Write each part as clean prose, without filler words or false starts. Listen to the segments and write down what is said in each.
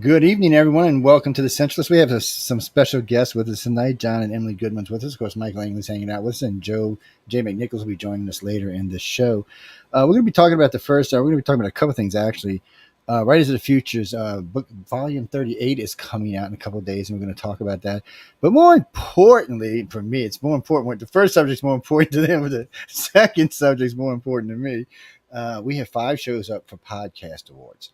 Good evening, everyone, and welcome to the Centralist. We have some special guests with us tonight. John and Emily Goodwin's with us. Of course, Michael Langley's hanging out with us, and Jay McNichols will be joining us later in the show. We're going to be talking about we're going to be talking about a couple of things, actually. Writers of the Futures, book volume 38 is coming out in a couple of days, and we're going to talk about that. But more importantly, for me, it's more important. The first subject's more important to them, but the second subject's more important to me. We have 5 shows up for Podcast Awards.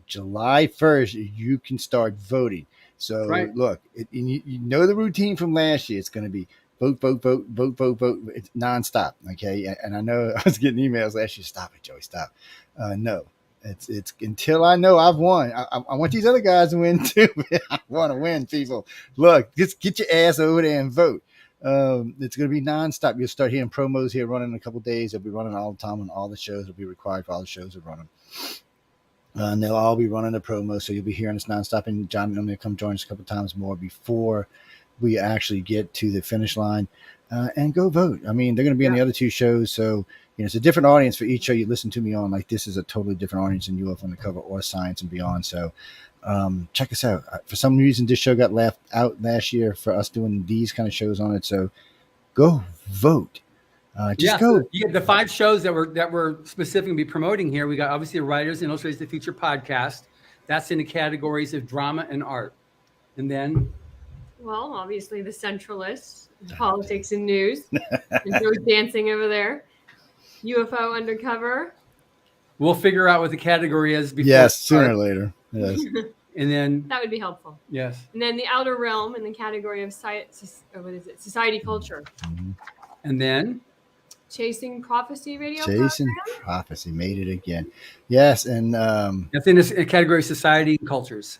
July 1st, you can start voting. So look, you know the routine from last year. It's going to be vote, vote, vote, vote, vote, vote. It's nonstop. Okay. And I know I was getting emails last year. Stop it, Joey. Stop. No, it's until I know I've won. I want these other guys to win too. I want to win, people. Look, just get your ass over there and vote. It's going to be nonstop. You'll start hearing promos here running in a couple of days. They'll be running all the time on all the shows. It'll be required for all the shows to run them. And they'll all be running the promo, so you'll be hearing us nonstop. And John will come join us a couple times more before we actually get to the finish line and go vote. I mean, they're going to be on the other 2 shows, so it's a different audience for each show you listen to me on. Like, this is a totally different audience than UFO Undercover or Science and Beyond. So check us out. For some reason, this show got left out last year for us doing these kind of shows on it. So go vote. So you get the 5 shows that we're specifically be promoting here. We got obviously the Writers and Illustrators of the Future podcast. That's in the categories of drama and art. And then, well, obviously the Centralists, politics and news. And Joe's dancing over there. UFO Undercover. We'll figure out what the category is before. Yes, sooner or later. Yes. And then that would be helpful. Yes. And then the Outer Realm in the category of society culture. Mm-hmm. And then Chasing Prophecy radio Chasing program? Prophecy made it again. Yes, and that's in this category society and cultures.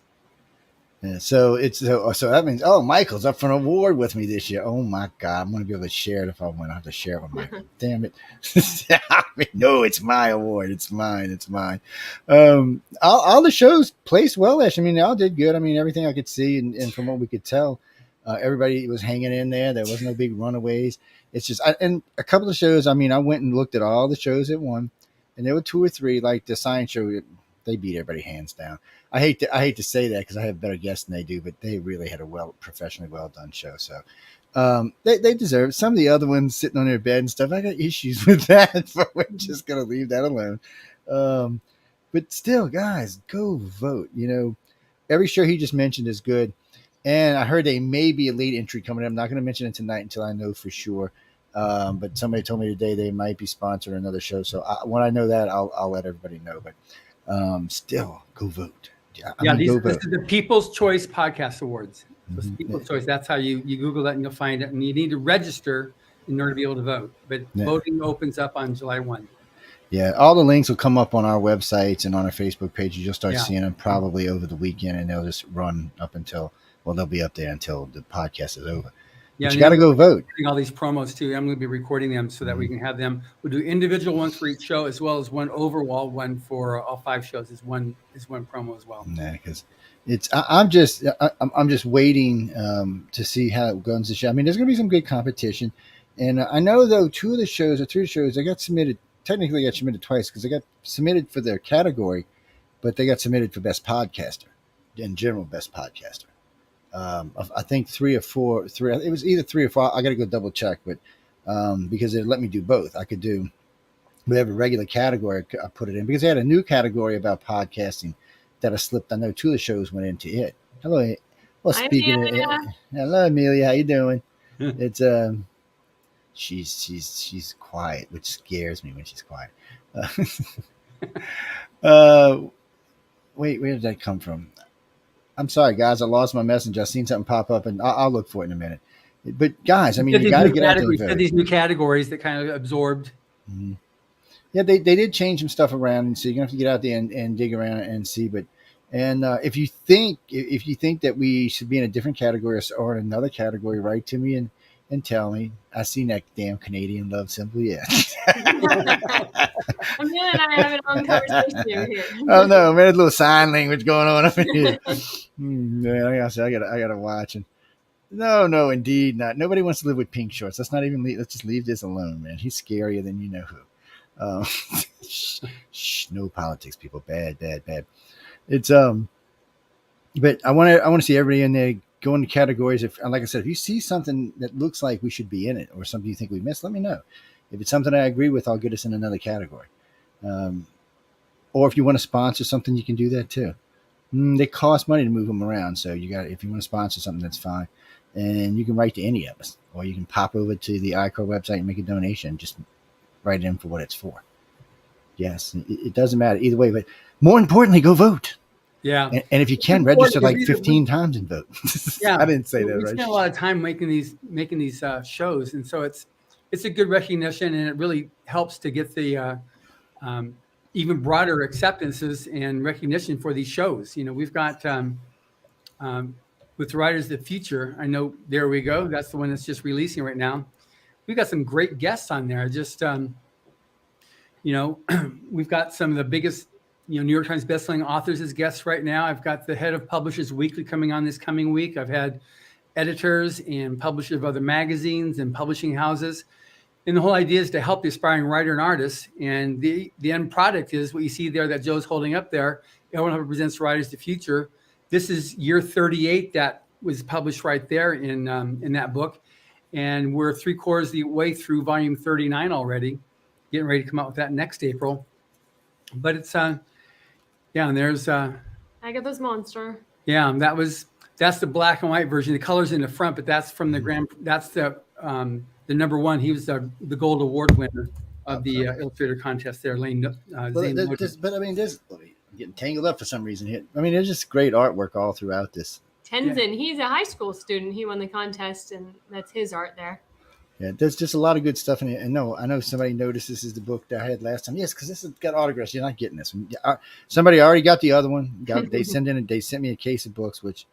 Yeah, so that means Michael's up for an award with me this year. Oh my God, I'm gonna be able to share it if I win. I have to share it with Michael. Damn it! No, it's my award. It's mine. All the shows placed well. I mean, they all did good. I mean, everything I could see and from what we could tell, everybody was hanging in there. There was no big runaways. It's just, and a couple of shows, I mean, I went and looked at all the shows that won, and there were 2 or 3, like the science show, they beat everybody hands down. I hate to say that because I have better guests than they do, but they really had a professionally well done show. So they deserve it. Some of the other ones sitting on their bed and stuff, I got issues with that, but we're just going to leave that alone. But still, guys, go vote. Every show he just mentioned is good. And I heard they may be a late entry coming up. I'm not going to mention it tonight until I know for sure. But somebody told me today they might be sponsoring another show. So when I know that, I'll let everybody know. But still, go vote. This is the People's Choice Podcast Awards. So it's People's Choice. That's how you Google that and you'll find it. And you need to register in order to be able to vote. But voting opens up on July 1. Yeah, all the links will come up on our websites and on our Facebook pages. You'll start seeing them probably over the weekend, and they'll just run up until. Well, they'll be up there until the podcast is over. Yeah, but you got to go vote. All these promos too. I'm going to be recording them so that we can have them. We'll do individual ones for each show, as well as one overall one for all 5 shows. Is one promo as well. Yeah, because I'm just waiting to see how it goes this year. I mean, there's going to be some good competition, and I know though 2 of the shows or 3 shows they got submitted. Technically, they got submitted twice because they got submitted for their category, but they got submitted for best podcaster, in general best podcaster. I think 3 or 4. It was either 3 or 4. I got to go double check, but because it let me do both, I could do. We have a regular category. I put it in because they had a new category about podcasting that I slipped. I know 2 of the shows went into it. Hello, well, speaking of it, hello, Amelia. How you doing? It's she's quiet, which scares me when she's quiet. Wait, where did that come from? I'm sorry, guys. I lost my messenger. I seen something pop up, and I'll look for it in a minute. But guys, I mean, you got to get out there and vote. These new categories that kind of absorbed. Mm-hmm. Yeah, they did change some stuff around, and so you're gonna have to get out there and dig around and see. But if you think that we should be in a different category or in another category, write to me and tell me. I seen that damn Canadian love symbol. Yeah. Amelia and I have an own conversation over here. Oh no, man, a little sign language going on up here. Man, I gotta watch it. No, indeed not. Nobody wants to live with pink shorts. Let's just leave this alone, man. He's scarier than you know who. Shh, no politics, people. Bad. It's but I want to see everybody in there go into categories. If, like I said, if you see something that looks like we should be in it or something you think we missed, let me know. If it's something I agree with, I'll get us in another category. Or if you want to sponsor something, you can do that too. They cost money to move them around. So if you want to sponsor something, that's fine. And you can write to any of us, or you can pop over to the iCar website and make a donation. Just write in for what it's for. Yes, it doesn't matter either way. But more importantly, go vote. Yeah. And if you can, register like 15 times and vote. Yeah. I didn't say that we right. spent a lot of time making these shows, and so it's a good recognition, and it really helps to get the even broader acceptances and recognition for these shows. We've got with Writers of the Future. I know There We Go. That's the one that's just releasing right now. We've got some great guests on there. Just we've got some of the biggest New York Times bestselling authors as guests right now. I've got the head of Publishers Weekly coming on this coming week. I've had editors and publishers of other magazines and publishing houses. And the whole idea is to help the aspiring writer and artist. And the end product is what you see there that Joe's holding up there. Everyone represents Writers of the Future. This is year 38 that was published right there in that book. And we're 3/4 of the way through volume 39 already, getting ready to come out with that next April. But it's, and there's... Agatha's Monster. Yeah, that's the black and white version. The color's in the front, but that's from that's the number one. He was the gold award winner of the illustrator contest there. Lane. I'm getting tangled up for some reason here. I mean, there's just great artwork all throughout this. Tenzin, he's a high school student. He won the contest, and that's his art there. Yeah, there's just a lot of good stuff in it. And I know somebody noticed this is the book that I had last time. Yes, because this has got autographs. You're not getting this one. Somebody already got the other one. They sent me a case of books, which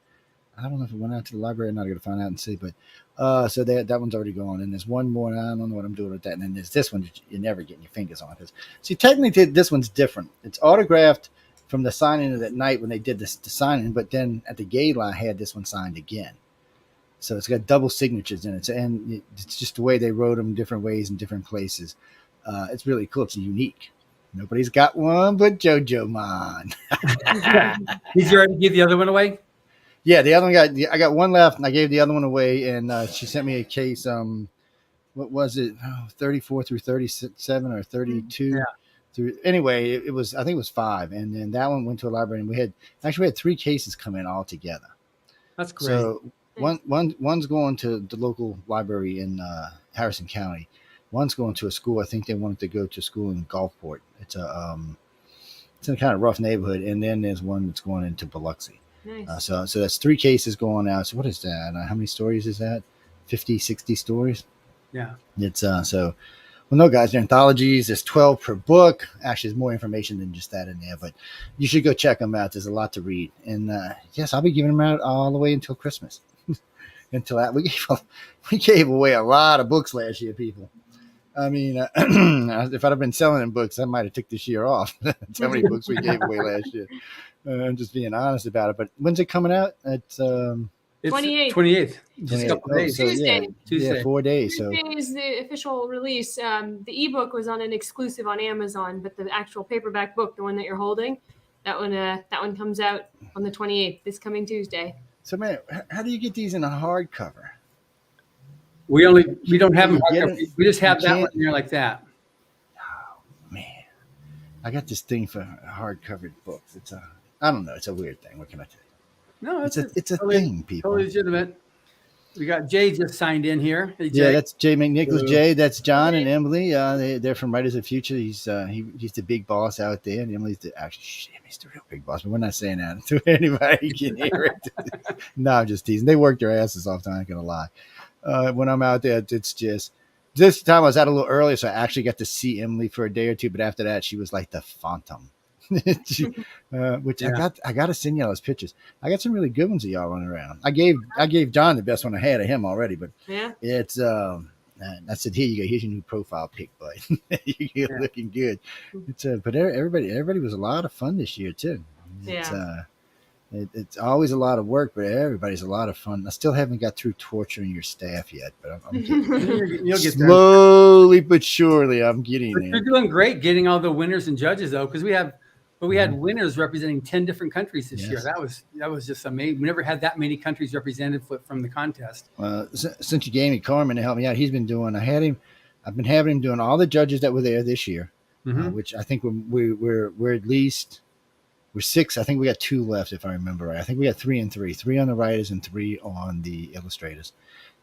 I don't know if it went out to the library. I'm not going to find out and see. But so that one's already gone. And there's one more. And I don't know what I'm doing with that. And then there's this one that you're never getting your fingers on. See, technically, this one's different. It's autographed from the signing of that night when they did the signing. But then at the gala, I had this one signed again. So it's got double signatures in it. And it's just the way they wrote them different ways in different places. It's really cool. It's unique. Nobody's got one but JoJo Man. Did you already give the other one away? Yeah, the other one I got one left, and I gave the other one away, and she sent me a case. What was it? 34 through 37 or 32. Yeah. Anyway, I think it was 5, and then that one went to a library, and we had 3 cases come in all together. That's great. So one's going to the local library in Harrison County. One's going to a school. I think they wanted to go to school in Gulfport. It's in a kind of rough neighborhood, and then there's one that's going into Biloxi. Nice. So that's 3 cases going out. So what is that? How many stories is that? 50, 60 stories? Yeah. It's no, guys, they're anthologies. There's 12 per book. Actually, there's more information than just that in there, but you should go check them out. There's a lot to read. And yes, I'll be giving them out all the way until Christmas. Until that, we gave away a lot of books last year, people. I mean, if I'd have been selling them books, I might have took this year off. That's how many books we gave away last year. I'm just being honest about it. But when's it coming out? It's 28th. Just a couple days. Tuesday. Yeah, 4 days. Tuesday is the official release. The ebook was on an exclusive on Amazon, but the actual paperback book, the one that you're holding, that one comes out on the 28th, this coming Tuesday. So, man, how do you get these in a hardcover? We don't have them hardcover. We just have that one here like that. Oh man, I got this thing for hardcover books. I don't know. It's a weird thing. What can I tell you? No, it's a thing, people. Totally legitimate. We got Jay just signed in here. Hey, Jay. Yeah, that's Jay McNichols. Jay, that's John and Emily. They're from Writers of the Future. He's the big boss out there, and Emily's the real big boss. But we're not saying that to anybody can hear it. No, I'm just teasing. They work their asses off. I'm not gonna lie. When I'm out there, it's just this time I was out a little earlier, so I actually got to see Emily for a day or two. But after that, she was like the phantom. Which yeah. I got to send y'all those pictures. I got some really good ones of y'all running around. I gave John the best one I had of him already, but yeah, it's I said, here you go. Here's your new profile pic, bud. You're looking good. It's but everybody was a lot of fun this year too. It's always a lot of work, but everybody's a lot of fun. I still haven't got through torturing your staff yet, but I'm getting You'll get slowly but surely. I'm getting there. You're doing great getting all the winners and judges though, because we have But we had winners representing 10 different countries this year. Yes. That was just amazing. We never had that many countries represented from the contest. Since you gave me Carmen to help me out, he's been doing. I've been having him doing all the judges that were there this year, which I think we're at least we're 6. I think we got 2 left if I remember right. I think we got 3 and 3, 3 on the writers and 3 on the illustrators,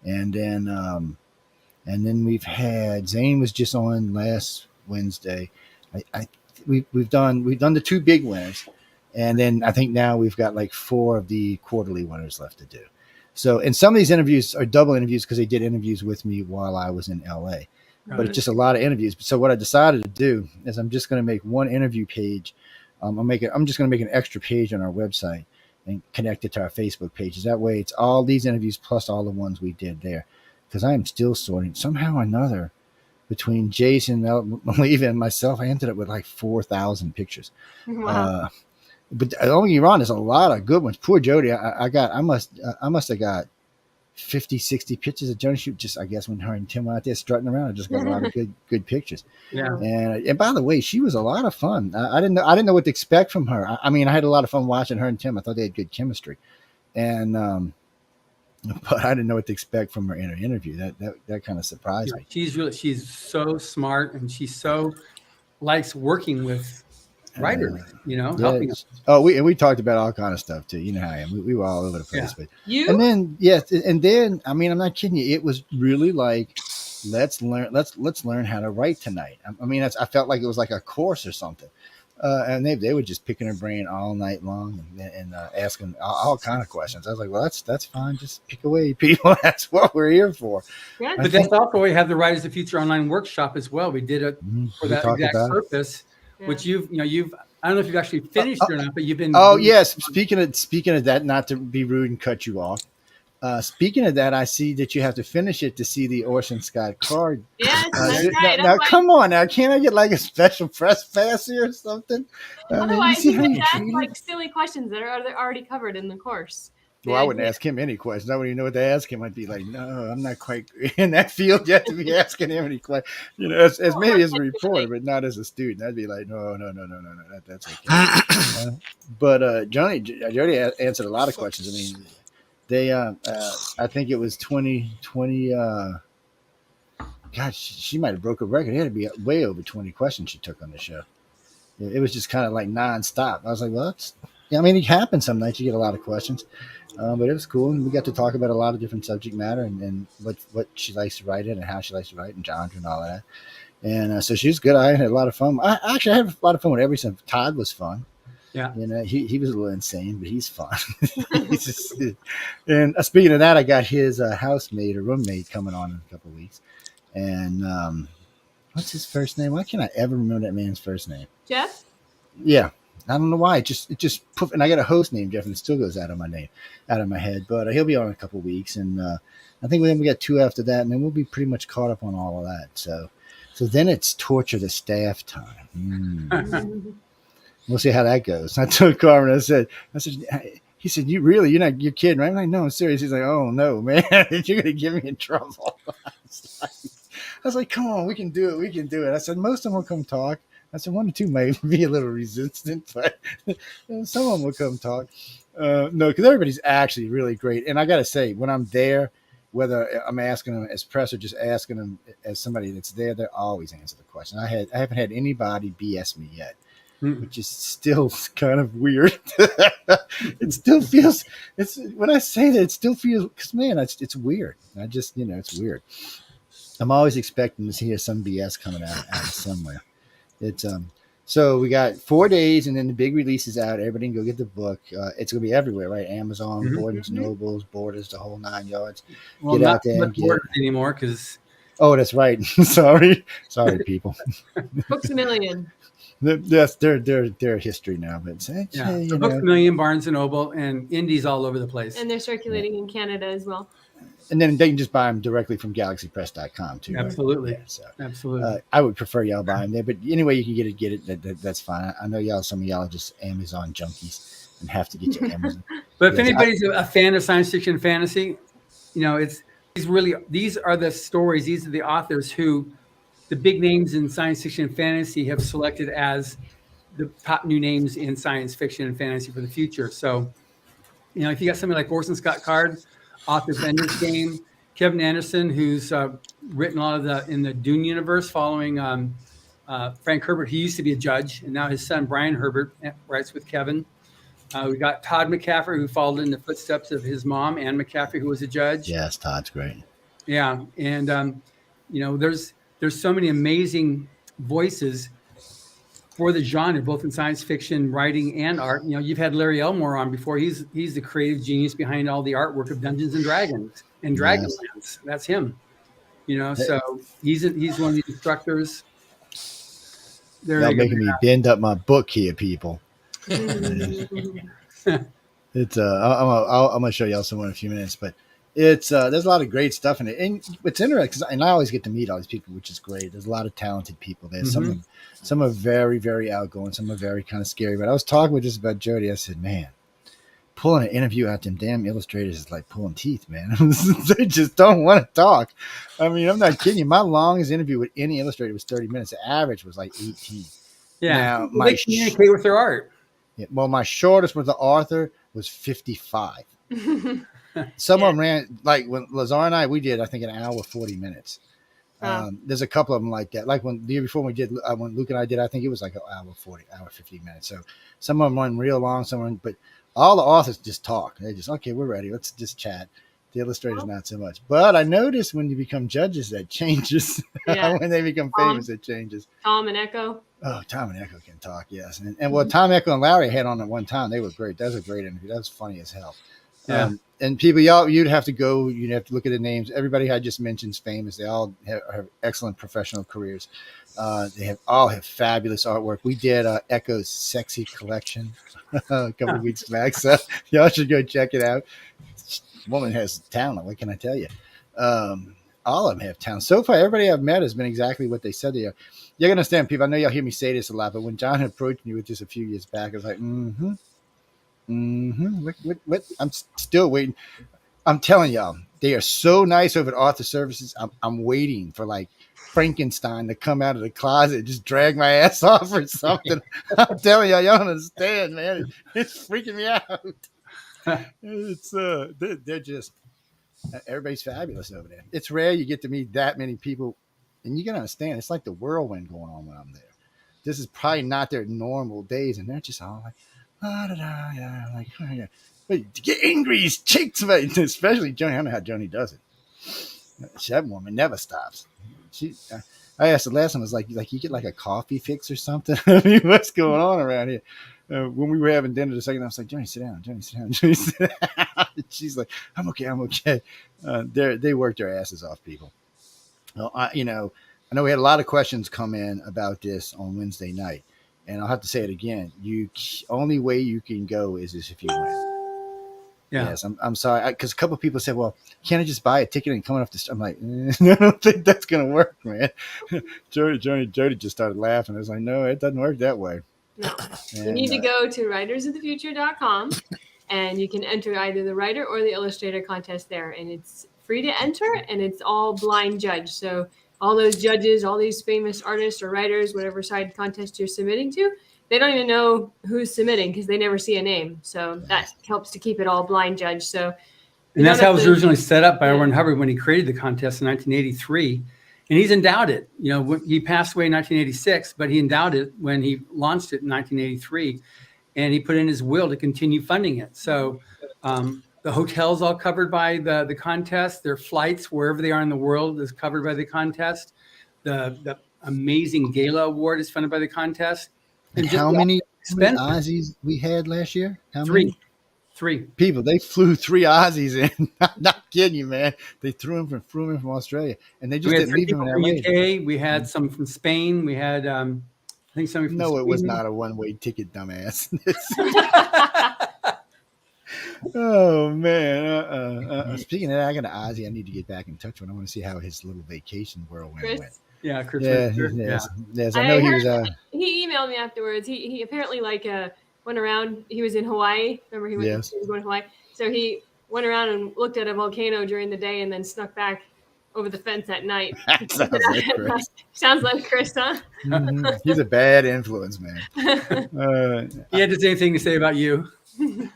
and then we've had Zane was just on last Wednesday. We've done the 2 big winners, and then I think now we've got like 4 of the quarterly winners left to do. So, and some of these interviews are double interviews because they did interviews with me while I was in LA, but it's just a lot of interviews. So what I decided to do is I'm just going to make one interview page. I'm just going to make an extra page on our website and connect it to our Facebook pages. That way it's all these interviews plus all the ones we did there. Because I am still sorting somehow or another between Jason, Maleva, and myself. I ended up with like 4,000 pictures. Wow. But don't get me wrong, there's a lot of good ones. Poor Jody, I must have got 50, 60 pictures of Jody shoot. Just I guess when her and Tim were out there strutting around, I just got a lot of good pictures. Yeah. And by the way, she was a lot of fun. I didn't know what to expect from her. I mean, I had a lot of fun watching her and Tim. I thought they had good chemistry, and but I didn't know what to expect from her in her interview. That kind of surprised me. She's so smart, and she so likes working with writers, helping us. Oh, we talked about all kind of stuff too. You know how I am. We were all over the place. Yeah. But and then I mean, I'm not kidding you. It was really like let's learn how to write tonight. I mean, I felt like it was like a course or something. And they were just picking her brain all night long and asking all kind of questions. I was like, well, that's fine. Just pick away, people. That's what we're here for. Yeah. But that's also why we have the Writers of the Future online workshop as well. We did it for that exact purpose, which you've I don't know if you've actually finished or not, but you've been. Oh yes. Speaking of that, not to be rude and cut you off. Speaking of that, I see that you have to finish it to see the Orson Scott Card. Yes, that's right. Now come on, now can't I get like a special press pass here or something? Otherwise, you can ask like silly questions that are already covered in the course. Well, I wouldn't ask him any questions. I wouldn't even know what to ask him. I'd be like, no, I'm not quite in that field yet to be asking him any questions. As maybe as a reporter, but not as a student. I'd be like, no, that's okay. But Jody answered a lot of questions. I mean, they, I think it was 20. Gosh, she might have broke a record. It had to be way over 20 questions she took on the show. It was just kind of like nonstop. I was like, well, it happens some nights. You get a lot of questions. But it was cool, and we got to talk about a lot of different subject matter and what she likes to write in and how she likes to write and genre and all that. And so she was good. I had a lot of fun. I had a lot of fun with everything. Todd was fun. Yeah, he was a little insane, but he's fun. And speaking of that, I got his housemate or roommate coming on in a couple of weeks. And what's his first name? Why can't I ever remember that man's first name? Jeff? Yeah. I don't know why. It just poof, and I got a host named Jeff, and it still goes out of my head. But he'll be on in a couple of weeks, and I think we got 2 after that, and then we'll be pretty much caught up on all of that. So then it's torture the staff time. We'll see how that goes. I told Carmen, I said, he said, you're kidding, right? I'm like, no, I'm serious. He's like, oh no, man, you're gonna get me in trouble. I was like, come on, we can do it. I said, most of them will come talk. I said 1 or 2 might be a little resistant, but some of them will come talk. No, because everybody's actually really great. And I got to say, when I'm there, whether I'm asking them as press or just asking them as somebody that's there, they always answer the question. I haven't had anybody BS me yet, which is still kind of weird. It still feels, when I say that, it still feels, because man, it's weird. I just, it's weird. I'm always expecting to hear some BS coming out of somewhere. It's so we got 4 days, and then the big release is out. Everybody can go get the book. It's gonna be everywhere, right? Amazon, Barnes Nobles, Borders, the whole 9 yards. Well, get not out there and get it anymore because. Oh, that's right. Sorry, people. Books A Million. Yes, they're history now, but Books A Million, Barnes and Noble, and indies all over the place. And they're circulating in Canada as well. And then they can just buy them directly from galaxypress.com too. Absolutely. Yeah, so, absolutely. I would prefer y'all buy them there, but anyway, you can get it. That's fine. I know some of y'all are just Amazon junkies and have to get your Amazon. But if anybody's a fan of science fiction and fantasy, these are the stories. These are the authors who the big names in science fiction and fantasy have selected as the top new names in science fiction and fantasy for the future. So, if you got somebody like Orson Scott Card, author of Ender's Game, Kevin Anderson, who's written a lot of in the Dune universe following Frank Herbert. He used to be a judge, and now his son Brian Herbert writes with Kevin. We got Todd McCaffrey, who followed in the footsteps of his mom, Anne McCaffrey, who was a judge. Yes, Todd's great. Yeah, and there's so many amazing voices for the genre, both in science fiction, writing, and art. You've had Larry Elmore on before. He's the creative genius behind all the artwork of Dungeons and Dragons and Dragonlance. Yes. That's him. So he's one of the instructors. Y'all making me bend up my book here, people. It's I'm gonna show y'all someone in a few minutes, but it's there's a lot of great stuff in it, and it's interesting. And I always get to meet all these people, which is great. There's a lot of talented people there. Mm-hmm. Some are very, very outgoing. Some are very kind of scary. But I was talking with just about Jody. I said, man, pulling an interview out them damn illustrators is like pulling teeth, man. They just don't want to talk. I mean, I'm not kidding you. My longest interview with any illustrator was 30 minutes. The average was like 18. Yeah, now, they communicate with their art. Yeah, well, my shortest with the author was 55. Some of them ran, like when Lazar and we did, I think, an hour 40 minutes. There's a couple of them like that. Like when the year before we did, when Luke and I did, I think it was like an hour 40, hour 50 minutes. So some of them run real long, but all the authors just talk. They just, okay, we're ready. Let's just chat. The illustrators, not so much. But I noticed when you become judges, that changes. Yeah. When they become famous, it changes. Tom and Echo. Oh, Tom and Echo can talk, yes. And what Tom, Echo, and Larry had on at one time, they were great. That was a great interview. That was funny as hell. Yeah. And people, you'd have to go, you'd have to look at the names. Everybody I just mentioned is famous. They all have excellent professional careers. They all have fabulous artwork. We did Echo's Sexy Collection a couple of weeks back, so y'all should go check it out. Woman has talent. What can I tell you? All of them have talent. So far, everybody I've met has been exactly what they said they are. You gotta understand, people. I know y'all hear me say this a lot, but when John approached me with this a few years back, I was like, What? I'm still waiting. I'm telling y'all, they are so nice over at Author Services. I'm waiting for like Frankenstein to come out of the closet and just drag my ass off or something. I'm telling y'all don't understand, man. It's freaking me out. It's they're just everybody's fabulous over there. It's rare you get to meet that many people, and you gotta understand it's like the whirlwind going on when I'm there. This is probably not their normal days, and they're just all like, like, but to get angry as chicks, especially Joni. I don't know how Joni does it. That woman never stops. I asked the last one, I was like you get like a coffee fix or something. I mean, what's going on around here? When we were having dinner the second, I was like, Joni, sit down. Joni, sit down. Joni, sit down. She's like, I'm okay. They work their asses off, people. Well, I know we had a lot of questions come in about this on Wednesday night, and I'll have to say it again. Only way you can go is if you win. Yeah. Yes, I'm sorry, because a couple of people said, "Well, can't I just buy a ticket and come off the?" I'm like, I don't think that's gonna work, man. Jody just started laughing. I was like, no, it doesn't work that way. No, you need to go to writersofthefuture.com, and you can enter either the writer or the illustrator contest there, and it's free to enter, and it's all blind judge. So all those judges, all these famous artists or writers, whatever side contest you're submitting to, they don't even know who's submitting because they never see a name. So that helps to keep it all blind judge. So, and that's how it was originally set up by Warren Hubbard when he created the contest in 1983. And he's endowed it. He passed away in 1986, but he endowed it when he launched it in 1983. And he put in his will to continue funding it. So the hotel's all covered by the contest. Their flights, wherever they are in the world, is covered by the contest. The amazing Gala Award is funded by the contest. And how many Aussies we had last year? How many? Three people. They flew 3 Aussies in. I'm not kidding you, man. They flew in from Australia, and they just didn't leave them in LA. UK. We had some from Spain. We had I think some from Sweden. It was not a one-way ticket, dumbass. Oh man. Speaking of that, I got an Aussie I need to get back in touch with. I want to see how his little vacation whirlwind went. Yeah, Chris. Yes. I know he was. He emailed me afterwards. He apparently went around. He was in Hawaii. Remember, he was going to Hawaii. So he went around and looked at a volcano during the day, and then snuck back over the fence at night. Sounds like Chris. Sounds like Chris, huh? Mhm. He's a bad influence, man. He had the same thing to say about you.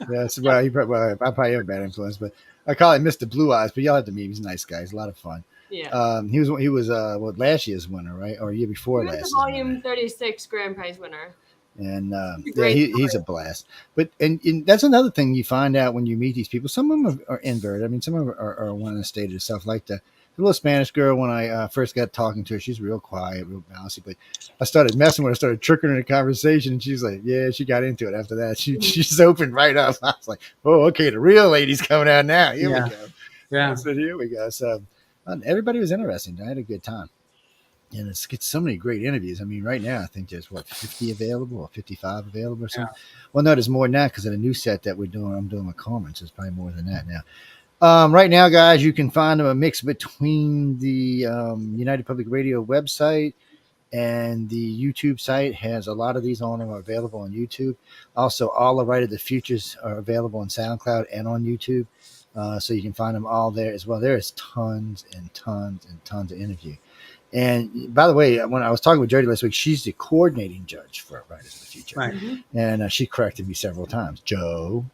Yes, well, I probably have a bad influence, but I call him Mr. Blue Eyes. But y'all have to meet him. He's a nice guy. He's a lot of fun. Yeah. He was last year's winner, right, or year before He was last. the volume 36 grand prize winner. And Great he's a blast. But and that's another thing you find out when you meet these people. Some of them are inverted. I mean, some of them are one in the state of itself. Like the little Spanish girl, when I first got talking to her, she's real quiet, real bouncy. But I started messing with her, started tricking her in a conversation, and she's like, yeah, she got into it after that. She's opened right up. I was like, oh, okay, the real lady's coming out now. Here we go. Yeah. I said, here we go. So everybody was interesting. I had a good time. And it's so many great interviews. I mean, right now, I think there's 50 available or 55 available or something. Yeah. Well, no, there's more than that because of the new set that I'm doing with Carmen. So it's probably more than that now. Right now, guys, you can find a mix between the United Public Radio website and the YouTube site. Has a lot of these on them are available on YouTube. Also, all the Right of the Futures are available on SoundCloud and on YouTube. So you can find them all there as well. There is tons and tons and tons of interviews. And by the way, when I was talking with Jody last week, she's the coordinating judge for Writers of the Future. Right. And she corrected me several times. Joe.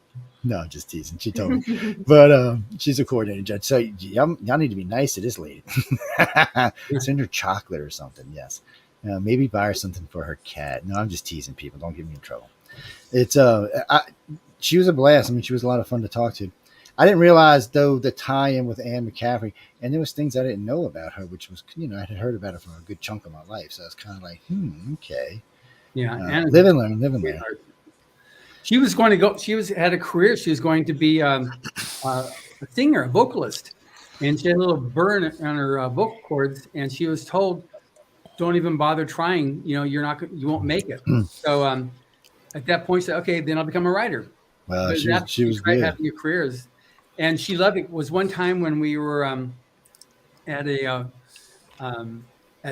No, just teasing. She told me. But she's a coordinating judge. So y'all need to be nice to this lady. Send her chocolate or something. Yes. Maybe buy her something for her cat. No, I'm just teasing people. Don't get me in trouble. It's she was a blast. I mean, she was a lot of fun to talk to. I didn't realize, though, the tie-in with Anne McCaffrey, and there was things I didn't know about her, which was, I had heard about her for a good chunk of my life. So it's kind of like, okay. Yeah. Live and learn. She was going to go, had a career. She was going to be a singer, a vocalist. And she had a little burn on her vocal cords. And she was told, don't even bother trying. You won't make it. So at that point, she said, okay, then I'll become a writer. Well, she was good. Having your careers. And she loved it. It was one time when we were at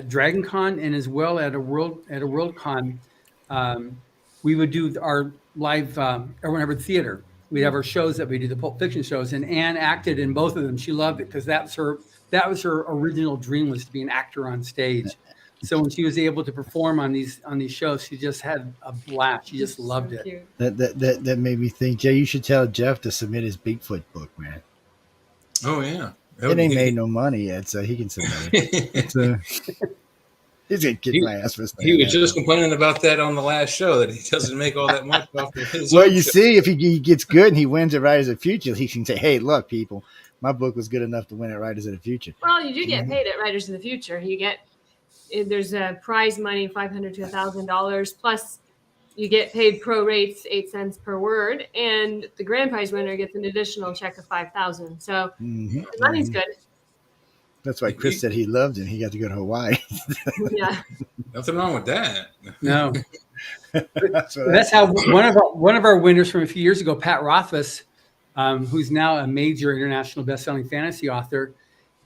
Dragon Con and as well at a World Con, we would do our live whenever theater. We'd have our shows that we do, the Pulp Fiction shows, and Anne acted in both of them. She loved it because that was her original dream, was to be an actor on stage. So when she was able to perform on these shows, she just had a blast. She just loved it. Cute. That made me think, Jay, you should tell Jeff to submit his Bigfoot book, man. Oh yeah, it ain't made no money yet, so he can submit it. He's gonna kick my ass for saying He was just complaining about that on the last show, that he doesn't make all that much off of his. Well, you see, if he gets good and he wins at Writers of the Future, he can say, "Hey, look, people, my book was good enough to win at Writers of the Future." Well, you do get paid at Writers of the Future. There's a prize money, $500 to $1,000, plus you get paid pro rates, 8 cents per word, and the grand prize winner gets an additional check of $5,000. So the money's good. That's why Chris said he loved it. He got to go to Hawaii. Yeah, Nothing wrong with that. No, that's how one of our winners from a few years ago, Pat Rothfuss, who's now a major international best-selling fantasy author,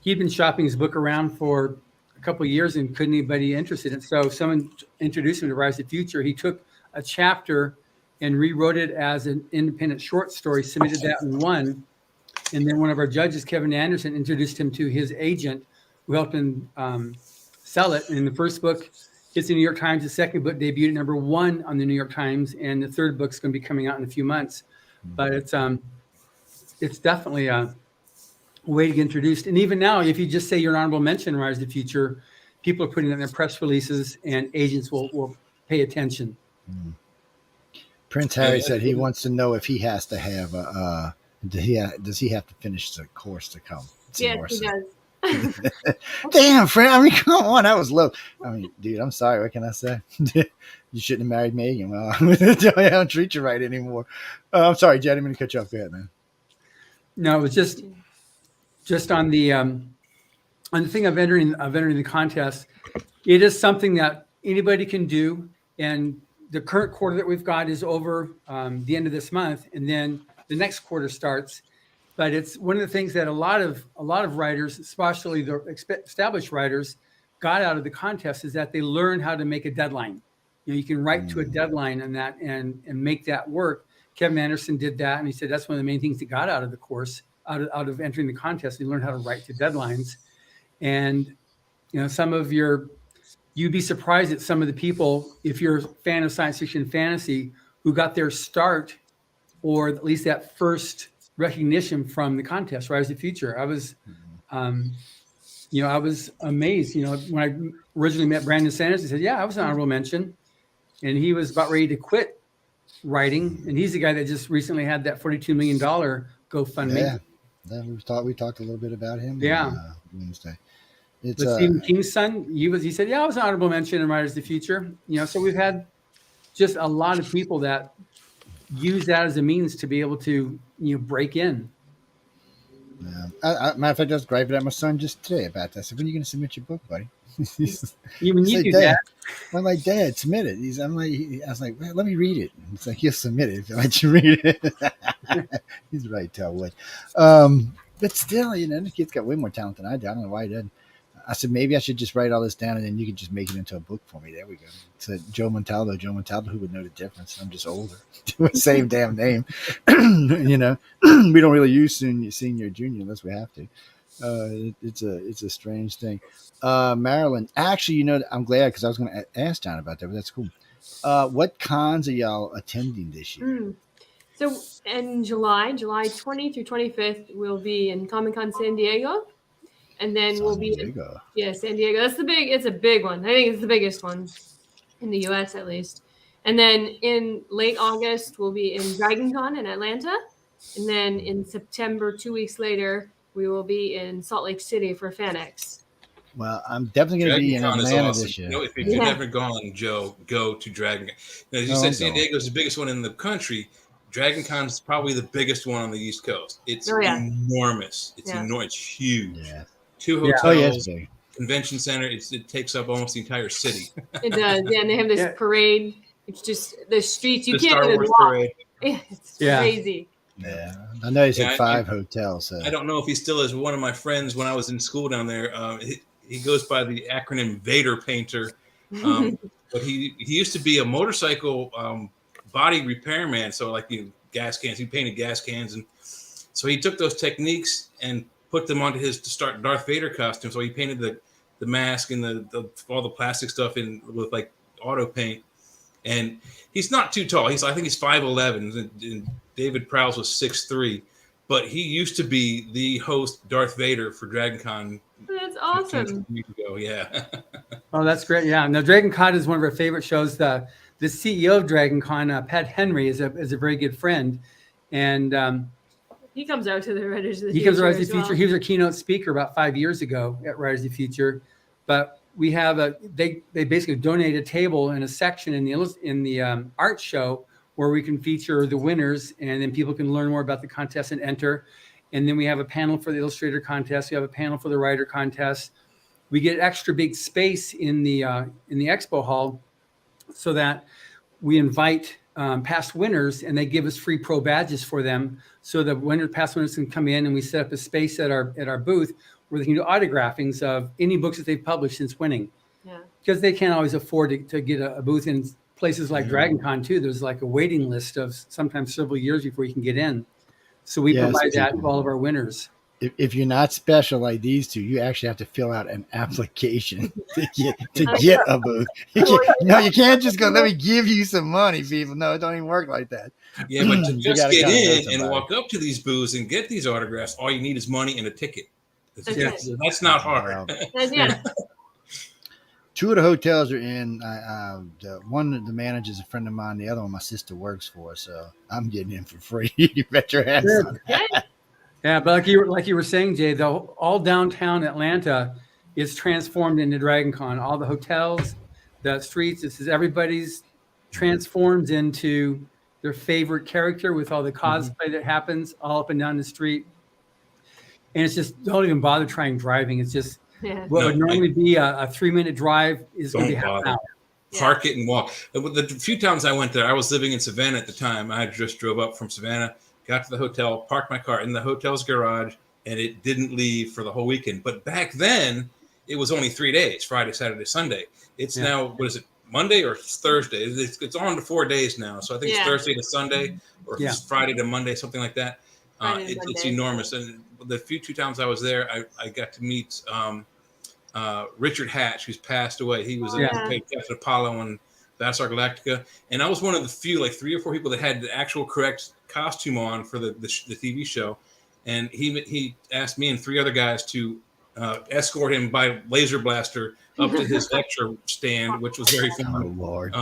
he'd been shopping his book around for a couple of years and couldn't anybody interested in it. So someone introduced him to Rise of the Future. He took a chapter and rewrote it as an independent short story, submitted that and won. And then one of our judges, Kevin Anderson, introduced him to his agent who helped him sell it. And the first book hits the New York Times. The second book debuted at #1 on the New York Times. And the third book's going to be coming out in a few months. But it's definitely a way to get introduced. And even now, if you just say you're an honorable mention in Rise of the Future, people are putting it in their press releases and agents will pay attention. Prince Harry said he wants to know if he has to have does he have to finish the course to come? yes, he does. Damn, friend. I mean, come on. That was low. I mean, dude, I'm sorry. What can I say? You shouldn't have married Megan. Well, I don't treat you right anymore. I'm sorry, Jed. I didn't mean to cut you off. Go ahead, man. No, it was just on the thing of entering the contest. It is something that anybody can do. And the current quarter that we've got is over the end of this month. And then the next quarter starts, but it's one of the things that a lot of writers, especially the established writers, got out of the contest is that they learned how to make a deadline. You can write to a deadline on that and make that work. Kevin Anderson did that, and he said that's one of the main things he got out of the course, out of entering the contest. He learned how to write to deadlines, And, you'd be surprised at some of the people, if you're a fan of science fiction and fantasy, who got their start, or at least that first recognition from the contest, Rise of the Future. I was amazed. When I originally met Brandon Sanders, he said, "Yeah, I was an honorable mention," and he was about ready to quit writing. And he's the guy that just recently had that $42 million GoFundMe. Yeah, we talked a little bit about him. Yeah, on Wednesday. But Stephen King's son, he said, "Yeah, I was an honorable mention in Riders of the Future." So we've had just a lot of people that use that as a means to be able to break in. Yeah. Matter of fact, I was griping at my son just today about that. I said, "When are you going to submit your book, buddy?" You do that. I'm like, "Dad, submit it." I was like, "Well, let me read it." It's like, "He'll submit it if I let you read it." He's right, tell what. But still, the kid's got way more talent than I do. I don't know why he doesn't. I said, maybe I should just write all this down and then you can just make it into a book for me. There we go. So Joe Montaldo, who would know the difference? I'm just older. Same damn name. We don't really use senior, junior unless we have to. It's a strange thing. Marilyn, actually, I'm glad because I was going to ask John about that, but that's cool. What cons are y'all attending this year? So in July 20 through 25th, we'll be in Comic-Con San Diego. And then we'll be San Diego. It's a big one. I think it's the biggest one in the US at least. And then in late August, we'll be in DragonCon in Atlanta. And then in September, 2 weeks later, we will be in Salt Lake City for FanX. Well, I'm definitely going to be in Atlanta this year. If you've never gone, Joe, go to DragonCon. As you said, San Diego is the biggest one in the country. DragonCon is probably the biggest one on the East Coast. It's enormous. It's enormous. It's huge. Yeah. 2 hotels, convention center. It takes up almost the entire city. It does. Yeah, and they have this parade. It's just the streets. You the can't Star even Wars walk. Parade. Yeah, it's crazy. Yeah, I know he's had 5 hotels. So. I don't know if he still is. One of my friends when I was in school down there, he goes by the acronym Vader Painter. But he used to be a motorcycle body repairman. So gas cans. He painted gas cans, and so he took those techniques and put them onto his Darth Vader costume. So he painted the mask and all the plastic stuff with auto paint. And he's not too tall. I think he's 5'11", and David Prowse was 6'3", but he used to be the host Darth Vader for DragonCon. That's awesome. Years ago, yeah. Oh, that's great. Yeah. Now DragonCon is one of our favorite shows. The CEO of DragonCon, Pat Henry, is a very good friend, and he comes out to the Riders of the Future. He comes to Riders of the Future. He was our keynote speaker about 5 years ago at Riders of the Future. But we have they basically donate a table and a section in the art show where we can feature the winners, and then people can learn more about the contest and enter. And then we have a panel for the illustrator contest. We have a panel for the writer contest. We get extra big space in the expo hall so that we invite past winners, and they give us free pro badges for them. So the past winners can come in, and we set up a space at our booth where they can do autographings of any books that they've published since winning. Yeah. Because they can't always afford to get a booth in places like DragonCon too. There's a waiting list of sometimes several years before you can get in. So we provide that to all of our winners. If you're not special like these two, you actually have to fill out an application to get a booth. You can't just go, let me give you some money, people. No, it don't even work like that. Yeah, but to just get in and walk up to these booths and get these autographs, all you need is money and a ticket. That's not hard. Yeah. 2 of the hotels are in. One of the managers is a friend of mine. The other one my sister works for. So I'm getting in for free. You bet your ass on it. Yeah, but like you were saying, Jay, all downtown Atlanta is transformed into DragonCon. All the hotels, the streets, everybody's transformed into their favorite character with all the cosplay that happens all up and down the street. And it's just, don't even bother trying driving. It's just what would normally be a 3-minute drive is going to be half an hour. Park it and walk. The few times I went there, I was living in Savannah at the time. I just drove up from Savannah, got to the hotel, parked my car in the hotel's garage, and it didn't leave for the whole weekend. But back then, it was only 3 days, Friday, Saturday, Sunday. It's now, what is it, Monday or Thursday? It's on to 4 days now. So I think it's Thursday to Sunday, or it's Friday to Monday, something like that. It's enormous. And the few times I was there, I got to meet Richard Hatch, who's passed away. He was Yeah. played Captain Apollo on Battlestar Galactica, and I was one of the few, like 3 or 4 people that had the actual correct costume on for the TV show. And he asked me and 3 other guys to escort him by laser blaster up to his lecture stand, which was very fun. Oh, Lord.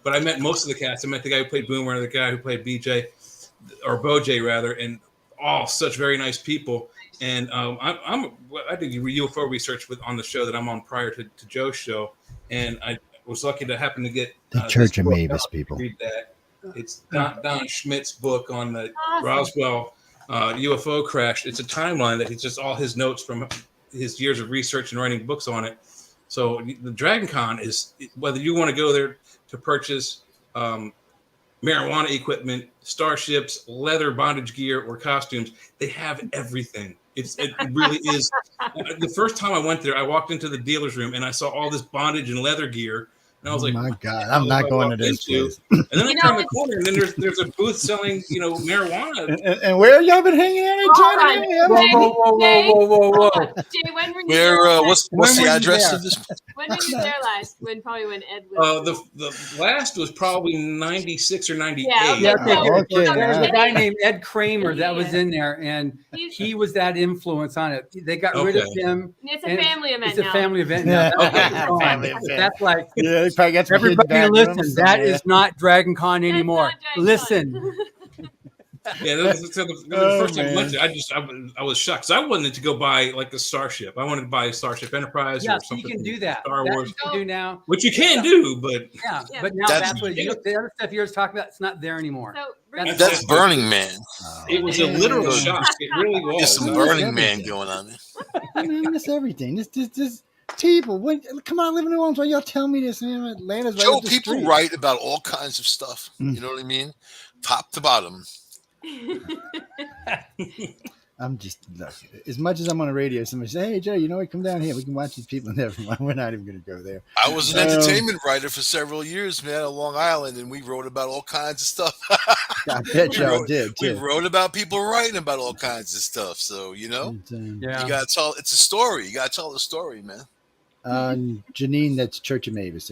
But I met most of the cast. I met the guy who played Boomer, the guy who played BJ, or BoJ rather, and all such very nice people. And I did UFO research on the show that I'm on prior to Joe's show, and I was lucky to happen to get The Church of Mavis people. Read that. It's Don Schmidt's book on the Roswell UFO crash. It's a timeline that he's just all his notes from his years of research and writing books on it. So the Dragon Con is, whether you want to go there to purchase marijuana equipment, starships, leather bondage gear, or costumes, they have everything. It really is. The first time I went there, I walked into the dealer's room and I saw all this bondage and leather gear. And I was like, my God, I'm not going to this place. And then I turned the corner, and then there's a booth selling, marijuana. And where y'all been hanging out at, John? Whoa. Jay, when were you there? What's the address of this? When were you there last? Probably when Ed was. The last was probably 96 or 98. Yeah, okay. There's a guy named Ed Kramer that was in there, and he was that influence on it. They got rid of him. It's a family event now. It's a family event now. Family event. That's like, yeah, probably got some everybody listen, that is not Dragon Con anymore. Listen. Yeah, the first time I went there, I was shocked. So I wanted to go buy like a Starship. I wanted to buy a Starship Enterprise or something. You can do that. Star Wars. You can do now. Which you can do, but but now that's what the other stuff you're talking about. It's not there anymore. So, that's Burning Man. It was a literal shock. It really was. There's some Burning Man going on there. I miss everything. This people, come on, I live in New Orleans. Why y'all tell me this? Man, Atlanta's right Joe, up the people street. write about all kinds of stuff. You know what I mean? Top to bottom. I'm just, look, as much as I'm on the radio, somebody says, hey, Joe, what? Come down here. We can watch these people. Never mind. We're not even going to go there. I was an entertainment writer for several years, man, on Long Island, and we wrote about all kinds of stuff. I bet y'all did, too. We wrote about people writing about all kinds of stuff. So, you got to tell, it's a story. You got to tell the story, man. Janine, that's Church of Mavis.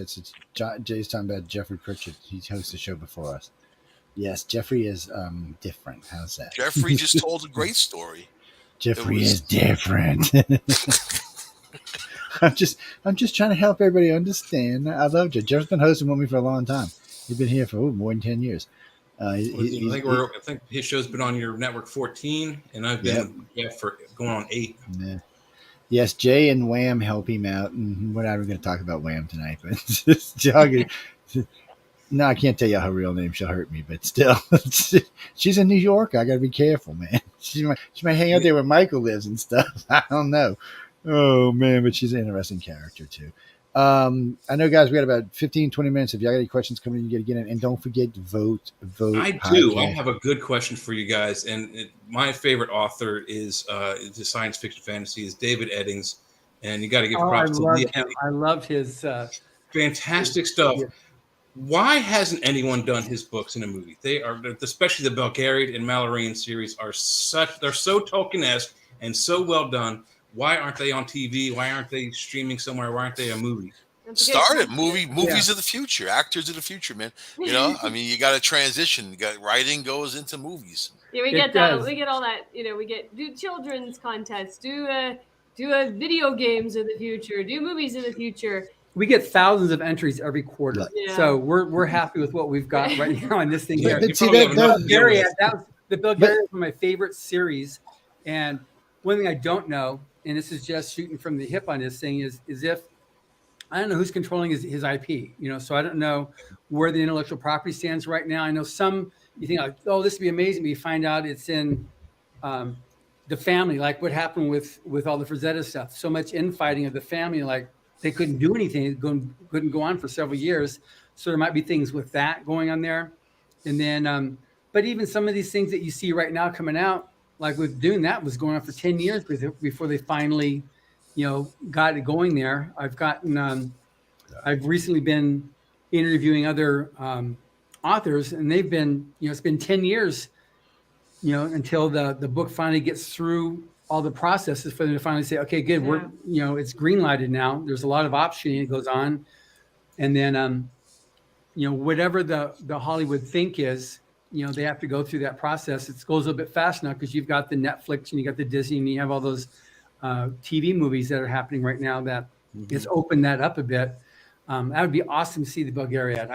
Jay's talking about Jeffrey Pritchett. He hosted the show before us. Yes, Jeffrey is different. How's that? Jeffrey just told a great story. Jeffrey is different. I'm just trying to help everybody understand. I love Jeff. Jeff's been hosting with me for a long time. He's been here for more than 10 years. I think his show's been on your network 14, and I've been for going on 8. Yeah. Yes, Jay and Wham help him out, and we're not even going to talk about Wham tonight. But no, I can't tell you her real name. She'll hurt me, but still, she's in New York. I got to be careful, man. She might hang out there where Michael lives and stuff. I don't know. Oh, man, but she's an interesting character, too. I know, guys, we got about 15, 20 minutes. If y'all got any questions coming in, you got to get in. And don't forget to vote. I do. I have a good question for you guys. And my favorite author is the science fiction fantasy is David Eddings. And you got to give props to him. I loved his fantastic stuff. Yeah. Why hasn't anyone done his books in a movie? They are, especially the Belgariad and Mallorean series, they're so Tolkien-esque and so well done. Why aren't they on TV? Why aren't they streaming somewhere? Why aren't they a movie? Start it. Movies of the future. Actors of the future, man. I mean, you got to transition. You got writing goes into movies. Yeah, we get that. We get all that. We do children's contests. Do video games of the future. Do movies of the future. We get thousands of entries every quarter, so we're happy with what we've got right now on this thing here. The Belgariad was my favorite series, and one thing I don't know, and this is just shooting from the hip on this thing, is if I don't know who's controlling his IP, so I don't know where the intellectual property stands right now. I know some you think like, oh, this would be amazing, but you find out it's in the family, like what happened with all the Frazetta stuff. So much infighting of the family, like. They couldn't do anything. Couldn't go on for several years. So there might be things with that going on there. And then, but even some of these things that you see right now coming out, like with Dune, that was going on for 10 years before they finally, got it going there. I've recently been interviewing other authors, and they've been, it's been 10 years, until the book finally gets through all the processes for them to finally say, okay, good, we're, it's green lighted now. There's a lot of optioning that goes on. And then, whatever the Hollywood think is, they have to go through that process. It goes a little bit fast now because you've got the Netflix and you got the Disney and you have all those TV movies that are happening right now that it's opened that up a bit. That would be awesome to see the Bulgariad.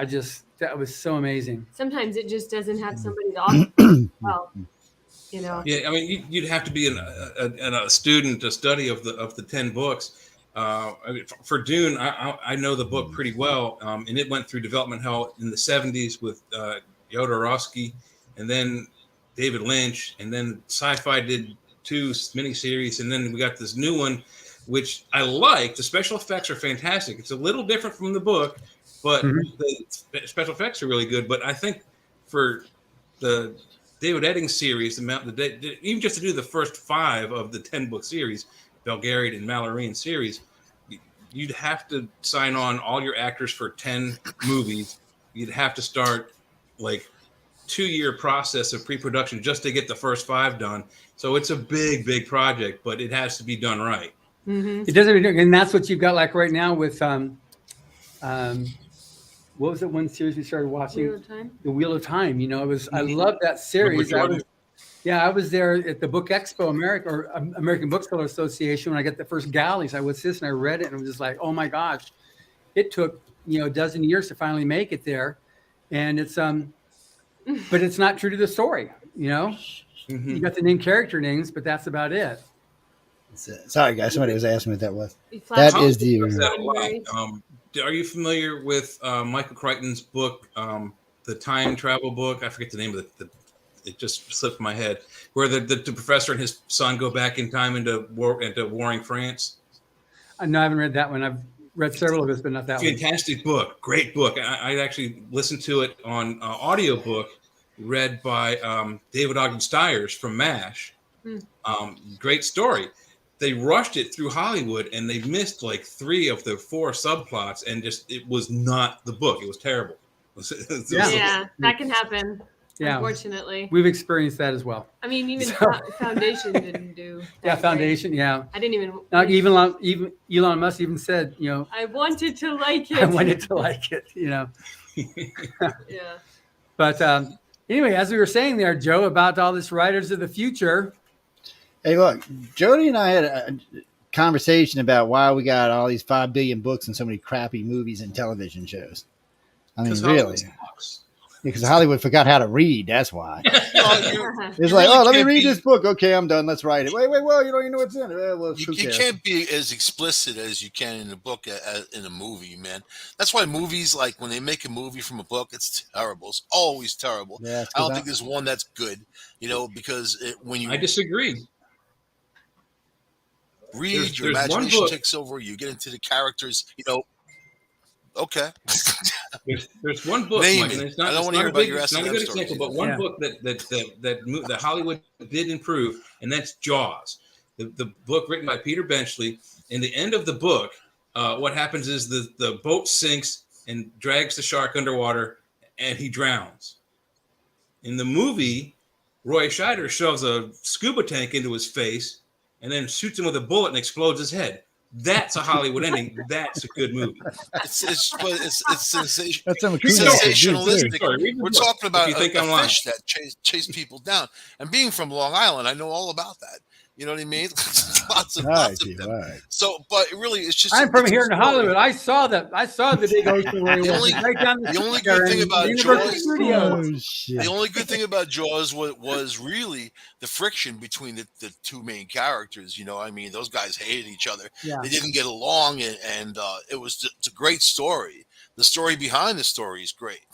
That was so amazing. Sometimes it just doesn't have somebody to offer. Well, Yeah, I mean, you'd have to be a student, a study of the 10 books. I mean, for Dune, I know the book pretty well, and it went through development hell in the 70s with Jodorowsky, and then David Lynch, and then Sci-Fi did 2 miniseries, and then we got this new one, which I like. The special effects are fantastic. It's a little different from the book, but the special effects are really good. But I think for the David Eddings series, even just to do the first 5 of the 10-book series, Belgariad and Mallorean series, you'd have to sign on all your actors for 10 movies. You'd have to start like 2-year process of pre-production just to get the first 5 done. So it's a big project, but it has to be done right. It doesn't, and that's what you've got like right now with what was it one series we started watching? Wheel of Time? The Wheel of Time. I love that series. I was there at the Book Expo American Bookseller Association when I got the first galleys. I was this and I read it and I was just like, oh my gosh. It took a dozen years to finally make it there. And it's but it's not true to the story, You got the name character names, but that's about it. Sorry, guys. Somebody was asking me what that was. That is the. Are you familiar with Michael Crichton's book, the time travel book? I forget the name of it. It just slipped my head. Where the professor and his son go back in time into warring France. No, I haven't read that one. I've read several of this, but not that one. Fantastic book, great book. I actually listened to it on audiobook, read by David Ogden Stiers from MASH. Great story. They rushed it through Hollywood and they missed like 3 of the 4 subplots, and it was not the book. It was terrible. Yeah, that can happen. Yeah, unfortunately, we've experienced that as well. I mean, even Foundation didn't do. Foundation. Yeah, I didn't even. Even Elon Musk even said, I wanted to like it. I wanted to like it. Yeah. But anyway, as we were saying there, Joe, about all this writers of the future. Hey, look, Jody and I had a conversation about why we got all these 5 billion books and so many crappy movies and television shows. I mean, really. Because Hollywood forgot how to read. That's why. It's like, let me read this book. Okay, I'm done. Let's write it. Wait. Well, you don't even know what's in it. Well, you can't be as explicit as you can in a book in a movie, man. That's why movies, like when they make a movie from a book, it's terrible. It's always terrible. Yeah, I don't think there's one that's good. Because when you I disagree. Read, your imagination takes over. You get into the characters. Okay. There's one book, Mike, and I don't want to hear about your SNL stories. Not a good example, but one book that Hollywood did improve, and that's Jaws. The book written by Peter Benchley. In the end of the book, what happens is the boat sinks and drags the shark underwater, and he drowns. In the movie, Roy Scheider shoves a scuba tank into his face and then shoots him with a bullet and explodes his head. That's a Hollywood ending. That's a good movie. It's sensationalistic. We're talking about a fish that chase people down. And being from Long Island, I know all about that. You know what I mean? lots of them. Right. So, but really, it's just. I'm from here in Hollywood. I saw the big ocean where he was. The only good thing about Jaws. The only good thing about Jaws was really the friction between the 2 main characters. I mean, those guys hated each other. Yeah. They didn't get along, and it's a great story. The story behind the story is great.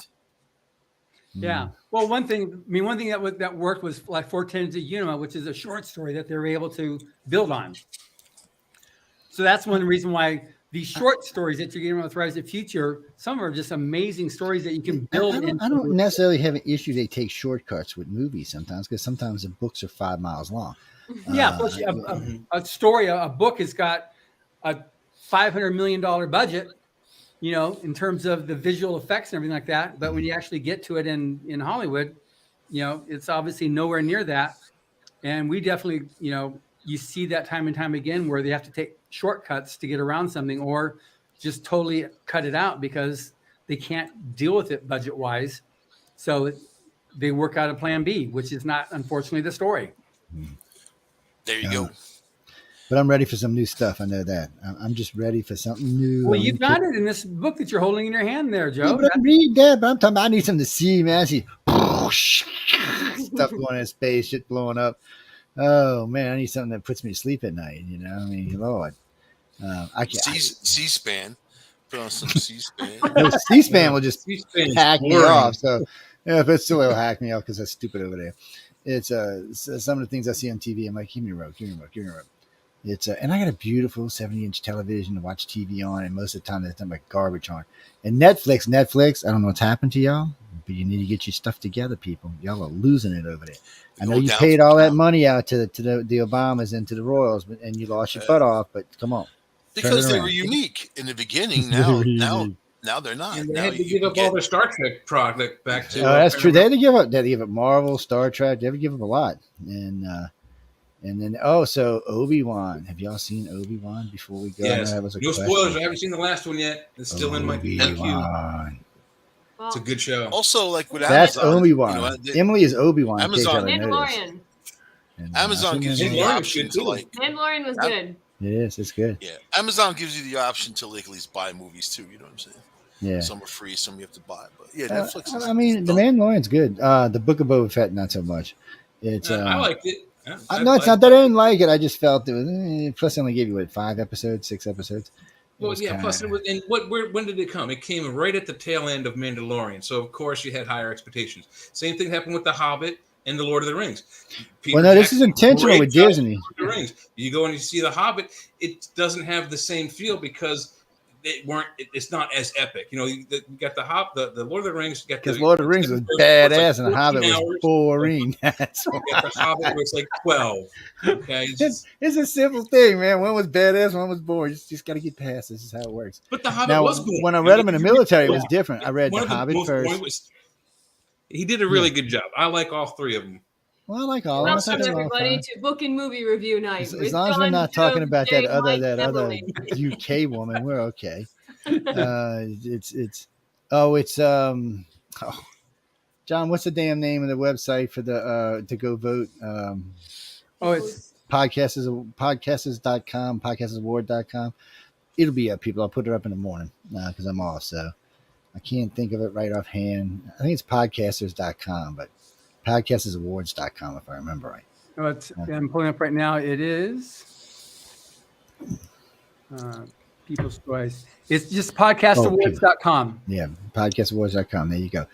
Yeah. Well, one thing that worked was like 4 Tenets of Unima, which is a short story that they were able to build on. So that's one reason why these short stories that you're getting with Rise of the Future, some are just amazing stories that you can build. I don't necessarily have an issue they take shortcuts with movies sometimes, because sometimes the books are 5 miles long. Yeah. A book has got a $500 million budget. In terms of the visual effects and everything like that. But when you actually get to it in Hollywood, it's obviously nowhere near that. And we definitely, you see that time and time again where they have to take shortcuts to get around something, or just totally cut it out because they can't deal with it budget wise. So they work out a plan B, which is not, unfortunately, the story. There you go. But I'm ready for some new stuff. I know that. I'm just ready for something new. Well, you've got it in this book that you're holding in your hand there, Joe. Yeah, read that, but I'm talking about I need something to see, man. I see stuff going in space, shit blowing up. Oh, man, I need something that puts me to sleep at night, you know? I mean, Lord. I can't. C-SPAN. Put on some C-SPAN. No, C-SPAN will just hack me off. So, yeah, but still it'll hack me off because that's stupid over there. It's some of the things I see on TV. I'm like, give me a remote. It's and I got a beautiful 70-inch television to watch TV on, and most of the time that's like garbage on. And Netflix, I don't know what's happened to y'all, but you need to get your stuff together, people. Y'all are losing it over there. I know you paid all that money out to the Obamas and to the Royals, and you lost your butt off. But come on, because they were unique in the beginning. Now they're not. And they had to give up all their Star Trek product back to. Oh, that's true. They had to give up. They had to give up Marvel, Star Trek. They had to give up a lot, and then so Obi-Wan. Have y'all seen Obi-Wan before we go? Yes. No spoilers. I haven't seen the last one yet. It's still in my queue. It's a good show. Also, like with that's Amazon, Obi-Wan. Emily is Obi-Wan. Amazon, Mandalorian. Amazon gives you the option to like. Mandalorian was good. Yes, it's good. Yeah, Amazon gives you the option to like at least buy movies too. You know what I'm saying? Yeah. Some are free, some you have to buy. But yeah, Netflix. The Mandalorian's good. The Book of Boba Fett, not so much. It's I liked it. No, it's not that I didn't like it. I just felt it was. Plus, they only gave you 5 episodes, 6 episodes. Well, yeah. Plus, it was. And when did it come? It came right at the tail end of Mandalorian. So of course you had higher expectations. Same thing happened with The Hobbit and The Lord of the Rings. This is intentional with Disney. The Rings. You go and you see The Hobbit. It doesn't have the same feel because it's not as epic. You know, you got the Lord of the Rings. Because Lord of the Rings was badass and The Hobbit was boring. That's why. The Hobbit was like 12. Okay, it's a simple thing, man. One was badass, one was boring. You just got to get past this. This is how it works. But The Hobbit was good. When I read them in the military, it was different. I read The Hobbit first. He did a really good job. I like all 3 of them. Well, I like all of them. Welcome everybody to Book and Movie Review Night. As long as we're not talking about that other UK woman, we're okay. John, what's the damn name of the website for the to go vote? It's podcasters.com, podcastsaward.com. It'll be up, people. I'll put it up in the morning because I'm off, so I can't think of it right offhand. I think it's podcasters.com, but podcastersawards.com if I remember right. I'm pulling up right now. It is People's Choice. It's just podcastawards.com. Yeah, podcastawards.com. There you go.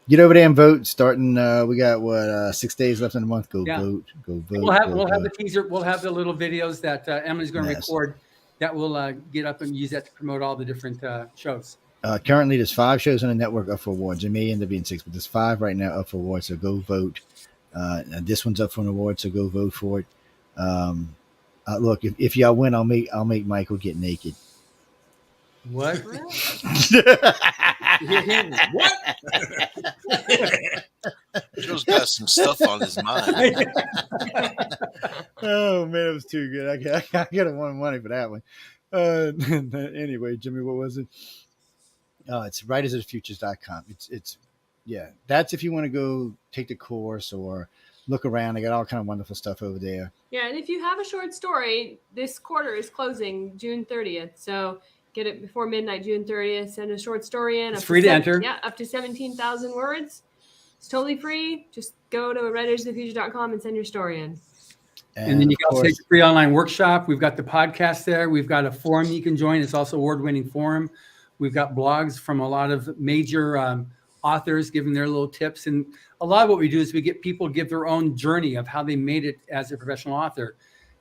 Get over there and vote. Starting, we got 6 days left in the month. Go vote. We'll have the teaser. We'll have the little videos that Emily's going to record. That will get up and use that to promote all the different shows. Currently, there's 5 shows on the network up for awards. It may end up being 6, but there's 5 right now up for awards. So go vote. This one's up for an award, so go vote for it. Look, if y'all win, I'll make Michael get naked. What? What? Joe's got some stuff on his mind. Oh man, it was too good. I got to want money for that one. Anyway, Jimmy, what was it? It's writersofthefutures.com. It's that's if you want to go take the course or look around. They got all kind of wonderful stuff over there. Yeah, and if you have a short story, this quarter is closing June 30th. So get it before midnight, June 30th. Send a short story in. It's free to enter. Yeah, up to 17,000 words. It's totally free. Just go to writersofthefuture.com and send your story in. And then you can also take a free online workshop. We've got the podcast there. We've got a forum you can join. It's also award-winning forum. We've got blogs from a lot of major authors giving their little tips. And a lot of what we do is we get people to give their own journey of how they made it as a professional author.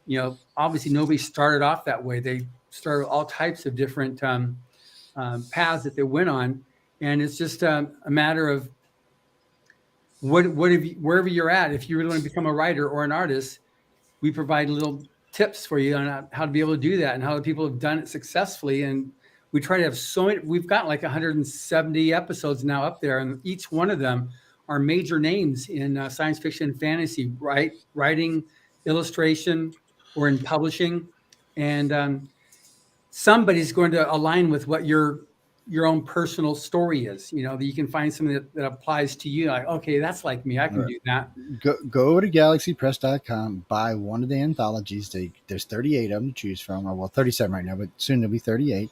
You know, obviously nobody started off that way. They started all types of different paths that they went on. And it's just a matter of wherever you're at, if you really want to become a writer or an artist, we provide little tips for you on how to be able to do that and how the people have done it successfully. And we try to have we've got like 170 episodes now up there, and each one of them are major names in science fiction and fantasy, writing, illustration, or in publishing, and somebody's going to align with what your own personal story is. That you can find something that applies to you. Like, okay, that's like me. I can do that. Go over to galaxypress.com, buy one of the anthologies. There's 38 of them to choose from. Well, 37 right now, but soon there'll be 38.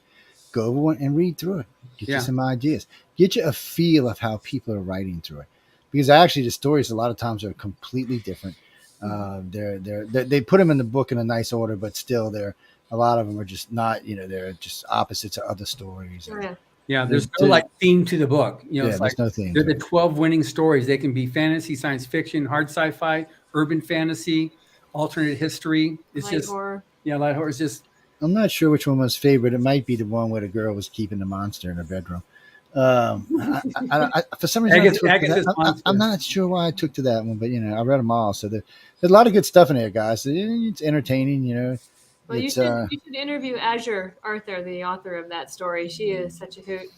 Go over one and read through it. Get you some ideas. Get you a feel of how people are writing through it. Because actually the stories a lot of times are completely different. They put them in the book in a nice order, but still a lot of them are just not, they're just opposites of other stories. Yeah, there's no theme to the book. It's like no theme. They're the 12 winning stories. They can be fantasy, science fiction, hard sci-fi, urban fantasy, alternate history. It's light horror. Yeah, light horror is just. I'm not sure which one was favorite. It might be the one where the girl was keeping the monster in her bedroom. For some reason, I'm not sure why I took to that one, but I read them all. So there's a lot of good stuff in there, guys. It's entertaining, Well, you should interview Azure Arthur, the author of that story. She is such a hoot.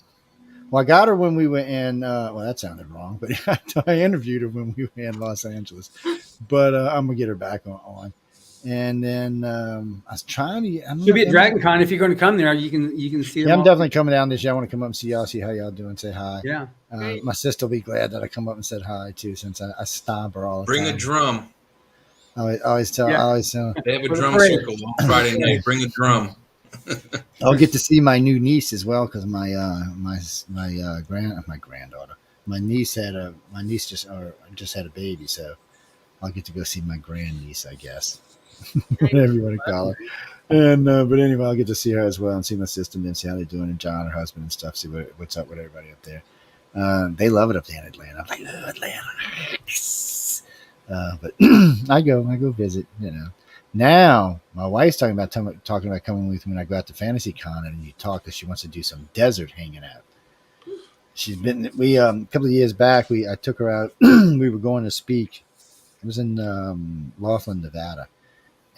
Well, I got her when we were in. Well, that sounded wrong, but I interviewed her when we were in Los Angeles. But I'm gonna get her back on. And then I was trying to. She'll be at Dragon Con if you're going to come there. You can see. Yeah, I'm definitely coming down this year. I want to come up and see y'all, see how y'all doing, say hi. Yeah. My sister will be glad that I come up and said hi too, since I stomp her all the time. Bring a drum. I always tell. They have a drum circle on Friday night. Bring a drum. I'll get to see my new niece as well because my granddaughter, my niece just had a baby, so I'll get to go see my grandniece, I guess. Whatever you want to call her. And but anyway, I'll get to see her as well and see my sister and see how they're doing, and John, her husband, and stuff. See what's up with everybody up there. They love it up there in Atlanta. I'm like, oh, Atlanta. But I go visit. Now my wife's talking about coming with me when I go out to Fantasy Con and you talk because she wants to do some desert hanging out. She's been. We a couple of years back. I took her out. We were going to speak. It was in Laughlin, Nevada.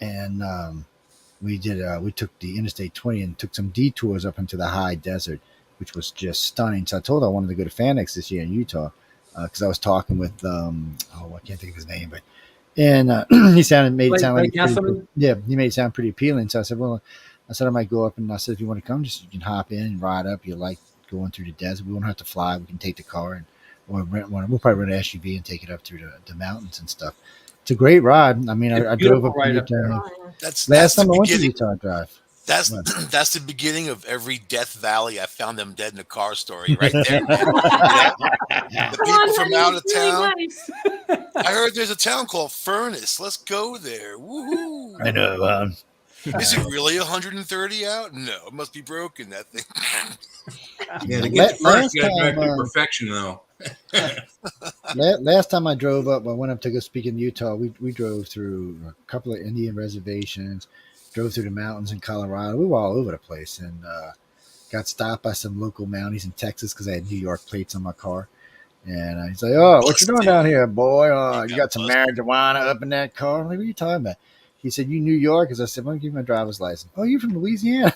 And we took the Interstate 20 and took some detours up into the high desert, which was just stunning. So I told her I wanted to go to FanX this year in Utah because I was talking with I can't think of his name, but he made it sound pretty appealing. So I said, I might go up, and I said, if you want to come, just you can hop in and ride up. You like going through the desert. We won't have to fly. We can take the car or rent one. We'll probably rent an SUV and take it up through the mountains and stuff. It's a great ride. I mean, I drove up to Utah. Last time I went to Utah, I drive. That's the beginning of every Death Valley I found them dead in a car story right there. The people from out of town. I heard there's a town called Furnace. Let's go there. Woohoo! I know. Is it really 130 out? No, it must be broken, that thing. Yeah, to get to first, you got to drive to perfection, though. Last time I drove up, I went up to go speak in Utah. We drove through a couple of Indian reservations, drove through the mountains in Colorado. We were all over the place, and got stopped by some local Mounties in Texas because I had New York plates on my car. And he's like, "Oh, what you doing down here, boy? You got some marijuana up in that car?" I'm like, "What are you talking about?" He said, "You New Yorkers?" I said, "Well, give me my driver's license." "Oh, you from Louisiana?"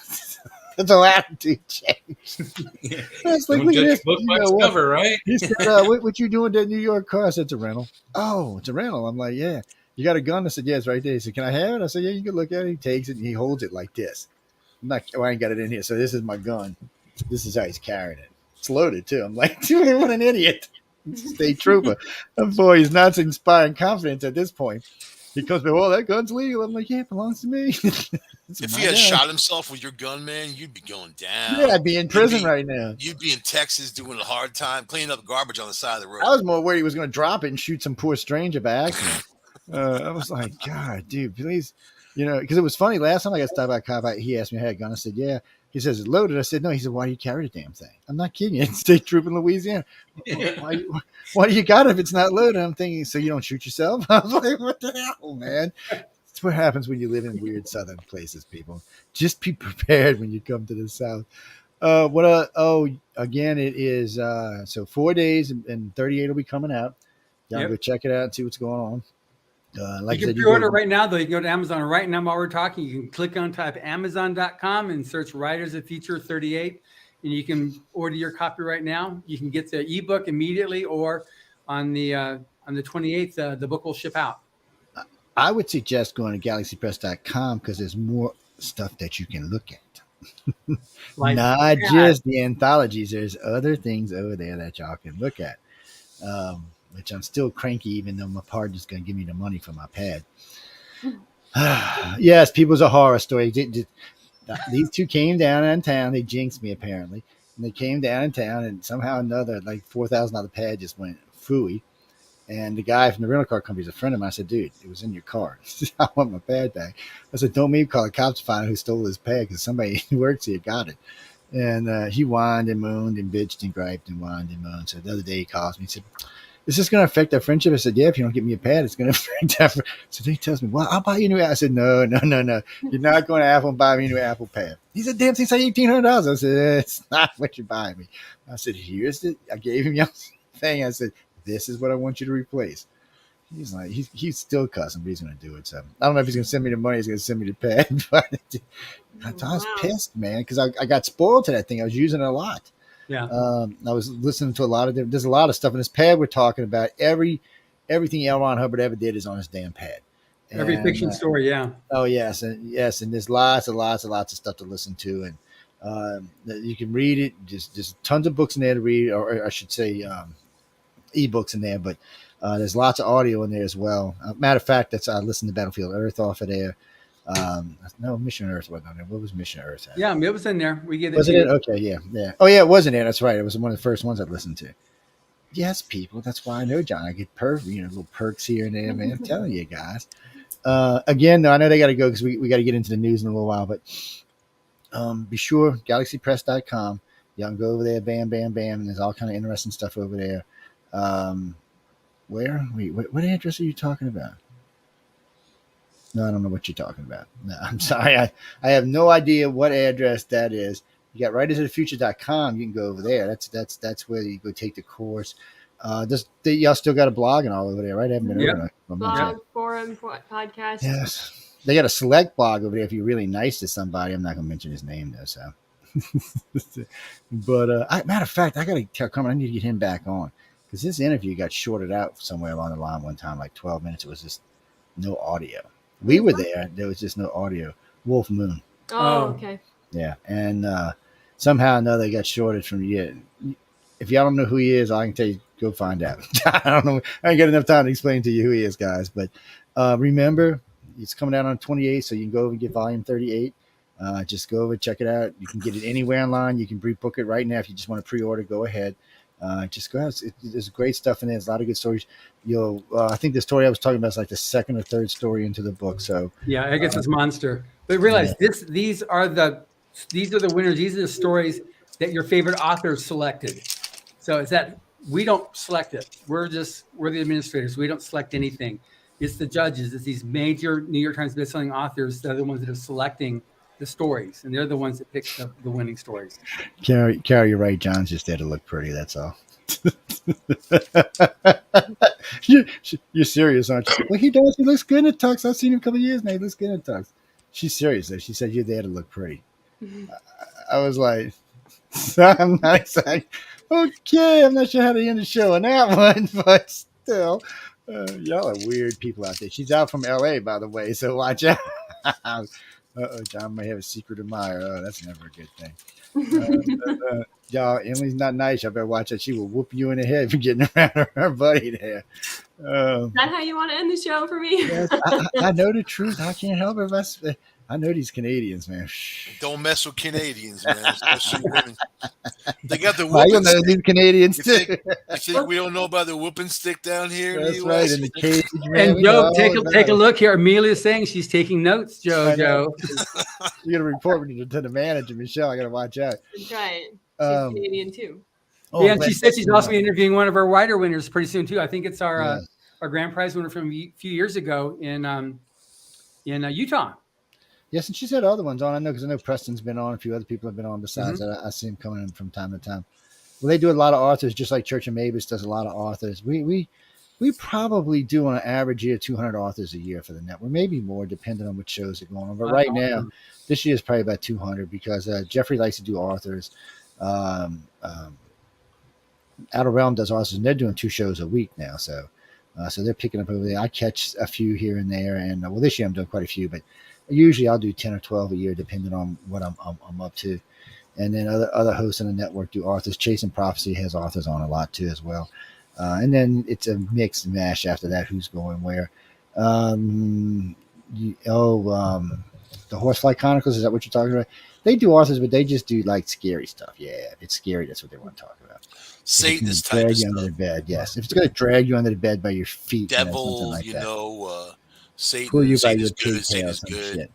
That's how attitude changed. Yeah. I was like, "Look at this book by cover, right?" He said, what you doing with that New York car?" I said, "It's a rental." "Oh, it's a rental." I'm like, "Yeah." "You got a gun?" I said, "Yeah, it's right there." He said, "Can I have it?" I said, "Yeah, you can look at it." He takes it and he holds it like this. I ain't got it in here. So this is my gun. This is how he's carrying it. It's loaded too. I'm like, dude, what an idiot. State trooper. And boy, he's not inspiring confidence at this point. He comes back, "Well, that gun's legal." I'm like, "Yeah, it belongs to me." If he had shot himself with your gun, man, you'd be going down. Yeah, I'd be in prison right now. You'd be in Texas doing a hard time, cleaning up garbage on the side of the road. I was more worried he was going to drop it and shoot some poor stranger by accident. I was like, God, dude, please. Because it was funny. Last time I got stopped by a cop, he asked me if I had a gun. I said, "Yeah." He says, "It's loaded." I said, "No." He said, "Why do you carry the damn thing?" "I'm not kidding you. It's state troop in Louisiana." Why do you got it if it's not loaded?" I'm thinking, so you don't shoot yourself? I was like, what the hell, man? That's what happens when you live in weird southern places, people. Just be prepared when you come to the South. Again, it is so 4 days and 38 will be coming out. Y'all go check it out and see what's going on. You can pre-order right now, though. You can go to Amazon right now while we're talking. You can click on type Amazon.com and search Writers of Future 38, and you can order your copy right now. You can get the ebook immediately, or on the 28th, the book will ship out. I would suggest going to galaxypress.com because there's more stuff that you can look at. Like Not just the anthologies. There's other things over there that y'all can look at. Which I'm still cranky, even though my partner's going to give me the money for my pad. Yes, People's a Horror Story. These two came down in town. They jinxed me, apparently. And they came down in town, and somehow or another, like $4,000 pad just went fooey. And the guy from the rental car company is a friend of mine. I said, dude, it was in your car. I want my pad back. I said, don't maybe call the cops to find out who stole his pad because somebody who works here got it. And he whined and moaned and bitched and griped and whined and moaned. So the other day he calls me and said, is this going to affect our friendship? I said, yeah, if you don't get me a pad, it's going to affect that. So he tells me, well, I'll buy you a new Apple. I said, no. You're not going to Apple and buy me a new Apple pad. He said, damn, thing's like $1,800. I said, it's not what you're buying me. I said, I gave him your thing. I said, this is what I want you to replace. He's like, he's still cussing, but he's going to do it. So I don't know if he's going to send me the money. He's going to send me the pad. But I was pissed, man, because I got spoiled to that thing. I was using it a lot. Yeah. I was listening to a lot of there's a lot of stuff in this pad we're talking about. Everything L. Ron Hubbard ever did is on his damn pad. Every fiction story, yeah. Oh yes, and there's lots of stuff to listen to, and you can read it. Just tons of books in there to read, or I should say, ebooks in there. But there's lots of audio in there as well. Matter of fact, I listened to Battlefield Earth off of there. No, Mission Earth wasn't on there. What was Mission Earth? Yeah, it was in there. We get it. Was it? Okay, yeah. Oh, yeah, it was in there. That's right. It was one of the first ones I listened to. Yes, people. That's why I know John. I get little perks here and there, man. I'm telling you guys. Again, though, I know they got to go because we got to get into the news in a little while. But be sure, galaxypress.com. Y'all can go over there, bam, bam, bam. And there's all kind of interesting stuff over there. Where? Wait, what address are you talking about? No, I don't know what you're talking about. No, I'm sorry. I have no idea what address that is. You got writersofthefuture.com. You can go over there. That's where you go take the course. Y'all still got a blog and all over there, right? I haven't been over there. Blog, forum, podcast. Yes. They got a select blog over there if you're really nice to somebody. I'm not going to mention his name, though. So, but matter of fact, I got to tell Carmen, I need to get him back on because this interview got shorted out somewhere along the line one time, like 12 minutes. It was just no audio. We were there. There was just no audio. Wolf Moon. Oh, okay. Yeah. And somehow or another, they got shorted from you. If y'all don't know who he is, I can tell you, go find out. I don't know. I ain't got enough time to explain to you who he is, guys. But remember, it's coming out on 28th, so you can go over and get volume 38. Just go over, check it out. You can get it anywhere online. You can pre-book it right now. If you just want to pre-order, go ahead. Just go out. There's great stuff in there. There's a lot of good stories. I think the story I was talking about is like the second or third story into the book. So yeah, I guess it's Monster. But realize these are the winners. These are the stories that your favorite authors selected. So it's that we don't select it. We're the administrators. We don't select anything. It's the judges. It's these major New York Times bestselling authors. They're the ones that are selecting the stories, and they're the ones that pick the winning stories. Carrie, you're right. John's just there to look pretty. That's all. You're serious, aren't you? Well, he does. He looks good in tux. I've seen him a couple of years now. He looks good in tux. She's serious, though. She said you're there to look pretty. I was like, I'm not excited. Okay, I'm not sure how to end the show on that one, but still, y'all are weird people out there. She's out from LA, by the way, so watch out. John may have a secret admirer. Oh, that's never a good thing. Y'all, Emily's not nice. Y'all better watch that. She will whoop you in the head for getting around her buddy there. Is that how you want to end the show for me? Yes, I know the truth. I can't help it. I know these Canadians, man. Don't mess with Canadians, man. Especially women. They got the I whooping don't know stick. these Canadians You too. think we don't know about the whooping stick down here in That's the right. US? In the cage, man. And Joe, take a look here. Amelia's saying she's taking notes, Joe. You got to report me to the manager, Michelle. I got to watch out. That's right. She's Canadian too. And she said she's also interviewing one of our writer winners pretty soon too. I think it's our grand prize winner from a few years ago in Utah. Yes, and she's had other ones on. I know because I know Preston's been on. A few other people have been on besides that. I see him coming in from time to time. Well, they do a lot of authors, just like Church of Mavis does a lot of authors. We probably do on an average year 200 authors a year for the network, maybe more, depending on what shows are going on. But right now, this year is probably about 200 because Jeffrey likes to do authors. Outer Realm does authors, and they're doing 2 shows a week now. So So they're picking up over there. I catch a few here and there, and well, this year I'm doing quite a few, but usually I'll do 10 or 12 a year, depending on what I'm up to. And then other hosts on the network do authors. Chasing Prophecy has authors on a lot too as well. And then it's a mixed mash after that. Who's going where? The Horsefly Chronicles. Is that what you're talking about? They do authors, but they just do like scary stuff. Yeah, if it's scary, that's what they want to talk about. Satanist type drag of you stuff. under the bed. Yes, if it's going to drag you under the bed by your feet, Devil, like Satan. Pull you by Satan your is good. pigtails Satan is and good. shit.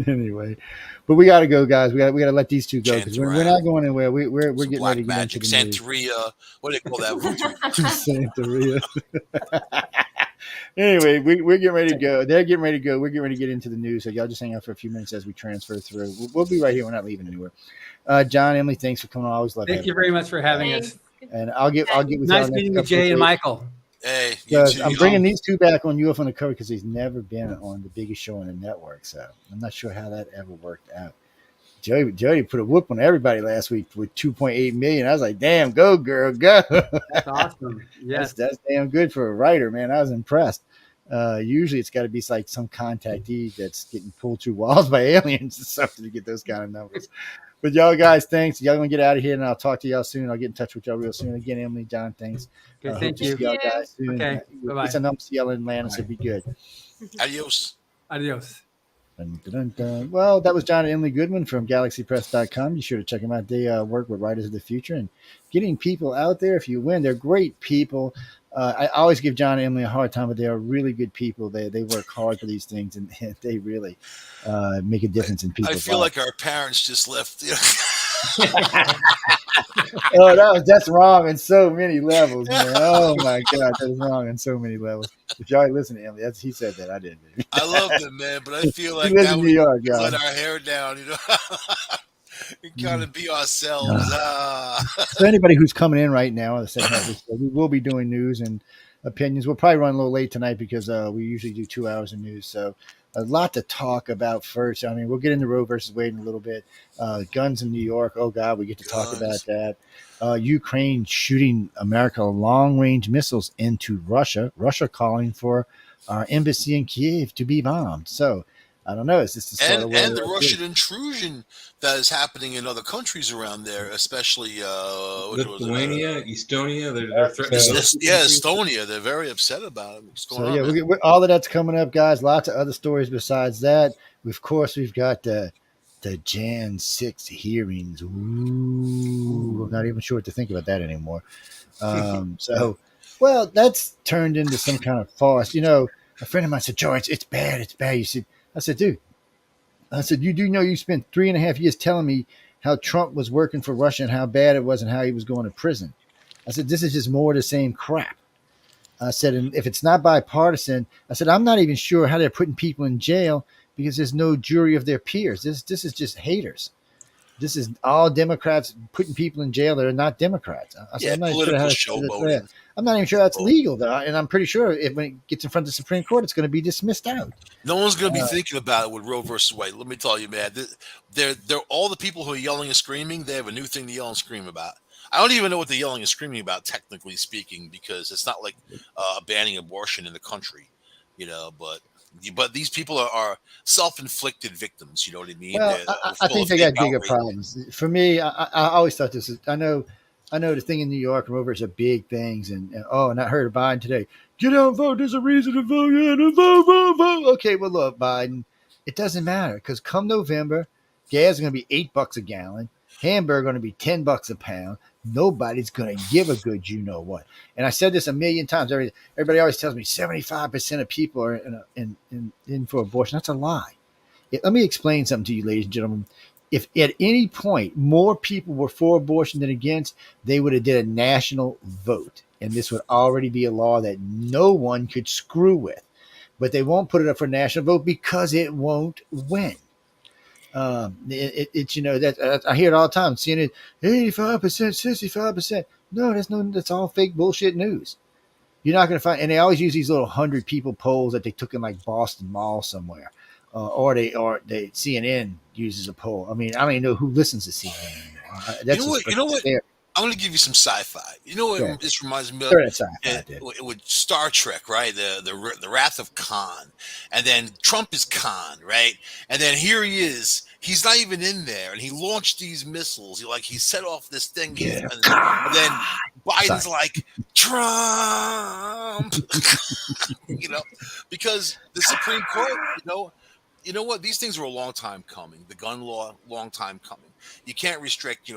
Anyway, but we got to go, guys. We got to let these two go because we're not going anywhere. We're getting black ready to magic, get into the Santeria. What do they call that? Santeria. Anyway, we're getting ready to go. They're getting ready to go. We're getting ready to get into the news. So y'all just hang out for a few minutes as we transfer through. We'll be right here. We're not leaving anywhere. John, Emily, thanks for coming on. I always love Thank you very much for having us. And I'll get with nice meeting with Jay and Michael. Hey, I'm bringing these two back on UF on the Cover because he's never been on the biggest show on the network. So I'm not sure how that ever worked out. Jody put a whoop on everybody last week with 2.8 million. I was like, damn, go girl, go. That's awesome. Yes. That's damn good for a writer, man. I was impressed. Usually it's got to be like some contactee that's getting pulled through walls by aliens or something to get those kind of numbers. But y'all guys, thanks. Y'all gonna get out of here, and I'll talk to y'all soon. I'll get in touch with y'all real soon. Again, Emily, John, thanks. Okay, thank you. See y'all guys soon. Okay, bye-bye. It's enough to yell in Atlanta, so be good. Adios. Adios. Dun, dun, dun. Well, that was John Emily Goodwin from GalaxyPress.com. Be sure to check them out. They work with Writers of the Future and getting people out there. If you win, they're great people. I always give John and Emily a hard time, but they are really good people. They work hard for these things, and they really make a difference in people's lives. I feel like our parents just left. That's wrong on so many levels, man. Oh my God, that's wrong on so many levels. If y'all listen to Emily, he said that. I didn't. I love them, man, but I feel like now we let our hair down, and kind of be ourselves. So anybody who's coming in right now on the second half of this show, we will be doing news and opinions. We'll probably run a little late tonight because we usually do 2 hours of news. So a lot to talk about first. I mean, we'll get into Roe versus Wade in a little bit. Guns in New York. Oh God, we get to talk about that. Ukraine shooting America long-range missiles into Russia. Russia calling for our embassy in Kiev to be bombed. So I don't know. Is this the start of and the Russian intrusion that is happening in other countries around there, especially Lithuania, Estonia. They're threatening. Estonia. They're very upset about it. What's going on? We're, all of that's coming up, guys. Lots of other stories besides that. Of course, we've got the Jan 6 hearings. Ooh, I'm not even sure what to think about that anymore. Well, that's turned into some kind of farce. A friend of mine said, Joe, it's bad. It's bad. You said, I said, dude, you do know you spent 3.5 years telling me how Trump was working for Russia and how bad it was and how he was going to prison. I said, this is just more of the same crap. I said, and if it's not bipartisan, I said, I'm not even sure how they're putting people in jail because there's no jury of their peers. This is just haters. This is all Democrats putting people in jail that are not Democrats. I said, I'm not even sure that's legal, though, and I'm pretty sure when it gets in front of the Supreme Court, it's going to be dismissed out. No one's going to be thinking about it with Roe versus Wade. Let me tell you, man. They're all the people who are yelling and screaming. They have a new thing to yell and scream about. I don't even know what they're yelling and screaming about, technically speaking, because it's not like banning abortion in the country, But these people are self-inflicted victims. You know what I mean? Well, I think they got bigger problems. For me, I always thought this is. I know the thing in New York and Roe are big things, and I heard of Biden today. Get out and vote. There's a reason to vote. Yeah, vote. Okay, well, look, Biden, it doesn't matter because come November, gas is going to be $8 a gallon. Hamburger going to be $10 a pound. Nobody's going to give a good you know what. And I said this a million times. Everybody always tells me 75% of people are in for abortion. That's a lie. Let me explain something to you, ladies and gentlemen. If at any point more people were for abortion than against, they would have did a national vote. And this would already be a law that no one could screw with. But they won't put it up for a national vote because it won't win. It's that I hear it all the time. Seeing it 85%, 65%. No, that's all fake bullshit news. You're not going to find, and they always use these little 100 people polls that they took in like Boston Mall somewhere, or they CNN uses a poll. I mean, I don't even know who listens to CNN. You know what? I'm going to give you some sci-fi. You know what this reminds me of? Sure, sci-fi, with Star Trek, right? The Wrath of Khan, and then Trump is Khan, right? And then here he is. He's not even in there, and he launched these missiles. He set off this thing, and then Biden's like Trump, because the Supreme Court, you know what? These things were a long time coming. The gun law, long time coming. You can't restrict,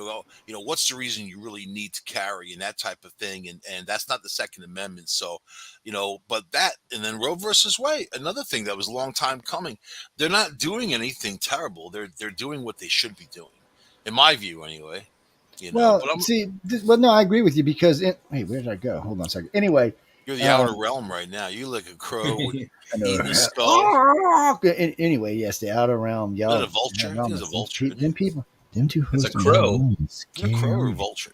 what's the reason you really need to carry and that type of thing. And that's not the Second Amendment. So, but that, and then Roe versus Wade, another thing that was a long time coming. They're not doing anything terrible. They're doing what they should be doing, in my view, anyway. No, I agree with you because wait, where did I go? Hold on a second. Anyway, you're the outer realm right now. You like a crow with eating a skull. Anyway, yes, the outer realm. Is it a vulture? It is a vulture. Them two. It's a crow. A crow or a vulture?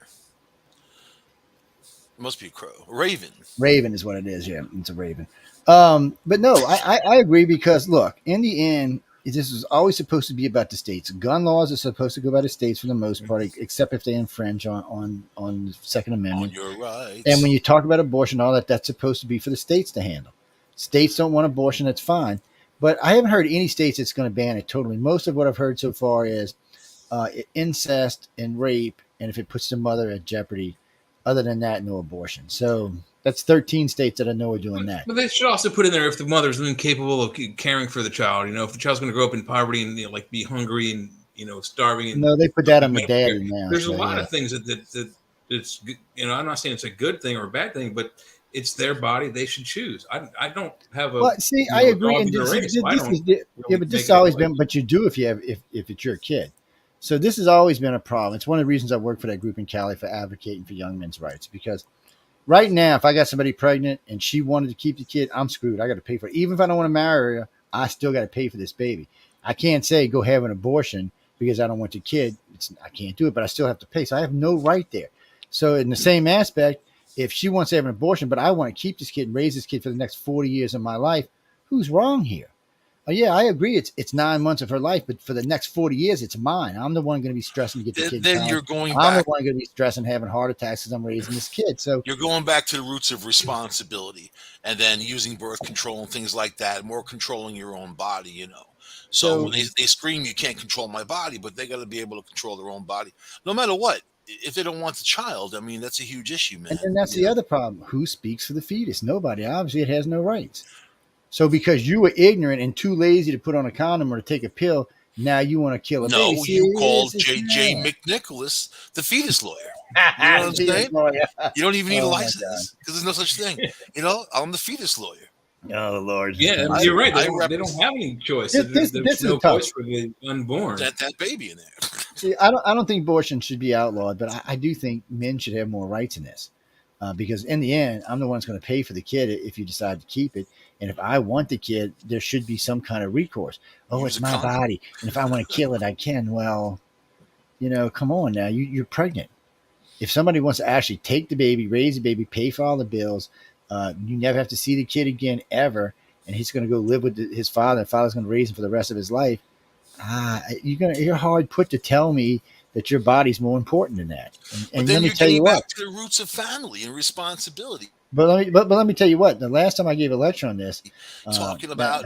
It must be a crow. Raven. Raven is what it is. Yeah, it's a raven. But no, I agree because look, in the end, this is always supposed to be about the states. Gun laws are supposed to go by the states for the most part, except if they infringe on the Second Amendment. On your rights. And when you talk about abortion, all that, that's supposed to be for the states to handle. States don't want abortion, that's fine. But I haven't heard any states that's going to ban it totally. Most of what I've heard so far is incest and rape, and if it puts the mother at jeopardy. Other than that, no abortion. So that's 13 states that I know are doing that. But they should also put in there if the mother's incapable of caring for the child. If the child's going to grow up in poverty and be hungry and starving. And, no, they put that on the daddy now. There's a lot of things that it's I'm not saying it's a good thing or a bad thing, but it's their body. They should choose. I don't have a. Well, see, I agree. And but this has always been. But you do if it's your kid. So this has always been a problem. It's one of the reasons I work for that group in Cali for advocating for young men's rights. Because right now, if I got somebody pregnant and she wanted to keep the kid, I'm screwed. I got to pay for it. Even if I don't want to marry her, I still got to pay for this baby. I can't say go have an abortion because I don't want the kid. I can't do it, but I still have to pay. So I have no right there. So in the same aspect, if she wants to have an abortion, but I want to keep this kid and raise this kid for the next 40 years of my life, who's wrong here? Yeah, I agree. It's 9 months of her life, but for the next 40 years, it's mine. I'm the one going to be stressing to get the kid. Then you're going I'm back. The one going to be stressing, having heart attacks as I'm raising this kid. So you're going back to the roots of responsibility, and then using birth control and things like that. More controlling your own body, So when they scream, you can't control my body, but they got to be able to control their own body, no matter what. If they don't want the child, I mean, that's a huge issue, man. And then that's the other problem. Who speaks for the fetus? Nobody. Obviously, it has no rights. So because you were ignorant and too lazy to put on a condom or to take a pill, now you want to kill a baby. No, you called J. McNicholas the fetus lawyer. You know what I'm saying? You don't even need a license because there's no such thing. I'm the fetus lawyer. Oh, Lord. Yeah, you're right. They don't have any choice. There's no choice for the unborn. That baby in there. See, I don't think abortion should be outlawed, but I do think men should have more rights in this. Because in the end, I'm the one that's going to pay for the kid if you decide to keep it. And if I want the kid, there should be some kind of recourse. Oh, it's my body. And if I want to kill it, I can. Well, come on now. You're pregnant. If somebody wants to actually take the baby, raise the baby, pay for all the bills, you never have to see the kid again ever. And he's going to go live with his father. And father's going to raise him for the rest of his life. You're hard put to tell me that your body's more important than that. And then let me you're tell you back what. To the roots of family and responsibility. But let me tell you what. The last time I gave a lecture on this, talking about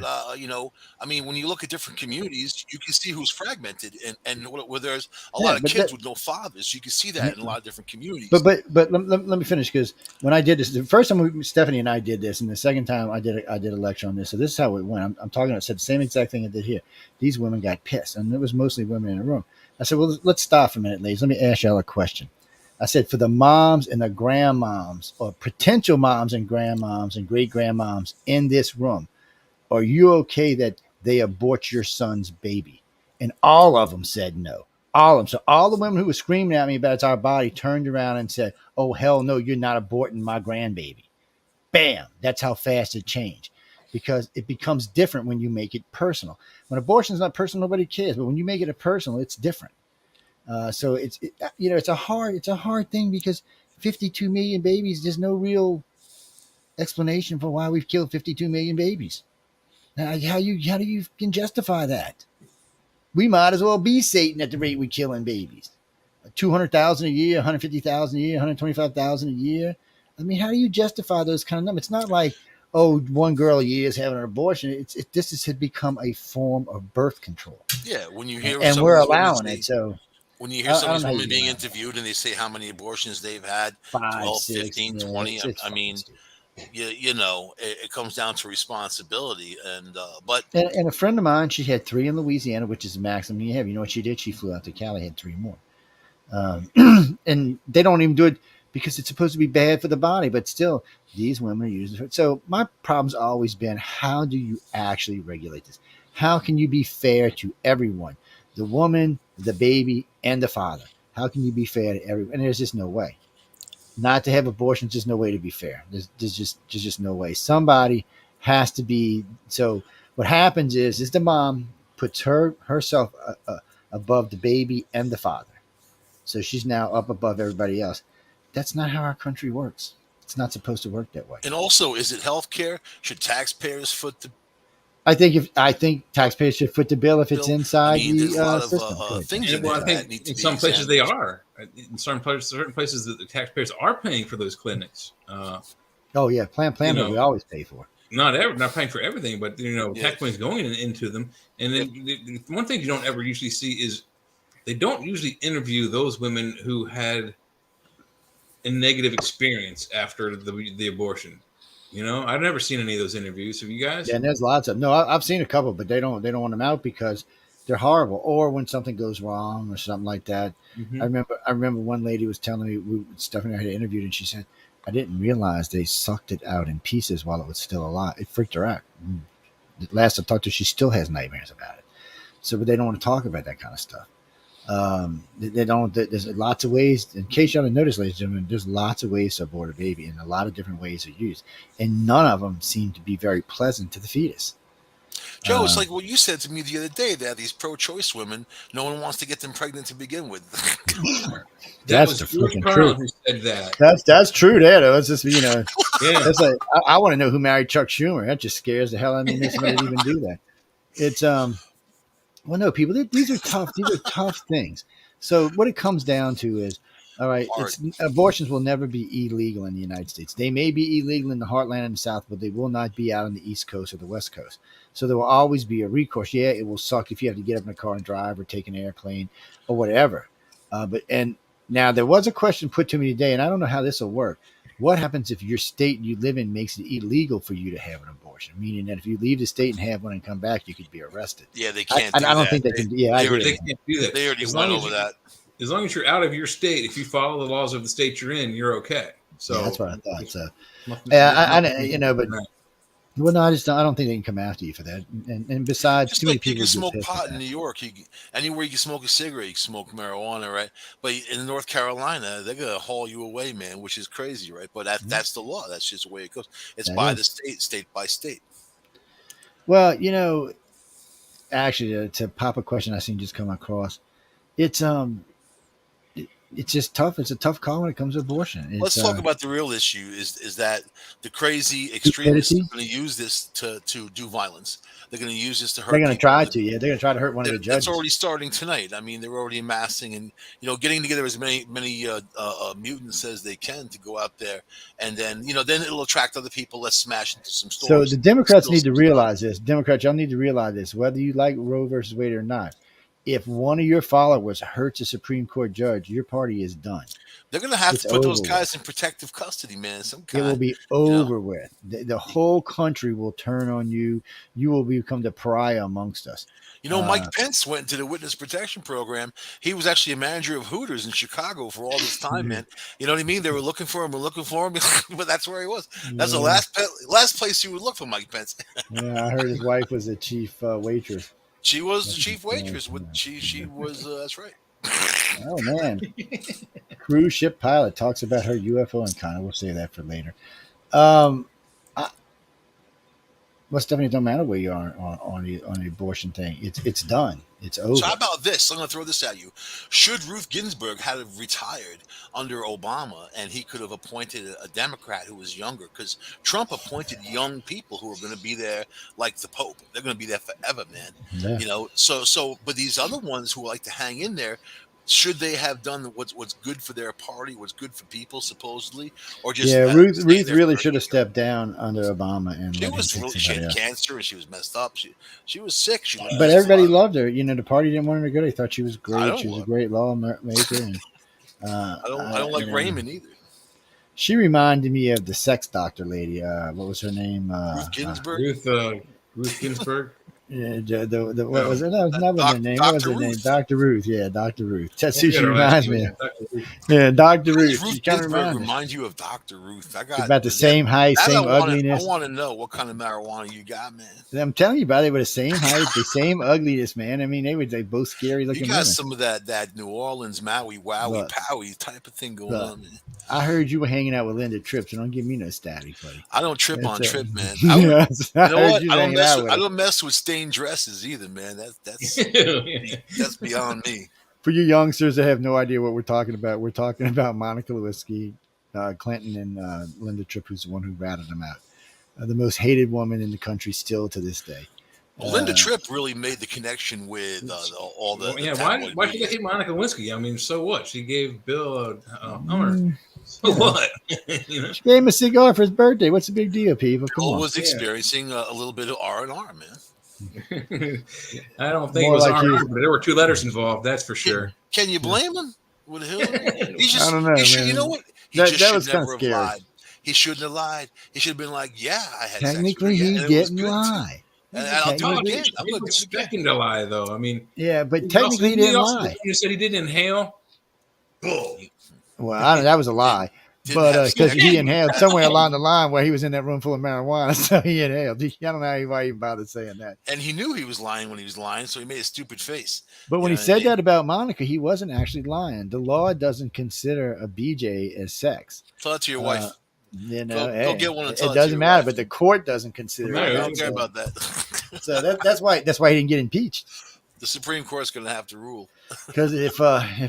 when you look at different communities, you can see who's fragmented and where there's a lot of kids with no fathers. You can see that in a lot of different communities. But let me finish, because when I did this, the first time Stephanie and I did this, and the second time I did a lecture on this. So this is how it went. I'm talking. I said the same exact thing I did here. These women got pissed, and it was mostly women in the room. I said, well, let's stop for a minute, ladies. Let me ask y'all a question. I said, for the moms and the grandmoms or potential moms and grandmoms and great grandmoms in this room, are you okay that they abort your son's baby? And all of them said no. All of them. So all the women who were screaming at me about it's our body turned around and said, oh, hell no, you're not aborting my grandbaby. Bam. That's how fast it changed. Because it becomes different when you make it personal. When abortion is not personal, nobody cares. But when you make it a personal, it's different. So it's a hard thing because 52 million babies. There's no real explanation for why we've killed 52 million babies. Now, how do you can justify that? We might as well be Satan at the rate we're killing babies. $200,000 a year, $150,000 a year, $125,000 a year. I mean, how do you justify those kind of numbers? It's not like, oh, one girl a year is having an abortion. This has become a form of birth control. Yeah, when you hear and we're allowing it. So when you hear some of these women being interviewed and they say how many abortions they've had, 5, 12, 6, 15, 20, I mean, you know, it comes down to responsibility. And and a friend of mine, she had 3 in Louisiana, which is the maximum you have. You know what she did? She flew out to Cali, had 3 more. And they don't even do it because it's supposed to be bad for the body, but still, these women are using it. So my problem's always been, how do you actually regulate this? How can you be fair to everyone? The woman, the baby, and the father. How can you be fair to everyone? And there's just no way. Not to have abortions, just no way to be fair. There's just no way. Somebody has to be. So what happens is the mom puts herself above the baby and the father. So she's now up above everybody else. That's not how our country works. It's not supposed to work that way. And also, is it healthcare? Should taxpayers foot the? I think taxpayers should foot the bill if it's inside there's a lot system. Of things I think in some places they are. In certain places, the taxpayers are paying for those clinics. Oh yeah, Planned we always pay for. Not paying for everything, but tax money is going into them. And then the one thing you don't ever usually see is they don't usually interview those women who had a negative experience after the abortion. I've never seen any of those interviews. Have you guys? Yeah, and there's lots of. No, I've seen a couple, but they don't want them out because they're horrible, or when something goes wrong or something like that. Mm-hmm. I remember one lady was telling me, Stephanie and I had interviewed, and she said, "I didn't realize they sucked it out in pieces while it was still alive. It freaked her out. Last I talked to her, she still has nightmares about it. So, but they don't want to talk about that kind of stuff. They don't. There's lots of ways. In case you haven't noticed, ladies and gentlemen, there's lots of ways to abort a baby, and a lot of different ways are used, and none of them seem to be very pleasant to the fetus. Joe, it's like what you said to me the other day, that these pro-choice women, no one wants to get them pregnant to begin with. That's the freaking truth. Who said that? That's true. It's just yeah. That's like I want to know who married Chuck Schumer. That just scares the hell out of me. Makes somebody even do that. It's Well, no, people. These are tough. These are tough things. So what it comes down to is, all right, abortions will never be illegal in the United States. They may be illegal in the heartland and the South, but they will not be out on the East Coast or the West Coast. So there will always be a recourse. Yeah, it will suck if you have to get up in a car and drive or take an airplane or whatever. And now there was a question put to me today, and I don't know how this will work. What happens if your state you live in makes it illegal for you to have an abortion? Meaning that if you leave the state and have one and come back, you could be arrested. Yeah, they can't. I don't think they can. Yeah, they can't do that. They already went over that. As long as you're out of your state, if you follow the laws of the state you're in, you're okay. So yeah, that's what I thought. So, but well, no, I don't think they can come after you for that. And besides, just too many like people you can smoke pot in New York. Anywhere you can smoke a cigarette, you can smoke marijuana, right? But in North Carolina, they're gonna haul you away, man, which is crazy, right? But that's the law. That's just the way it goes. It's by the state by state. Well, actually, to pop a question I seen just come across, it's just tough. It's a tough call when it comes to abortion. Let's talk about the real issue. Is that the crazy extremists are going to use this to do violence? They're going to use this to hurt. They're going to try to. Yeah, they're going to try to hurt one of the judges. It's already starting tonight. I mean, they're already amassing and getting together as many mutants as they can to go out there, and then then it'll attract other people. Let's smash into some stores. So the Democrats need to realize this. Democrats, y'all need to realize this. Whether you like Roe versus Wade or not, if one of your followers hurts a Supreme Court judge, your party is done. They're going to have to put those guys in protective custody, man. It will be over with. The whole country will turn on you. You will become the pariah amongst us. Mike Pence went into the witness protection program. He was actually a manager of Hooters in Chicago for all this time, man. You know what I mean? They were looking for him, but that's where he was. That's the last place you would look for Mike Pence. Yeah, I heard his wife was the chief waitress. She was the chief waitress. She was. That's right. Oh man, cruise ship pilot talks about her UFO encounter. We'll save that for later. Stephanie, it don't matter where you are on the abortion thing. It's done. It's over. So how about this? I'm going to throw this at you. Should Ruth Ginsburg have retired under Obama and he could have appointed a Democrat who was younger? Because Trump appointed young people who are going to be there like the Pope. They're going to be there forever, man. Yeah. But these other ones who like to hang in there, should they have done what's good for their party, what's good for people, supposedly, or just Ruth really should have stepped down under Obama and she had cancer and she was messed up. She was sick. But everybody loved her. The party didn't want her to go. They thought she was great. She was a great lawmaker. And, I don't like Raymond either. She reminded me of the sex doctor lady. What was her name? Ruth Ginsburg. Ruth Ginsburg. Yeah, what was it? That was not her name. What was her name? Dr. Ruth. Yeah, Dr. Ruth. That's who she reminds me of. Yeah, Dr. Ruth. Ruth Ginsburg reminds you of Dr. Ruth. About the same height, same ugliness. I want to know what kind of marijuana you got, man. I'm telling you, about they were the same height, the same ugliness, man. I mean, they were both scary looking. You got women. some of that New Orleans Maui Wowie Powie type of thing going on, man. I heard you were hanging out with Linda Tripp, so don't give me no static, buddy. I don't trip on Tripp, man. You know what? I don't mess with stained dresses either, man. That's beyond me. For you youngsters that have no idea what we're talking about, we're talking about Monica Lewinsky, Clinton, and Linda Tripp, who's the one who ratted them out. The most hated woman in the country still to this day. Well, Linda Tripp really made the connection with all the. Why should they hate Monica Lewinsky? I mean, so what? She gave Bill a Hummer. So what? She gave him a cigar for his birthday. What's the big deal, people? Bill was experiencing a little bit of R&R, man. I don't think it was R&R, but there were 2 letters involved. That's for sure. Can you blame him? With Hillary? I don't know, man. You know what? That was kind of scary. Lied. He shouldn't have lied. He should have been like, "Yeah, I had technically sex with he didn't lie." And I'll do it again. I'm going to expect him to lie, though. I mean, yeah, but technically he didn't lie. You said he didn't inhale. Bull. Well, that was a lie. But because he inhaled somewhere along the line where he was in that room full of marijuana, so he inhaled. I don't know why he bothered saying that. And he knew he was lying when he was lying, so he made a stupid face. But when he said that about Monica, he wasn't actually lying. The law doesn't consider a BJ as sex. Tell that to your wife. Go get one and tell it doesn't matter, but the court doesn't consider it. I don't care about that. So that's why he didn't get impeached. The Supreme Court's going to have to rule. Because if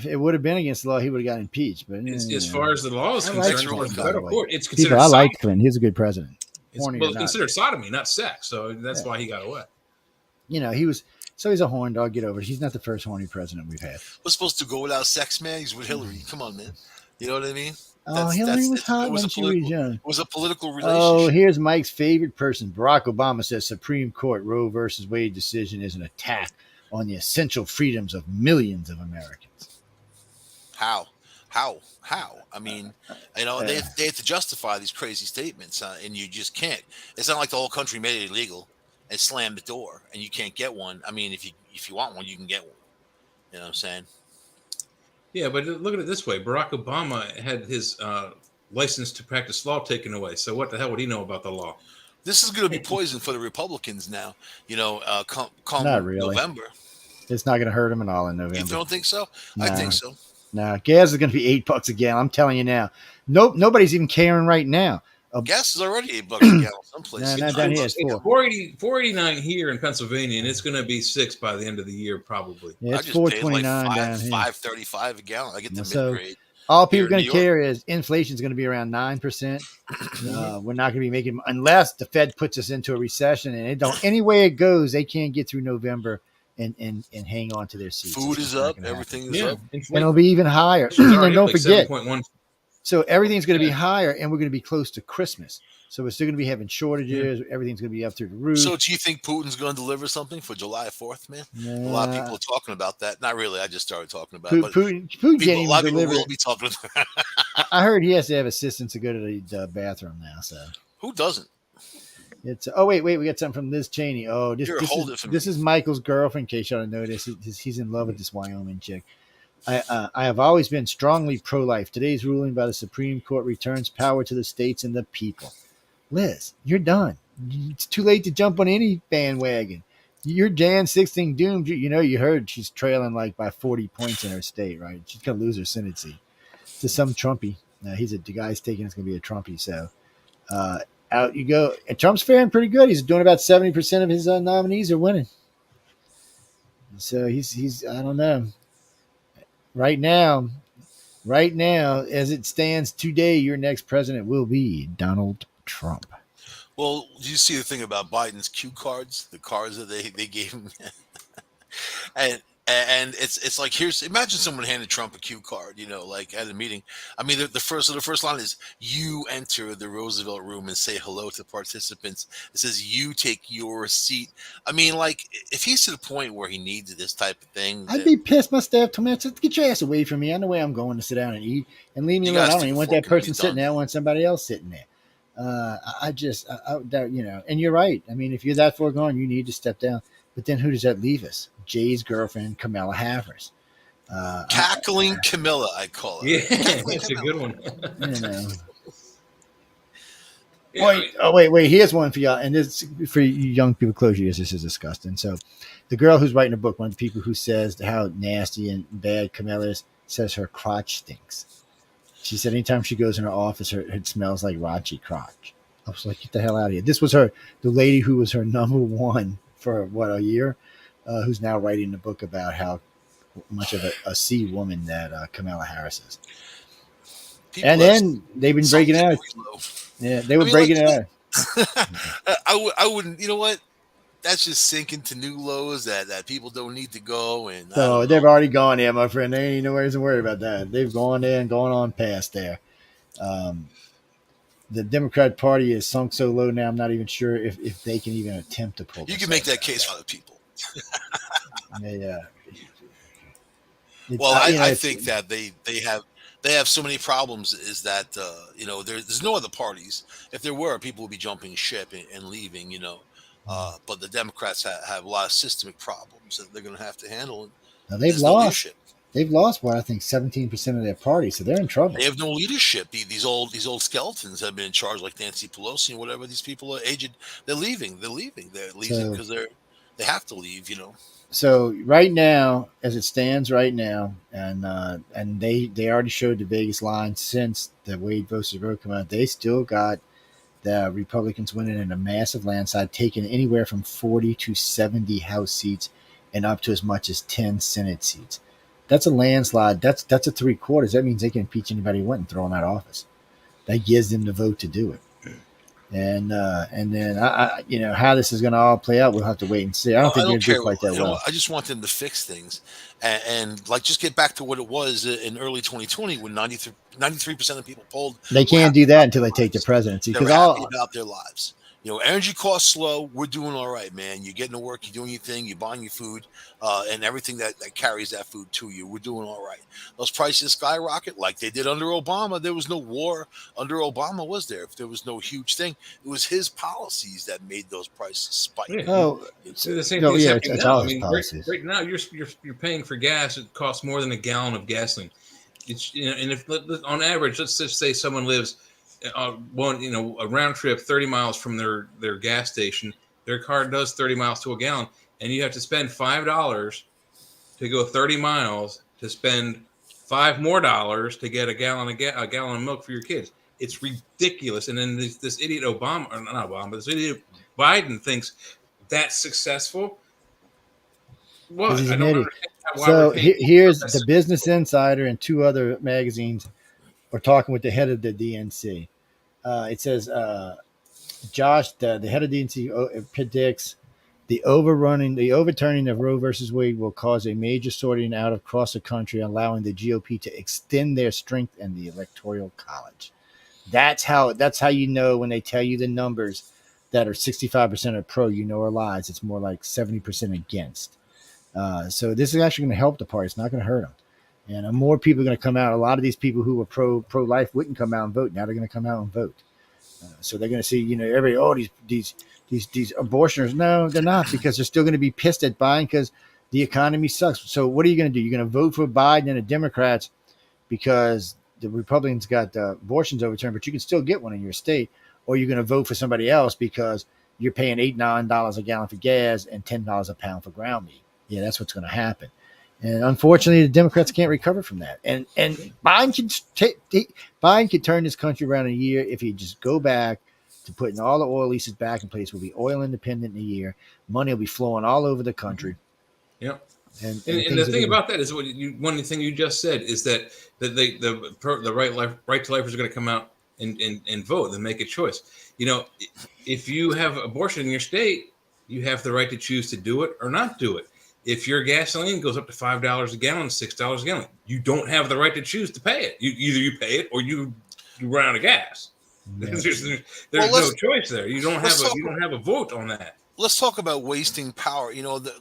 it would have been against the law, he would have got impeached. But as far as the law is concerned, federal court, it's considered. People, I like Clinton. He's a good president. It's considered sodomy, not sex. So that's why he got away. He's a horn dog. Get over it. He's not the first horny president we've had. We're supposed to go without sex, man. He's with Hillary. Come on, man. You know what I mean? Hillary was hot when she was young. It was a political relationship. Oh, here's Mike's favorite person. Barack Obama says Supreme Court Roe versus Wade decision is an attack on the essential freedoms of millions of Americans. How? I mean, they have to justify these crazy statements, and you just can't. It's not like the whole country made it illegal and slammed the door, and you can't get one. I mean, if you want one, you can get one. You know what I'm saying? Yeah, but look at it this way. Barack Obama had his license to practice law taken away. So what the hell would he know about the law? This is going to be poison for the Republicans now. Come not really. November. It's not going to hurt them at all in November. You don't think so? No. I think so. No, gas is going to be $8 a gallon. I'm telling you now. Nobody's even caring right now. Gas is already $8 a gallon someplace. No, down here it's $4.89 here in Pennsylvania, and it's going to be $6 by the end of the year, probably. Yeah, it's $4.29 down here. $5.35 a gallon. I get the mid-grade. All people are going to care is inflation is going to be around 9%. We're not going to be making, unless the Fed puts us into a recession, and any way it goes, they can't get through November and hang on to their seats. Food is up, everything is up, and it'll be even higher. And don't forget. So everything's going to be higher, and we're going to be close to Christmas. So we're still going to be having shortages. Yeah. Everything's going to be up through the roof. So do you think Putin's going to deliver something for July 4th, man? A lot of people are talking about that. Not really. I just started talking about it. But Putin can't even people deliver. will be talking about it. I heard he has to have assistants to go to the bathroom now. So who doesn't? It's wait, we got something from Liz Cheney. Oh, this is Michael's girlfriend. In case y'all don't know this, he's in love with this Wyoming chick. I have always been strongly pro-life. Today's ruling by the Supreme Court returns power to the states and the people. Liz, you're done. It's too late to jump on any bandwagon. You're Jan 16 doomed. You heard she's trailing like by 40 points in her state, right? She's going to lose her Senate seat to some Trumpy. The guy's taking it's going to be a Trumpy. So out you go. And Trump's faring pretty good. He's doing about 70% of his nominees are winning. So he's I don't know. Right now, as it stands today, your next president will be Donald Trump. Well, do you see the thing about Biden's cue cards, the cards that they gave him? And And it's like, imagine someone handed Trump a cue card, like at a meeting. I mean, the first line is, you enter the Roosevelt room and say hello to participants. It says, you take your seat. I mean, like, if he's to the point where he needs this type of thing, I'd be pissed. My staff told me, get your ass away from me. I know where I'm going to sit down and eat, and leave me alone. I don't even want that person sitting there. I want somebody else sitting there. And you're right. I mean, if you're that far gone, you need to step down. But then who does that leave us? Jay's girlfriend, Kamala Harris. Cackling Camilla, I call it. Yeah, that's a good one. Wait. Here's one for y'all. And this for you young people, close your ears. This is disgusting. So the girl who's writing a book, one of the people who says how nasty and bad Camilla is, says her crotch stinks. She said anytime she goes in her office, it smells like raunchy crotch. I was like, get the hell out of here. This was the lady who was her number one for a year, who's now writing a book about how much of a C woman that Kamala Harris is. And then they've been breaking it out. Yeah, they were breaking it out. I wouldn't, you know what? That's just sinking to new lows that people don't need to go. And so they've already gone there, my friend. They ain't nowhere to worry about that. They've gone there and gone on past there. The Democrat Party is sunk so low now, I'm not even sure if they can even attempt to pull. You can make that case for other people. Yeah. Well, I think that they have so many problems. Is that there's no other parties. If there were, people would be jumping ship and leaving. But the Democrats have a lot of systemic problems that they're going to have to handle. Now they've lost. They've lost, I think 17% of their party, so they're in trouble. They have no leadership. These old skeletons have been in charge, like Nancy Pelosi and whatever. These people are aged. They're leaving. They're leaving because they have to leave. So right now, as it stands right now, and they already showed the Vegas line since the Wade versus Roe come out, they still got the Republicans winning in a massive landslide, taking anywhere from 40 to 70 House seats and up to as much as 10 Senate seats. That's a landslide. That's a 3/4. That means they can impeach anybody who went and throw them out of office. That gives them the vote to do it. And then how this is going to all play out, we'll have to wait and see. I don't think they're going to do quite that well. I just want them to fix things and like just get back to what it was in early 2020 when 93% of people polled. They can't do that until they take the presidency because they're happy about their lives. Energy costs low. We're doing all right, man. You're getting to work. You're doing your thing. You're buying your food and everything that carries that food to you. We're doing all right. Those prices skyrocket like they did under Obama. There was no war under Obama, was there? If there was no huge thing, it was his policies that made those prices spike. Yeah. Oh, so the same thing is happening now. I mean, right now you're paying for gas. It costs more than a gallon of gasoline. And if on average, let's just say someone lives a round trip 30 miles from their gas station, their car does 30 miles to a gallon, and you have to spend $5 to go 30 miles to spend $5 more to get a gallon of milk for your kids. It's ridiculous. And then this idiot this idiot Biden thinks that's successful. What? I don't understand so here's the Business Insider and two other magazines are talking with the head of the DNC. It says Josh, the head of DNC, predicts the overturning of Roe versus Wade will cause a major sorting out across the country, allowing the GOP to extend their strength in the Electoral College. That's how when they tell you the numbers that are 65% are pro, are lies. It's more like 70% against. So this is actually going to help the party. It's not going to hurt them. And more people are going to come out. A lot of these people who were pro-life wouldn't come out and vote. Now they're going to come out and vote. So they're going to see, these abortioners. No, they're not, because they're still going to be pissed at Biden because the economy sucks. So what are you going to do? You're going to vote for Biden and the Democrats because the Republicans got abortions overturned, but you can still get one in your state, or you're going to vote for somebody else because you're paying $8-9 a gallon for gas and $10 a pound for ground meat. Yeah, that's what's going to happen. And unfortunately, the Democrats can't recover from that. And Biden can turn this country around in a year if he just go back to putting all the oil leases back in place. We'll be oil independent in a year. Money will be flowing all over the country. Yep. And the thing about that is one thing you just said is that the right to lifers are going to come out and vote and make a choice. If you have abortion in your state, you have the right to choose to do it or not do it. if your gasoline goes up to $5 a gallon, $6 a gallon, you don't have the right to choose to pay it. Either you pay it or you run out of gas. Yeah. There's no choice there. You don't have a vote on that. Let's talk about wasting power.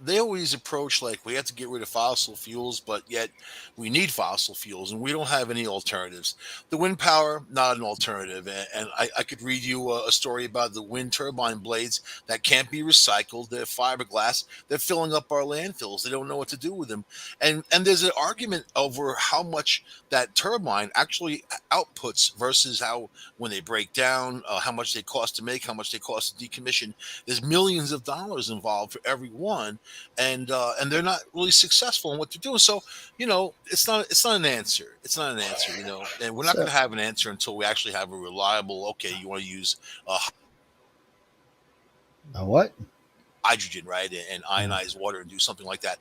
They always approach like we have to get rid of fossil fuels, but yet we need fossil fuels and we don't have any alternatives. The wind power, not an alternative. And I could read you a story about the wind turbine blades that can't be recycled. They're fiberglass. They're filling up our landfills. They don't know what to do with them. And there's an argument over how much that turbine actually outputs versus how, when they break down, how much they cost to make, how much they cost to decommission. There's millions of dollars involved for every one, and they're not really successful in what they're doing. So it's not an answer. It's not an answer. And we're not going to have an answer until we actually have a reliable. Okay, you want to use what? Hydrogen, right, and ionize water and do something like that.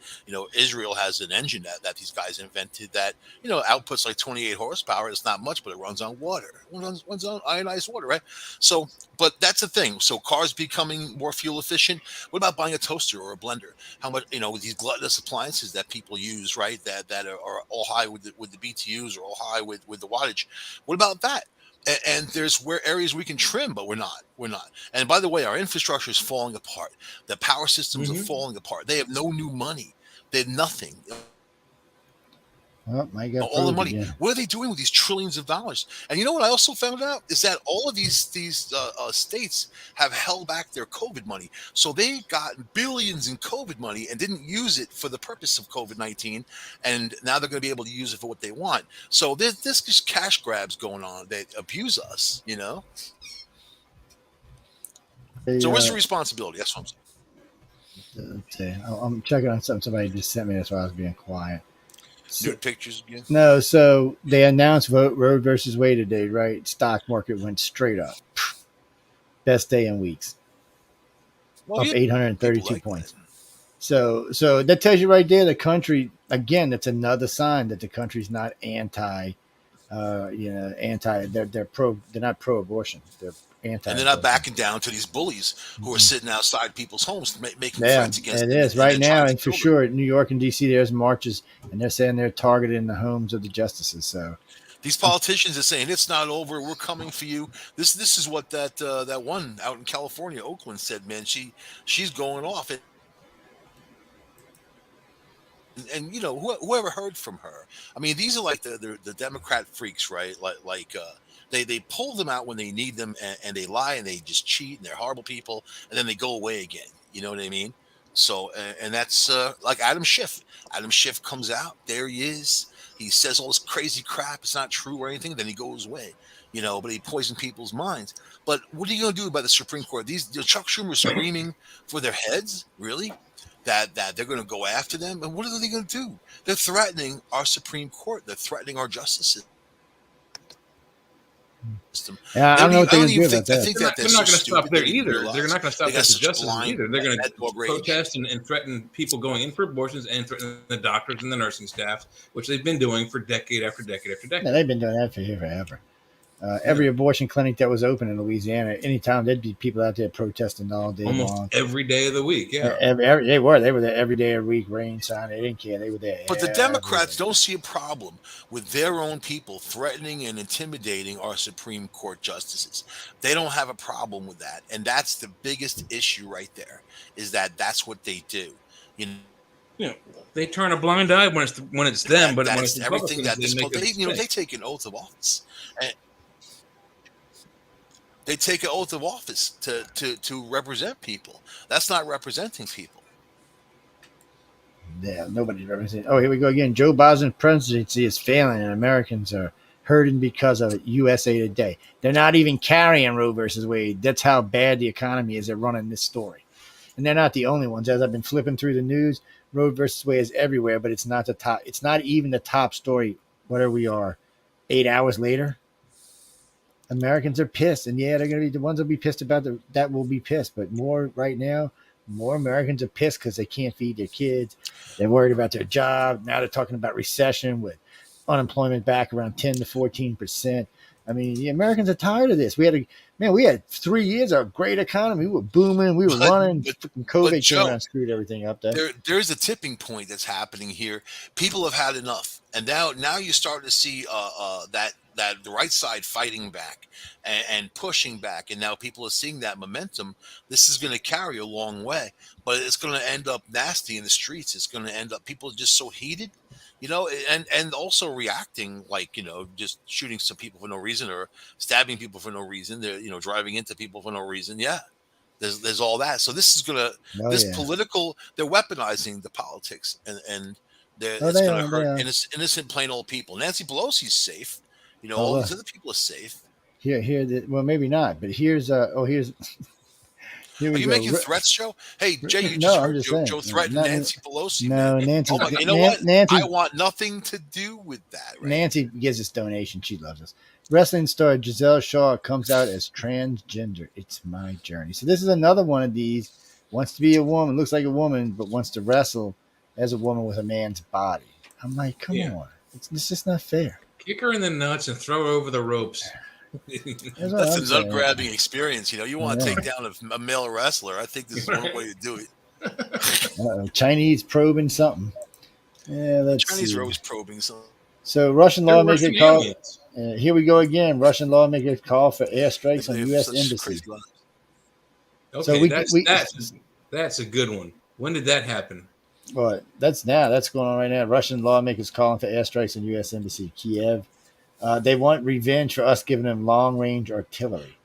Israel has an engine that these guys invented that outputs like 28 horsepower. It's not much, but it runs on water. It runs on ionized water, right? So, but that's the thing. So cars becoming more fuel efficient. What about buying a toaster or a blender? How much with these gluttonous appliances that people use, right? That are all high with the BTUs or all high with the wattage. What about that? And there's areas we can trim, but we're not. And by the way, our infrastructure is falling apart. The power systems are falling apart. They have no new money. They have nothing. Oh, my God! All the money. Again. What are they doing with these trillions of dollars? And what I also found out is that all of these states have held back their COVID money. So they got billions in COVID money and didn't use it for the purpose of COVID-19. And now they're going to be able to use it for what they want. So there's just cash grabs going on that abuse us, So where's the responsibility? That's what I'm saying. I'm checking on something somebody just sent me. That's why I was being quiet. Nude pictures again? No, so they announced Roe versus Wade today, right? Stock market went straight up. Best day in weeks. Up 832 points. So that tells you right there, the country, again, that's another sign that the country's not anti, they're not pro-abortion. They're anti. And they're not backing down to these bullies who are sitting outside people's homes making threats against them. It is right now, and for sure, New York and D.C. there's marches, and they're saying they're targeting the homes of the justices. So these politicians are saying it's not over. We're coming for you. This is what that one out in California, Oakland, said. Man, she's going off. And whoever heard from her. I mean, these are like the Democrat freaks, right? Like they pull them out when they need them, and they lie and they just cheat and they're horrible people, and then they go away again. You know what I mean? So and that's like Adam Schiff. Adam Schiff comes out, there he is. He says all this crazy crap. It's not true or anything. Then he goes away. But he poisoned people's minds. But what are you going to do about the Supreme Court? Chuck Schumer screaming for their heads, really? That they're going to go after them, and what are they going to do? They're threatening our Supreme Court. They're threatening our justice system. Yeah, I don't know what they're going to do about that. I think they're not going to stop there either. They're not going to stop at the justice either. They're going to protest and threaten people going in for abortions and threaten the doctors and the nursing staff, which they've been doing for decade after decade after decade. Yeah, they've been doing that for forever. Every abortion clinic that was open in Louisiana, anytime there'd be people out there protesting all day long. Almost every day of the week, yeah. They were there every day of the week, rain, sun. They didn't care. They were there. But the Democrats don't see a problem with their own people threatening and intimidating our Supreme Court justices. They don't have a problem with that. And that's the biggest issue right there, is that's what they do. They turn a blind eye when it's them, but when it's everything that they take an oath of office. They take an oath of office to represent people. That's not representing people. Yeah, nobody's representing. Oh, here we go again. Joe Biden's presidency is failing, and Americans are hurting because of it. USA Today. They're not even carrying Roe versus Wade. That's how bad the economy is. They're running this story. And they're not the only ones. As I've been flipping through the news, Roe versus Wade is everywhere, but it's not the top. It's not even the top story. Whatever we are, 8 hours later. Americans are pissed, and they're going to be the ones that'll be pissed about that will be pissed. But more right now, more Americans are pissed because they can't feed their kids. They're worried about their job. Now they're talking about recession with unemployment back around 10 to 14%. I mean, the Americans are tired of this. We Man, we had 3 years of great economy. We were booming. We were running. Freaking COVID Joe, came around and screwed everything up there. There's a tipping point that's happening here. People have had enough, and now you start to see that the right side fighting back and pushing back, and now people are seeing that momentum. This is going to carry a long way, but it's going to end up nasty in the streets. It's going to end up people are just so heated, and also reacting like just shooting some people for no reason or stabbing people for no reason. They're driving into people for no reason. Yeah. There's all that. So this is gonna political. They're weaponizing the politics, and it's gonna hurt innocent plain old people. Nancy Pelosi's safe. All these other people are safe. Well, maybe not. But here's Here are you making threats, Joe? Hey, Jay, you just heard Joe threaten Nancy Pelosi. No, man. Nancy. You know what? Nancy, I want nothing to do with that. Right? Nancy gives us donation. She loves us. Wrestling star Giselle Shaw comes out as transgender. It's my journey. So this is another one of these. Wants to be a woman, looks like a woman, but wants to wrestle as a woman with a man's body. I'm like, come on. It's just not fair. Kick her in the nuts and throw her over the ropes. That's a nut grabbing experience. You want to take down a male wrestler. I think this is one way to do it. Chinese probing something. Yeah, Chinese are always probing something. So Russian lawmaker call. Here we go again. Russian lawmakers call for airstrikes on U.S. embassy. Okay, that's a good one. When did that happen? Well, that's going on right now. Russian lawmakers calling for airstrikes on U.S. embassy Kiev. They want revenge for us giving them long-range artillery.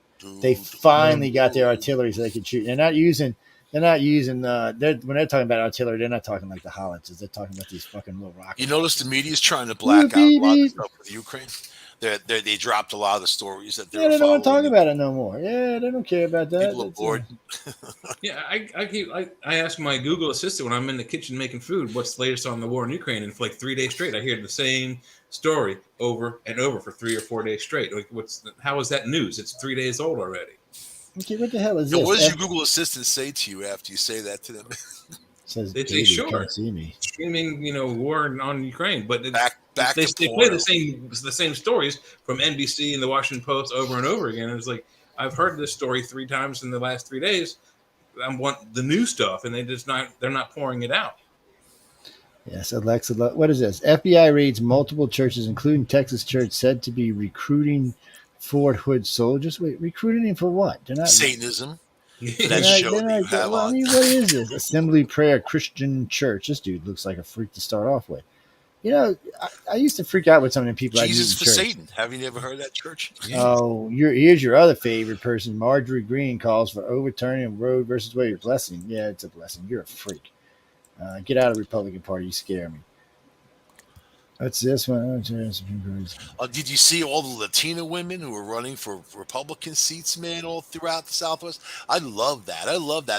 They finally got their artillery so they can shoot. They're not using. When they're talking about artillery, they're not talking like the howitzers. They're talking about these fucking little rockets. You notice the media is trying to black out a lot of stuff with Ukraine. They dropped a lot of the stories that they don't want to talk about it no more. Yeah, they don't care about that. People are bored. Yeah, I ask my Google Assistant when I'm in the kitchen making food, what's the latest on the war in Ukraine? And for like 3 days straight, I hear the same story over and over for 3 or 4 days straight. Like, how is that news? It's 3 days old already. Okay, what the hell is this? What does your Google Assistant say to you after you say that to them? Says they say, sure, can't see me. Streaming, war on Ukraine, but they play the same stories from NBC and the Washington Post over and over again. And it's like, I've heard this story 3 times in the last 3 days. I want the new stuff, and they're not pouring it out. Yes, Alexa, what is this? FBI raids multiple churches, including Texas Church, said to be recruiting Fort Hood soldiers. Wait, recruiting for what? They're not Satanism. What is this? Assembly Prayer Christian Church. This dude looks like a freak to start off with. I used to freak out with some of the people. Jesus for Satan. Have you never heard of that church? Oh, here's your other favorite person. Marjorie Green calls for overturning Roe versus Wade. Blessing. Yeah, it's a blessing. You're a freak. Get out of the Republican Party. You scare me. What's this one? Did you see all the Latino women who were running for Republican seats, man, all throughout the Southwest? I love that.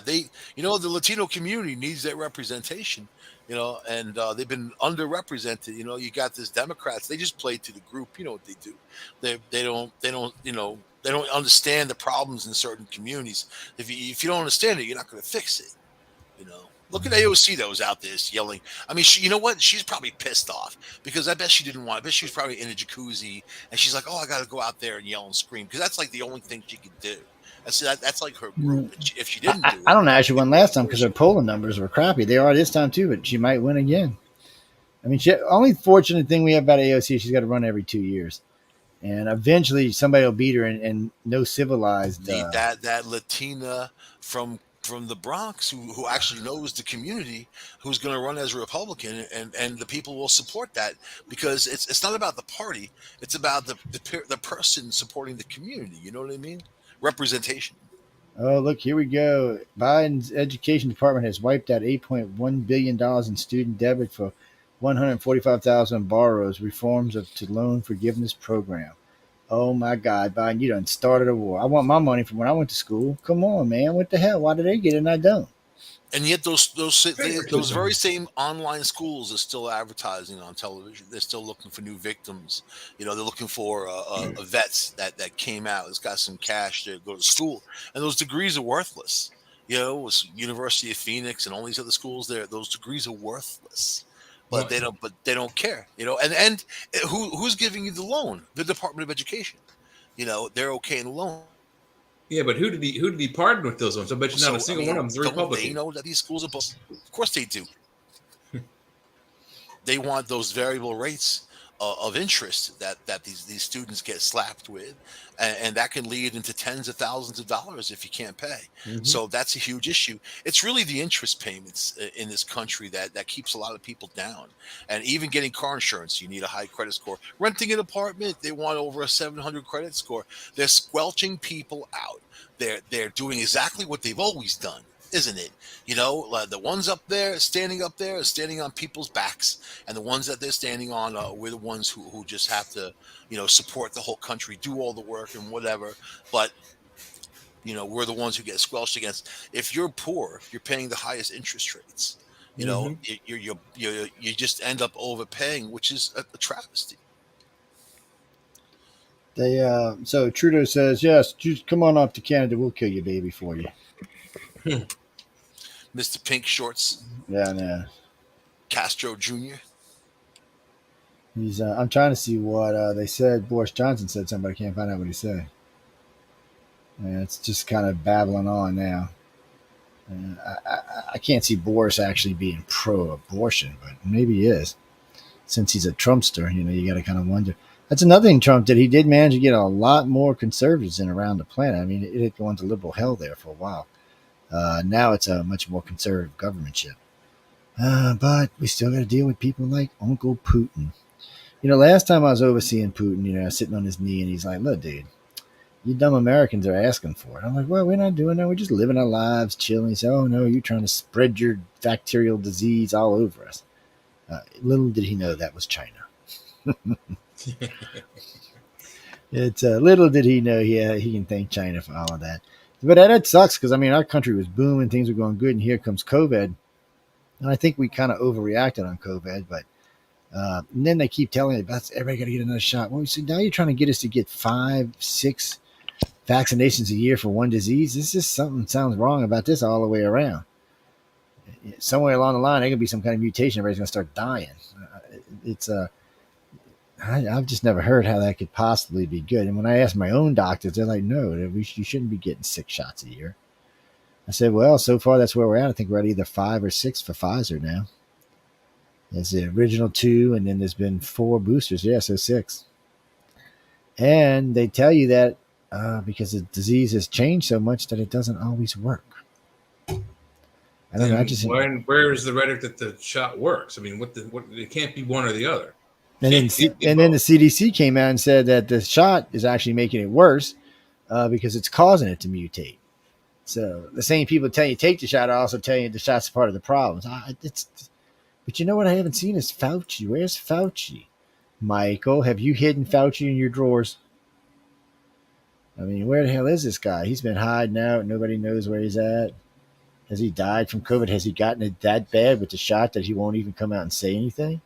They, the Latino community needs that representation, and they've been underrepresented. You got this Democrats. They just play to the group. You know what they do? They don't understand the problems in certain communities. If you don't understand it, you're not going to fix it. Look at AOC that was out there yelling. I mean, you know what? She's probably pissed off because I bet she didn't want it. I bet she was probably in a jacuzzi and she's like, oh, I got to go out there and yell and scream because that's like the only thing she could do. That's like her group. If she didn't do it. I don't know how she won last time because her polling numbers were crappy. They are this time too, but she might win again. I mean, only fortunate thing we have about AOC, she's got to run every 2 years. And eventually somebody will beat her and no civilized. That Latina from the Bronx who actually knows the community, who's going to run as a Republican, and the people will support that because it's not about the party, it's about the person supporting the community. You know what I mean? Representation. Oh, look, here we go. Biden's education department has wiped out $8.1 billion in student debit for 145,000 borrowers. Reforms to loan forgiveness program. Oh my God, Biden, you done started a war. I want my money from when I went to school. Come on, man. What the hell? Why do they get it and I don't? And yet those very same online schools are still advertising on television. They're still looking for new victims. They're looking for vets that came out. It's got some cash to go to school. And those degrees are worthless. University of Phoenix and all these other schools there, those degrees are worthless. But they don't care, and who's giving you the loan? The Department of Education, they're okay in the loan. Yeah, but who did he pardon with those ones? I bet you not a single one of them is a Republican. They know that these schools are both. Of course they do. They want those variable rates of interest that these students get slapped with, and that can lead into tens of thousands of dollars if you can't pay. Mm-hmm. So that's a huge issue. It's really the interest payments in this country that keeps a lot of people down. And even getting car insurance, you need a high credit score. Renting an apartment, they want over a 700 credit score. They're squelching people out. They're doing exactly what they've always done, isn't it? You know, the ones up there, standing on people's backs, and the ones that they're standing on, we're the ones who just have to, support the whole country, do all the work and whatever. But, we're the ones who get squelched against. If you're poor, you're paying the highest interest rates. You just end up overpaying, which is a travesty. So Trudeau says, yes, just come on up to Canada. We'll kill your baby for you. Mr. Pink Shorts. Yeah, no. Castro Jr. He's. I'm trying to see what they said. Boris Johnson said something, but I can't find out what he said. It's just kind of babbling on now. I can't see Boris actually being pro-abortion, but maybe he is. Since he's a Trumpster, you got to kind of wonder. That's another thing Trump did. He did manage to get a lot more conservatives in around the planet. I mean, it had gone to liberal hell there for a while. Now it's a much more conservative governmentship. But we still got to deal with people like Uncle Putin. Last time I was overseeing Putin, sitting on his knee, and he's like, look, dude, you dumb Americans are asking for it. I'm like, well, we're not doing that. We're just living our lives, chilling. He said, oh, no, you're trying to spread your bacterial disease all over us. Little did he know that was China. Little did he know he can thank China for all of that. But that sucks because, our country was booming. Things were going good. And here comes COVID. And I think we kind of overreacted on COVID. But and then they keep telling us, everybody got to get another shot. Well, we said, now you're trying to get us to get 5, 6 vaccinations a year for one disease. This is something sounds wrong about this all the way around. Somewhere along the line, there going to be some kind of mutation. Everybody's going to start dying. I've just never heard how that could possibly be good. And when I asked my own doctors, they're like, no, you shouldn't be getting 6 shots a year. I said, well, so far that's where we're at. I think we're at either 5 or 6 for Pfizer now. There's the original 2, and then there's been 4 boosters. Yeah, so 6. And they tell you that because the disease has changed so much that it doesn't always work. I don't know. Where is the rhetoric that the shot works? I mean, it can't be one or the other. And then the CDC came out and said that the shot is actually making it worse because it's causing it to mutate. So the same people tell you take the shot are also telling you the shot's part of the problem. But you know what I haven't seen is Fauci. Where's Fauci? Michael, have you hidden Fauci in your drawers? I mean, where the hell is this guy? He's been hiding out. Nobody knows where he's at. Has he died from COVID? Has he gotten it that bad with the shot that he won't even come out and say anything?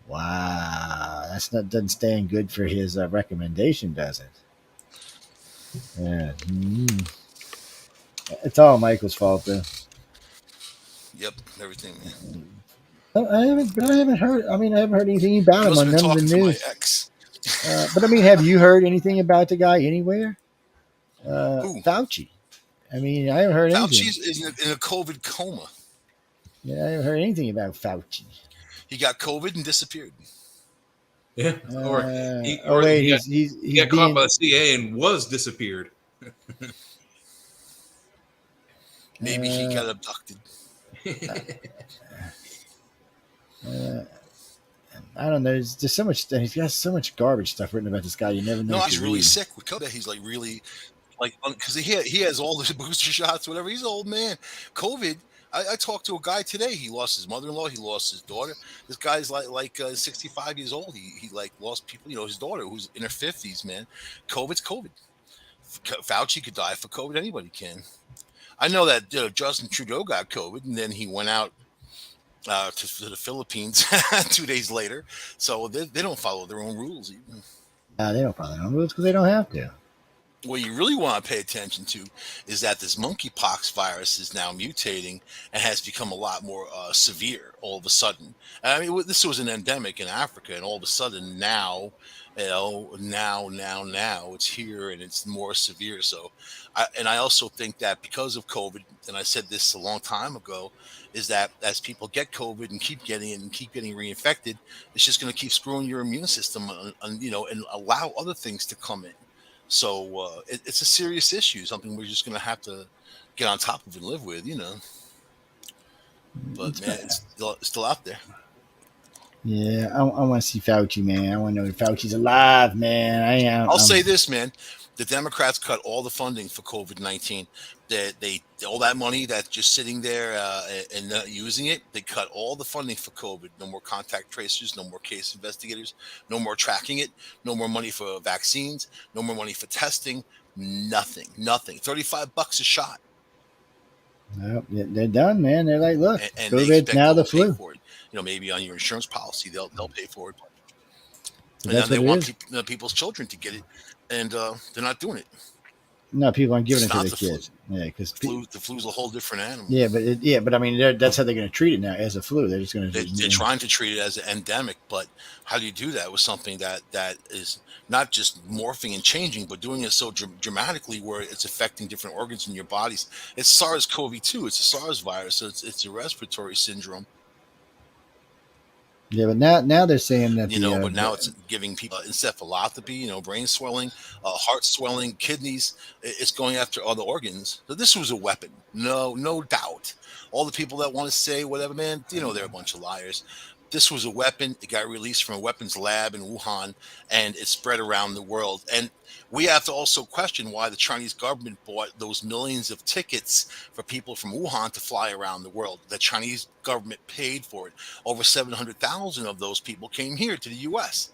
Wow, doesn't stand good for his recommendation, does it? Yeah, it's all Michael's fault, though. Yep, everything. I haven't heard. I haven't heard anything about him on none of the news. But have you heard anything about the guy anywhere? Who? Fauci. I haven't heard anything. Fauci is in a COVID coma. Yeah, I haven't heard anything about Fauci. He got COVID and disappeared. Yeah. He got caught by the CIA and was disappeared. Maybe he got abducted. I don't know. There's so much. He's got so much garbage stuff written about this guy. You never know. No, he's really sick with COVID. He's really because he has all the booster shots, whatever. He's an old man. COVID. I talked to a guy today. He lost his mother-in-law. He lost his daughter. This guy's like 65 years old. He lost people. His daughter who's in her 50s. Man, COVID's COVID. Fauci could die for COVID. Anybody can. I know that Justin Trudeau got COVID, and then he went out to the Philippines 2 days later. So they don't follow their own rules even. They don't follow their own rules because they don't have to. what you really want to pay attention to is that this monkeypox virus is now mutating and has become a lot more severe all of a sudden. I mean, this was an endemic in Africa, and all of a sudden now, now it's here and it's more severe. So, I also think that because of COVID, and I said this a long time ago, is that as people get COVID and keep getting it and keep getting reinfected, it's just going to keep screwing your immune system, and allow other things to come in. So it's a serious issue, something we're just going to have to get on top of and live with, But man, it's still out there. Yeah, I want to see Fauci, man. I want to know if Fauci's alive, man. I'll say this, man. The Democrats cut all the funding for COVID-19. They all that money that's just sitting there and not using it. They cut all the funding for COVID. No more contact tracers, no more case investigators, no more tracking it, no more money for vaccines, no more money for testing. Nothing. $35 a shot. Nope, they're done, man. They're like, look, and COVID, now the flu. For it. Maybe on your insurance policy, they'll pay for it. So and then they want people's children to get it, and they're not doing it. No, people aren't giving it to their Flu. kids. Yeah, because the flu's a whole different animal. Yeah, but I mean, that's how they're going to treat it now, as a flu. They're just going to. They're trying to treat it as an endemic, but how do you do that with something that is not just morphing and changing, but doing it so dramatically where it's affecting different organs in your bodies? It's SARS-CoV-2. It's a SARS virus, so it's a respiratory syndrome. Yeah, but now they're saying that but now it's giving people encephalopathy, brain swelling, heart swelling, kidneys. It's going after other organs. So this was a weapon, no doubt. All the people that want to say whatever, man, they're a bunch of liars. This was a weapon. It got released from a weapons lab in Wuhan, and it spread around the world. And we have to also question why the Chinese government bought those millions of tickets for people from Wuhan to fly around the world. The Chinese government paid for it. Over 700,000 of those people came here to the U.S.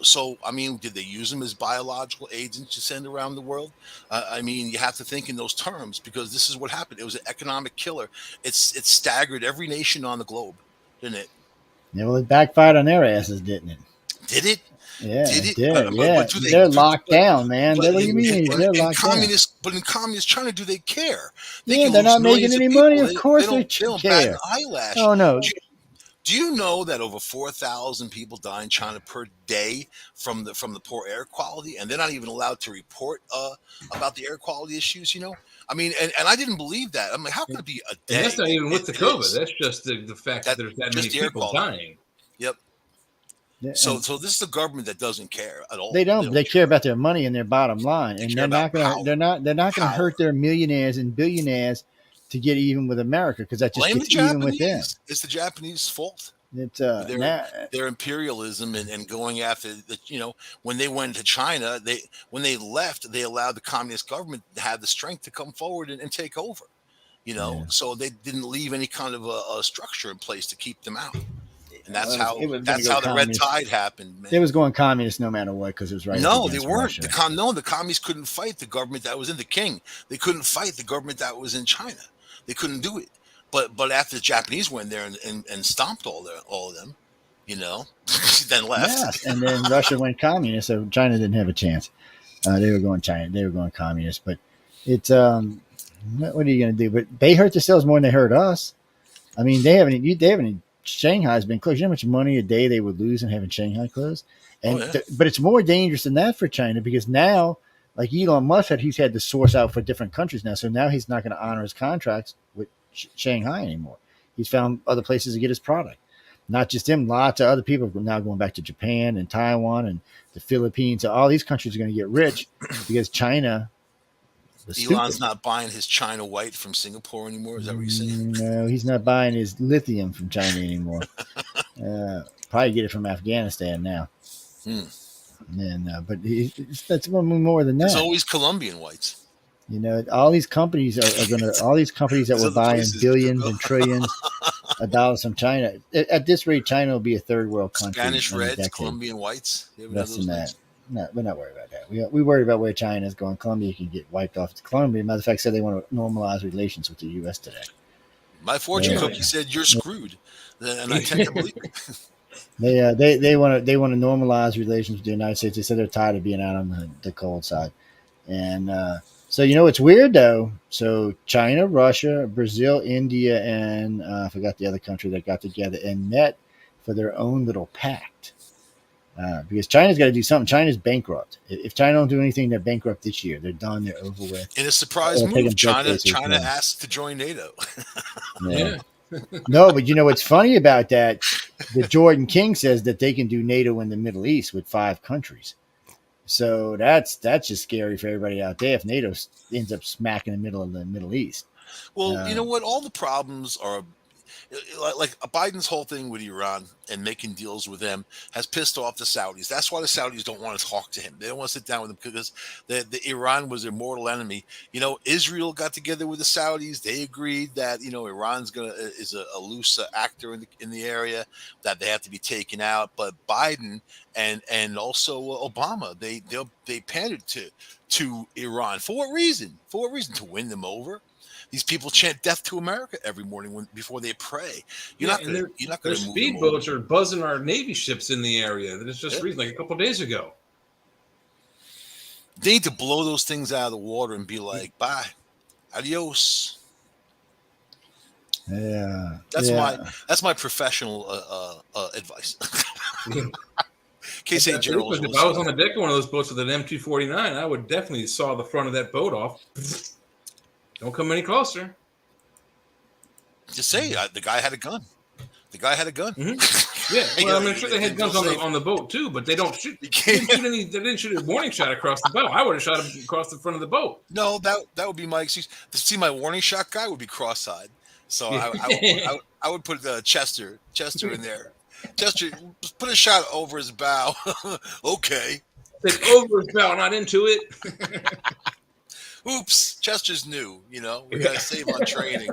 So, I mean, did they use them as biological agents to send around the world? I mean, you have to think in those terms, because this is what happened. It was an economic killer. It staggered every nation on the globe, didn't it? Yeah, well, it backfired on their asses, didn't it? Did it? Yeah, it did. They're locked down, man. What do you mean? They're locked down. But in communist China, do they care? They're not making any money. Of course they don't care. Bat an eyelash. Oh, no. Do you know that over 4,000 people die in China per day from the poor air quality, and they're not even allowed to report about the air quality issues? I mean, and I didn't believe that. I'm like, how could it be a day? And that's not even with the COVID. That's just the fact that there's that many people dying. Yep. Yeah, so this is a government that doesn't care at all. They don't. They care about their money and their bottom line, and they're not going to hurt their millionaires and billionaires to get even with America, because that just gets even with them. It's the Japanese fault. It's their imperialism and going after when they went to China, when they left, they allowed the communist government to have the strength to come forward and take over. So they didn't leave any kind of a structure in place to keep them out. And that's how the red tide happened, man. It was going communist no matter what, because it was right. No, they weren't. The communists couldn't fight the government that was in the king. They couldn't fight the government that was in China. They couldn't do it. But after the Japanese went there and stomped all of them, then left. Yes, and then Russia went communist, so China didn't have a chance. They were going China. They were going communist. But it's what are you going to do? But they hurt themselves more than they hurt us. I mean, they haven't. Shanghai's been closed. You know how much money a day they would lose in having Shanghai closed? And but it's more dangerous than that for China, because now, like Elon Musk said, he's had to source out for different countries now. So now he's not going to honor his contracts with Shanghai anymore. He's found other places to get his product. Not just him, lots of other people are now going back to Japan and Taiwan and the Philippines. So all these countries are going to get rich because China. Elon's not buying his China white from Singapore anymore. Is that what you're saying? No, he's not buying his lithium from China anymore. Probably get it from Afghanistan now. But that's one more than that. There's always Colombian whites. All these companies are going to. All these companies that were buying billions and trillions of dollars from China. At this rate, China will be a third world country. Spanish reds, Colombian whites. Less than that. No, we're not worried about that. We worry about where China is going. Colombia can get wiped off. Colombia, matter of fact, said they want to normalize relations with the U.S. today. My fortune cookie said you're screwed, and I tend to believe it. They want to normalize relations with the United States. They said they're tired of being out on the cold side. And so, it's weird though. So China, Russia, Brazil, India, and I forgot the other country that got together and met for their own little pact. Because China's got to do something. China's bankrupt. If China don't do anything, they're bankrupt this year. They're done. They're over with. In a surprise move, China asked to join NATO. Yeah. No, but what's funny about that? The Jordan King says that they can do NATO in the Middle East with 5 countries. So that's just scary for everybody out there if NATO ends up smack in the middle of the Middle East. Well, you know what? All the problems are like Biden's whole thing with Iran and making deals with them has pissed off the Saudis. That's why the Saudis don't want to talk to him. They don't want to sit down with him because the Iran was their mortal enemy. Israel got together with the Saudis. They agreed that Iran's is a loose actor in the area, that they have to be taken out. But Biden and also Obama, they pandered to Iran. For what reason? To win them over. These people chant "Death to America" every morning before they pray. You're not going to. Their speedboats are buzzing our Navy ships in the area. That is just like a couple of days ago. They need to blow those things out of the water and be like, "Bye, adios." Yeah, that's my professional advice. Case General. If I was on the deck of one of those boats with an M249, I would definitely saw the front of that boat off. Don't come any closer. Just say the guy had a gun. Mm-hmm. Yeah, well, I'm sure they had guns on the boat too, but they don't shoot. They didn't shoot a warning shot across the bow. I would have shot him across the front of the boat. No, that would be my excuse. To see my warning shot guy would be cross-eyed, so I would put Chester in there. Chester, put a shot over his bow. Okay. It's over his bow, not into it. Oops, Chester's new. We got to save on training.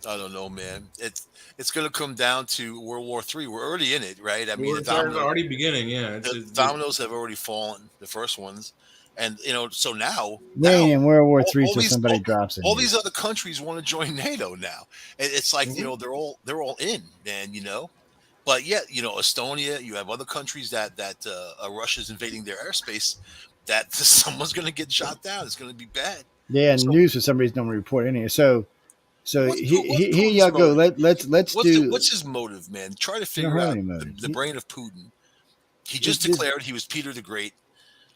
I don't know, man. It's going to come down to World War III. We're already in it, right? I mean, the dominoes are already beginning. Yeah, the dominoes have already fallen. The first ones, and so now in World War III, so somebody drops it. All these other countries want to join NATO now. It's like they're all in, man. But yet, Estonia, you have other countries that Russia's invading their airspace, that someone's going to get shot down. It's going to be bad. Yeah, and news for some reason don't report any. So here y'all go. Let's do. What's his motive, man? Try to figure out the brain of Putin. He just declared he was Peter the Great.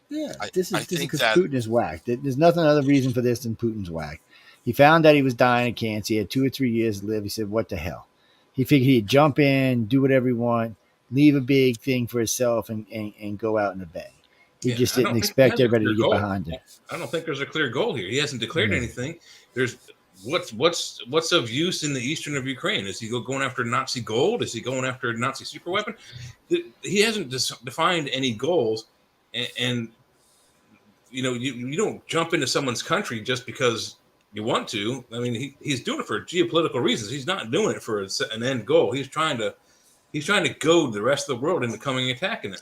Yeah, this is because Putin is whack. There's nothing other reason for this than Putin's whack. He found out he was dying of cancer. He had 2 or 3 years to live. He said, "What the hell?" He figured he'd jump in, do whatever he want, leave a big thing for himself, and go out in a bang. He just didn't expect everybody to get behind him. I don't think there's a clear goal here. He hasn't declared anything. There's what's of use in the eastern of Ukraine? Is he going after Nazi gold? Is he going after a Nazi superweapon? He hasn't defined any goals, and you don't jump into someone's country just because you want to. I mean, he's doing it for geopolitical reasons. He's not doing it for an end goal. He's trying to goad the rest of the world into coming attacking it.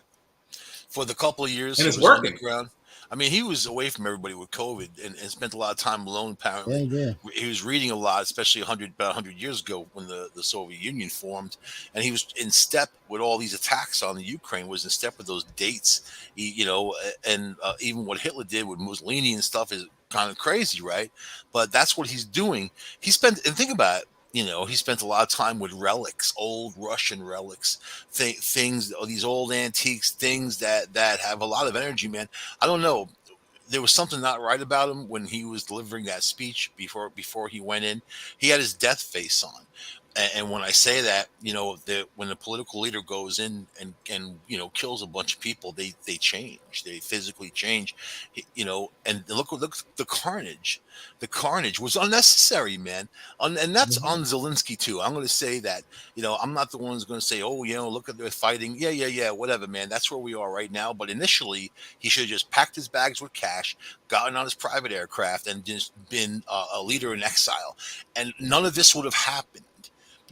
For the couple of years, and it's working. I mean, he was away from everybody with COVID and spent a lot of time alone. Apparently, he was reading a lot, especially about 100 years ago when the Soviet Union formed, and he was in step with all these attacks on the Ukraine. Was in step with those dates, and even what Hitler did with Mussolini and stuff is kind of crazy, right? But that's what he's doing. And think about it. He spent a lot of time with relics, old Russian relics, things, these old antiques, things that have a lot of energy, man. I don't know. There was something not right about him when he was delivering that speech before he went in. He had his death face on. And when I say that, when a political leader goes in and kills a bunch of people, they change. They physically change, and look the carnage. The carnage was unnecessary, man. And that's on Zelensky too. I'm going to say that, I'm not the one who's going to say, oh, look at the fighting. Yeah, whatever, man. That's where we are right now. But initially, he should have just packed his bags with cash, gotten on his private aircraft, and just been a leader in exile. And none of this would have happened.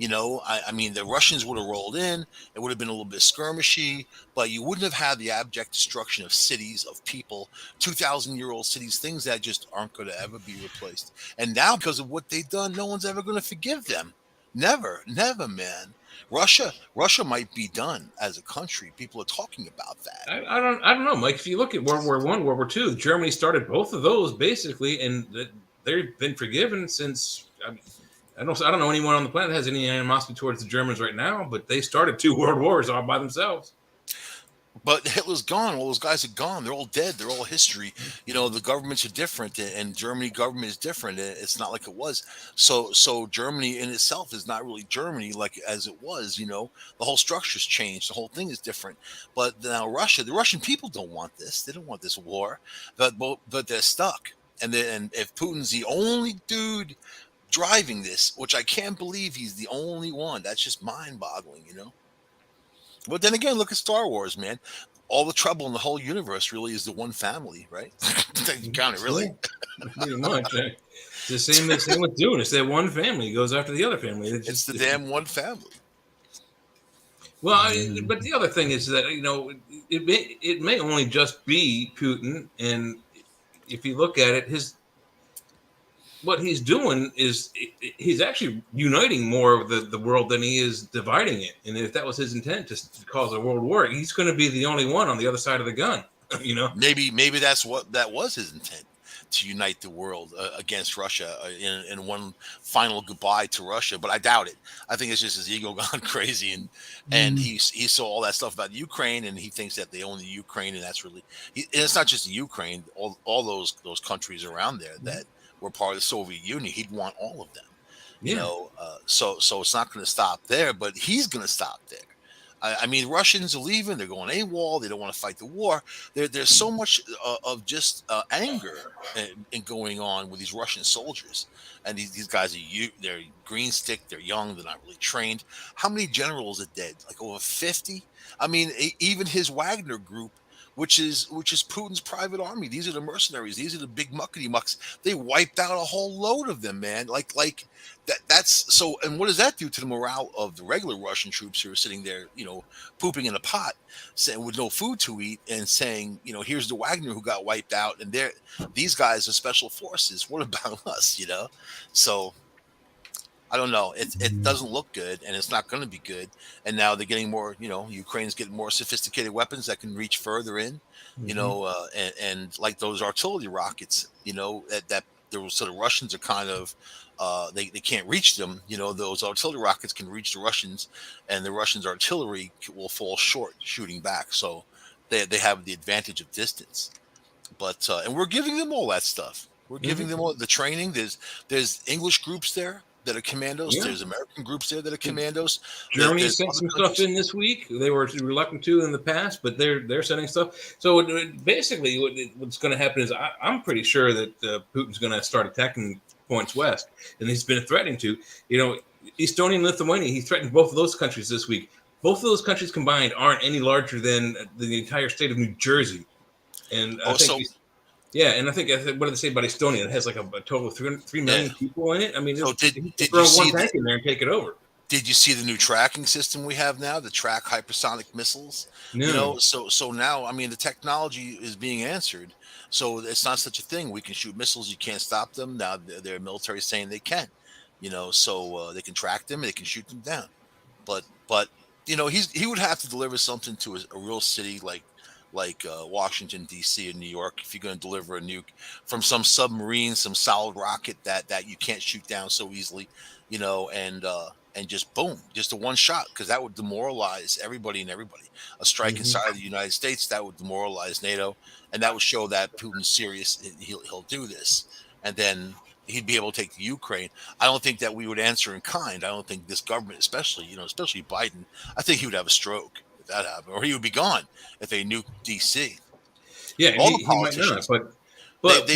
I mean, the Russians would have rolled in. It would have been a little bit skirmishy, but you wouldn't have had the abject destruction of cities, of people, 2,000-year-old cities, things that just aren't going to ever be replaced. And now, because of what they've done, no one's ever going to forgive them. Never, man. Russia might be done as a country. People are talking about that. I don't know, Mike. If you look at World War I, World War II, Germany started both of those basically, and they've been forgiven since. I don't know anyone on the planet that has any animosity towards the Germans right now, but they started 2 world wars all by themselves. But Hitler's gone. All those guys are gone. They're all dead. They're all history. The governments are different, and Germany government is different. It's not like it was. So Germany in itself is not really Germany like as it was. The whole structure's changed. The whole thing is different. But now Russia, the Russian people don't want this. They don't want this war. But they're stuck. And if Putin's the only dude driving this, which I can't believe he's the only one, that's just mind-boggling. But then again, look at Star Wars, man. All the trouble in the whole universe really is the one family, right? You count it, really. Pretty much. It's the same with Dune. It's that one family goes after the other family. It's the damn one family. Well, but the other thing is that it may only just be Putin, and if you look at it, what he's doing is he's actually uniting more of the world than he is dividing it. And if that was his intent to cause a world war, he's going to be the only one on the other side of the gun. Maybe that was his intent, to unite the world against Russia in one final goodbye to Russia. But I doubt it. I think it's just his ego gone crazy, and he saw all that stuff about Ukraine, and he thinks that they own the Ukraine, and that's really. And it's not just the Ukraine. All those countries around there that were part of the Soviet Union. He'd want all of them, so it's not going to stop there, but he's going to stop there. I mean, Russians are leaving. They're going AWOL. They don't want to fight the war. There's so much of just anger in going on with these Russian soldiers. And these guys they're green stick. They're young. They're not really trained. How many generals are dead? Like over 50? I mean, even his Wagner group, which is Putin's private army. These are the mercenaries. These are the big muckety mucks. They wiped out a whole load of them, man. Like that's so. And what does that do to the morale of the regular Russian troops who are sitting there, pooping in a pot, saying with no food to eat, and saying, here's the Wagner who got wiped out, and these guys are special forces. What about us? So. I don't know. It doesn't look good, and it's not going to be good. And now they're getting more. Ukraine's getting more sophisticated weapons that can reach further in. And like those artillery rockets. That so the Russians are kind of they can't reach them. Those artillery rockets can reach the Russians, and the Russians' artillery will fall short shooting back. So they have the advantage of distance. But and we're giving them all that stuff. We're giving them all the training. There's English groups there that are commandos. Yeah. There's American groups there that are commandos. Germany sent some stuff in this week. They were reluctant to in the past, but they're sending stuff. So basically, what's going to happen is I'm pretty sure that Putin's going to start attacking points west, and he's been threatening to. Estonia and Lithuania. He threatened both of those countries this week. Both of those countries combined aren't any larger than the entire state of New Jersey, and I think. And I think what did they say about Estonia? It has like a total of 3 million people in it. I mean, did throw one tank in there and take it over. Did you see the new tracking system we have now? The track hypersonic missiles. No. So now, I mean, the technology is being answered. So it's not such a thing. We can shoot missiles. You can't stop them. Now their military is saying they can. So they can track them and they can shoot them down. But he would have to deliver something to a real city like Washington, D.C. and New York, if you're going to deliver a nuke from some submarine, some solid rocket that you can't shoot down so easily, and just boom, just a one shot, because that would demoralize everybody and everybody. A strike inside of the United States, that would demoralize NATO, and that would show that Putin's serious. He'll do this, and then he'd be able to take the Ukraine. I don't think that we would answer in kind. I don't think this government, especially Biden, I think he would have a stroke. That happened, or he would be gone if they nuked DC. Yeah, all the politicians, might not, but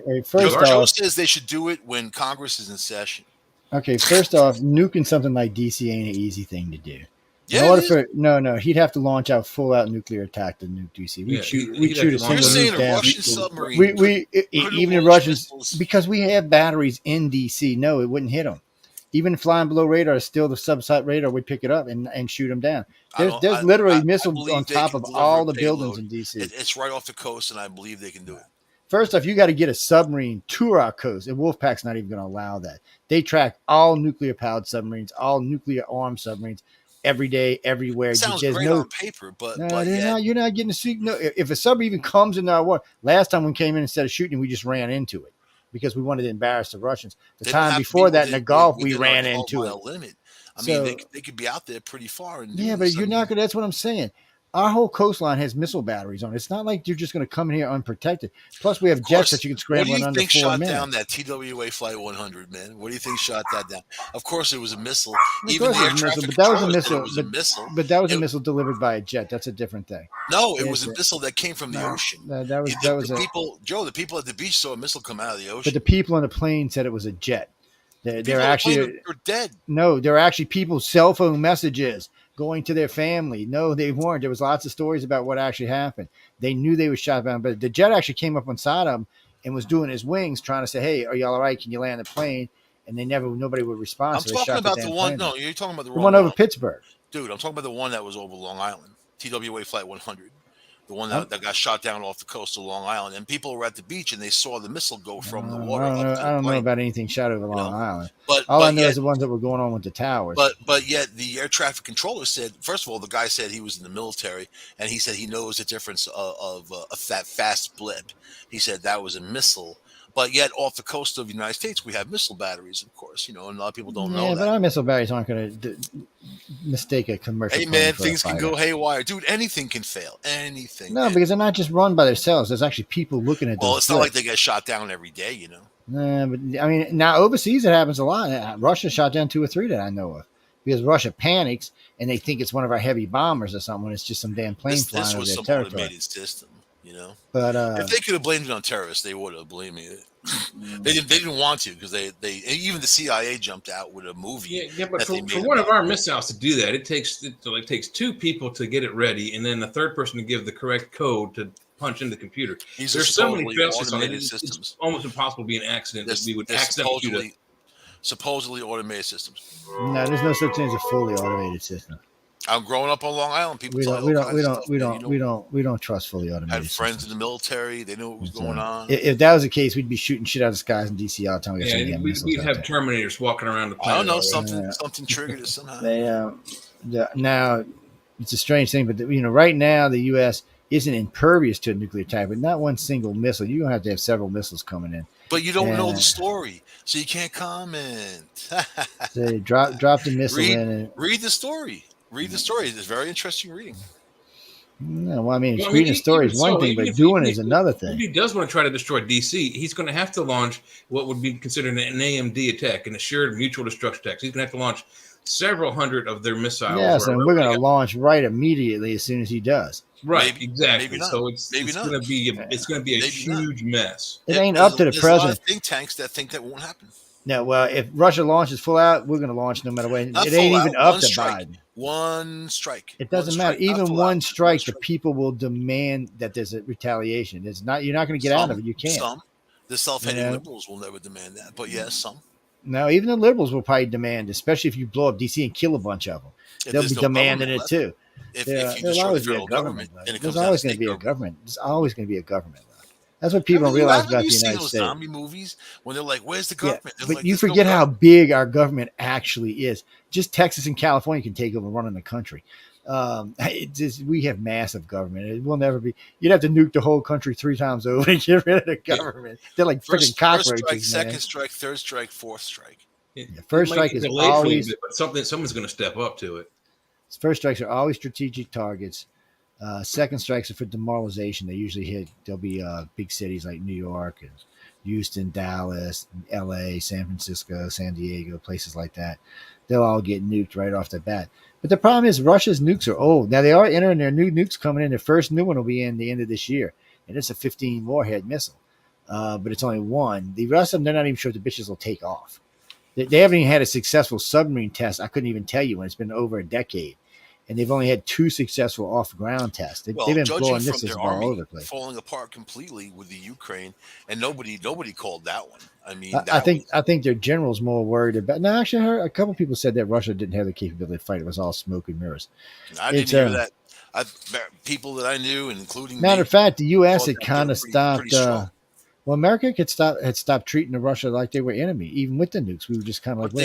wait. First Joe says they should do it when Congress is in session. Okay, first off, nuking something like DC ain't an easy thing to do. Yeah, he'd have to launch out full-out nuclear attack to nuke DC. We'd shoot a single nuke down. Russian submarine. Even the Russians, because we have batteries in DC. No, it wouldn't hit them. Even flying below radar, still the subsat radar would pick it up and shoot them down. There's literally missiles on top of all the buildings in DC. It's right off the coast, and I believe they can do it. First off, you got to get a submarine to our coast, and Wolfpack's not even going to allow that. They track all nuclear-powered submarines, all nuclear-armed submarines, every day, everywhere. It sounds There's great on paper, but you're not getting to see. No, if a sub even comes into our water, last time we came in, instead of shooting, we just ran into it because we wanted to embarrass the Russians. The time before that in the Gulf, we ran into it. Limit. I mean, they could be out there pretty far. But you're not going to. That's what I'm saying. Our whole coastline has missile batteries on it. It's not like you're just going to come in here unprotected. Plus, we have jets that you can scramble in under 4 minutes. What do you think shot down that TWA Flight 100, man? What do you think shot that down? Of course, it was a missile. Even the air traffic controllers said it was a missile. But that was a missile delivered by a jet. That's a different thing. No, it was a missile that came from the ocean. The people at the beach saw a missile come out of the ocean. But the people on the plane said it was a jet. They're actually dead. No, there are actually people's cell phone messages going to their family. No, they weren't. There was lots of stories about what actually happened. They knew they were shot down, but the jet actually came up on side of them and was doing his wings, trying to say, "Hey, are y'all all right? Can you land the plane?" And nobody would respond. I'm talking about the one. No, you're talking about the one over Pittsburgh, dude. I'm talking about the one that was over Long Island, TWA Flight 100. The one that got shot down off the coast of Long Island, and people were at the beach and they saw the missile go from the water. I don't know about anything shot over Long Island. But all I know is the ones that were going on with the towers. But yet the air traffic controller said, first of all, the guy said he was in the military, and he said he knows the difference of that fast blip. He said that was a missile. But yet, off the coast of the United States, we have missile batteries, of course, and a lot of people don't know that. But our missile batteries aren't going to mistake a commercial. Hey, man, things can go haywire. Dude, anything can fail. Anything. No, because they're not just run by themselves. There's actually people looking at them. Well, it's not like they get shot down every day, Nah, but I mean, now overseas it happens a lot. Russia shot down 2 or 3 that I know of. Because Russia panics and they think it's one of our heavy bombers or something when it's just some damn plane flying over their territory. This was some automated system. But if they could have blamed it on terrorists, they would have. Believe me, they didn't want to because they even the CIA jumped out with a movie. Yeah, but for one of our missiles to do that, it takes 2 people to get it ready, and then the third person to give the correct code to punch in the computer. There's so many fail systems. It's almost impossible to be an accident that we would accidentally supposedly automated systems. No, there's no such thing as a fully automated system. I'm growing up on Long Island. People we don't trust fully automated. Had friends in the military. They knew what was going on. If that was the case, we'd be shooting shit out of the skies in DC all the time. We'd have Terminators walking around the planet. I don't know, something triggered it somehow. Now it's a strange thing, but right now the U.S. isn't impervious to a nuclear attack, but not one single missile. You're gonna have to have several missiles coming in. But you don't know the story, so you can't comment. So drop the missile in and read the story. Read the story. It's very interesting reading. No, well, I mean, reading a story is one thing, but doing is another thing. If he does want to try to destroy DC, he's going to have to launch what would be considered an AMD attack, an assured mutual destruction attack. He's going to have to launch several hundred of their missiles. Yes, and we're going to launch right immediately as soon as he does. Right, exactly. So it's going to be a huge mess. It ain't up to the president. There's a lot of think tanks that think that won't happen. No, well, if Russia launches full out, we're going to launch no matter what. It ain't even up to Biden. One strike. It doesn't matter. Even one strike, the people will demand that there's a retaliation. It's not. You're not going to get out of it. You can't. Some. The self-hating liberals will never demand that, but yes, some. No, even the liberals will probably demand, especially if you blow up DC and kill a bunch of them. They'll be demanding it too. There's always going to be a government. There's always going to be a government. There's always going to be a government. That's what people don't realize about the United States. Zombie movies when they're like, "Where's the government?" Yeah, but you forget how big our government actually is. Just Texas and California can take over running the country. We have massive government. It will never be. You'd have to nuke the whole country 3 times over to get rid of the government. They're like freaking cockroaches. First strike, second strike, third strike, fourth strike. First strike is always. But someone's going to step up to it. First strikes are always strategic targets. Second strikes are for demoralization. They usually hit. There'll be big cities like New York and Houston, Dallas, LA, San Francisco, San Diego, places like that. They'll all get nuked right off the bat. But the problem is Russia's nukes are old. Now they are entering their new nukes coming in. The first new one will be in the end of this year. And it's a 15 warhead missile. But it's only one. The rest of them, they're not even sure the bitches will take off. They haven't even had a successful submarine test. I couldn't even tell you when. It's been over a decade. And they've only had 2 successful off-ground tests. They've been blowing missiles all over the place. Falling apart completely with the Ukraine, and nobody called that one. I mean, I think their general's more worried about. No, actually, I heard a couple people said that Russia didn't have the capability to fight. It was all smoke and mirrors. I didn't hear that. People that I knew, including matter of fact, the U.S. had kind of stopped. Well, America had stopped treating the Russia like they were enemy, even with the nukes. We were just kind of like, but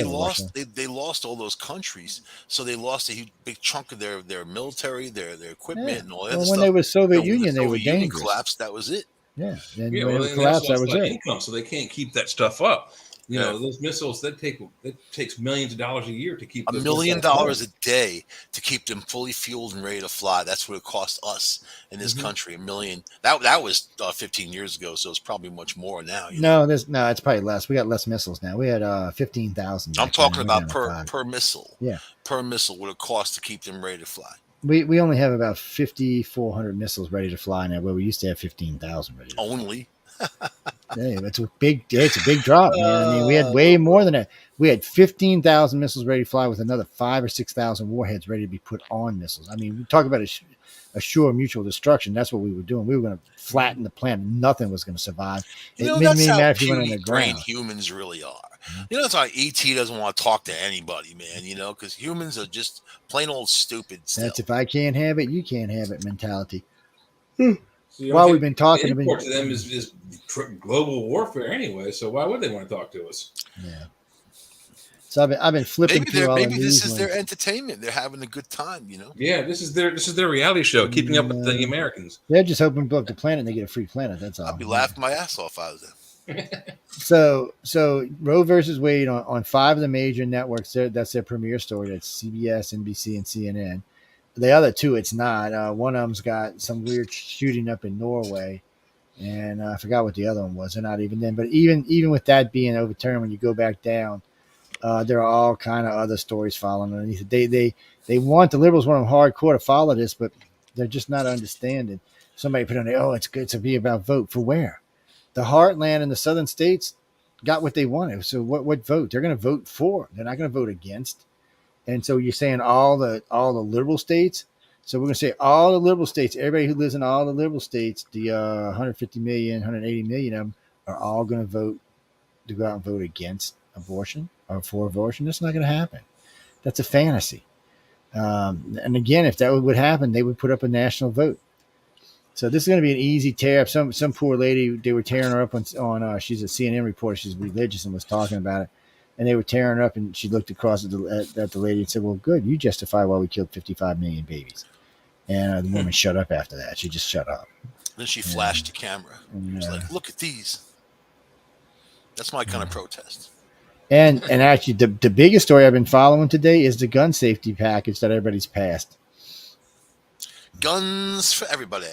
they lost all those countries, so they lost a big chunk of their military, their equipment, and all that when stuff. they were Soviet Union, when the they were Soviet Union dangerous. collapsed. That was it. Yeah, and yeah, when well, it collapsed, that was it. Income, so they can't keep that stuff up. You know, those missiles it takes millions of dollars a year to keep $1 million a day to keep them fully fueled and ready to fly. That's what it cost us in this country. $1 million. That was 15 years ago, so it's probably much more now. No, it's probably less. We got less missiles now. We had 15,000. I'm talking about per missile. Yeah, per missile what it costs to keep them ready to fly. We only have about 5,400 missiles ready to fly now, where we used to have 15,000 ready. Only. Yeah, it's a big drop, man. I mean, we had way more than that. We had 15,000 missiles ready to fly with another 5,000 or 6,000 warheads ready to be put on missiles. I mean, we talk about a sure mutual destruction. That's what we were doing. We were going to flatten the planet. Nothing was going to survive. That's how puny-brained humans really are. That's why E.T. doesn't want to talk to anybody, man, because humans are just plain old stupid still. That's if I can't have it, you can't have it mentality. So while we've been talking to them is global warfare anyway, so why would they want to talk to us? Yeah. So I've been flipping through all maybe this is their entertainment. They're having a good time, Yeah, this is their reality show, keeping up with the Americans. They're just hoping to blow up the planet and they get a free planet. That's all. I'll be laughing my ass off out of them. So Roe versus Wade on 5 of the major networks. That's their premier story. That's CBS, NBC, and CNN. The other 2, it's not. One of them's got some weird shooting up in Norway, and I forgot what the other one was. They're not even then. But even with that being overturned, when you go back down, there are all kind of other stories following underneath it. They want the liberals want them hardcore to follow this, but they're just not understanding. Somebody put on there, it's good to be about vote for where? The heartland and the southern states got what they wanted. So what vote? They're going to vote for. They're not going to vote against. And so you're saying all the liberal states. So we're going to say all the liberal states, everybody who lives in all the liberal states, the 150 million, 180 million of them are all going to go out and vote against abortion or for abortion. That's not going to happen. That's a fantasy. And again, if that would happen, they would put up a national vote. So this is going to be an easy tear up. Some poor lady, they were tearing her up on she's a CNN reporter. She's religious and was talking about it. And they were tearing her up, and she looked across at the lady and said, well, good, you justify why we killed 55 million babies. And the woman shut up after that. She just shut up. Then she flashed the camera. She was like, look at these. That's my kind of protest. And actually, the biggest story I've been following today is the gun safety package that everybody's passed. Guns for everybody.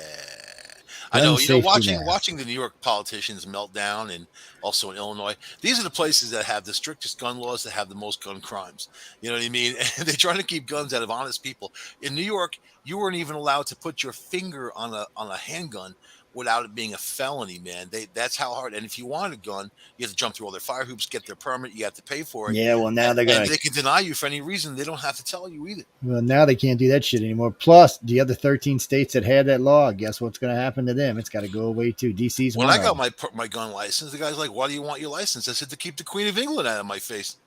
I know, watching the New York politicians melt down, and also in Illinois, these are the places that have the strictest gun laws, that have the most gun crimes. You know what I mean? And they're trying to keep guns out of honest people. In New York, you weren't even allowed to put your finger on a handgun without it being a felony, man. That's how hard. And if you want a gun, you have to jump through all their fire hoops, get their permit. You have to pay for it. Yeah, well, now they can deny you for any reason. They don't have to tell you either. Well, now they can't do that shit anymore. Plus, the other 13 states that had that law, guess what's going to happen to them? It's got to go away too. DC's when I got my gun license, the guy's like, "Why do you want your license?" I said, "To keep the Queen of England out of my face."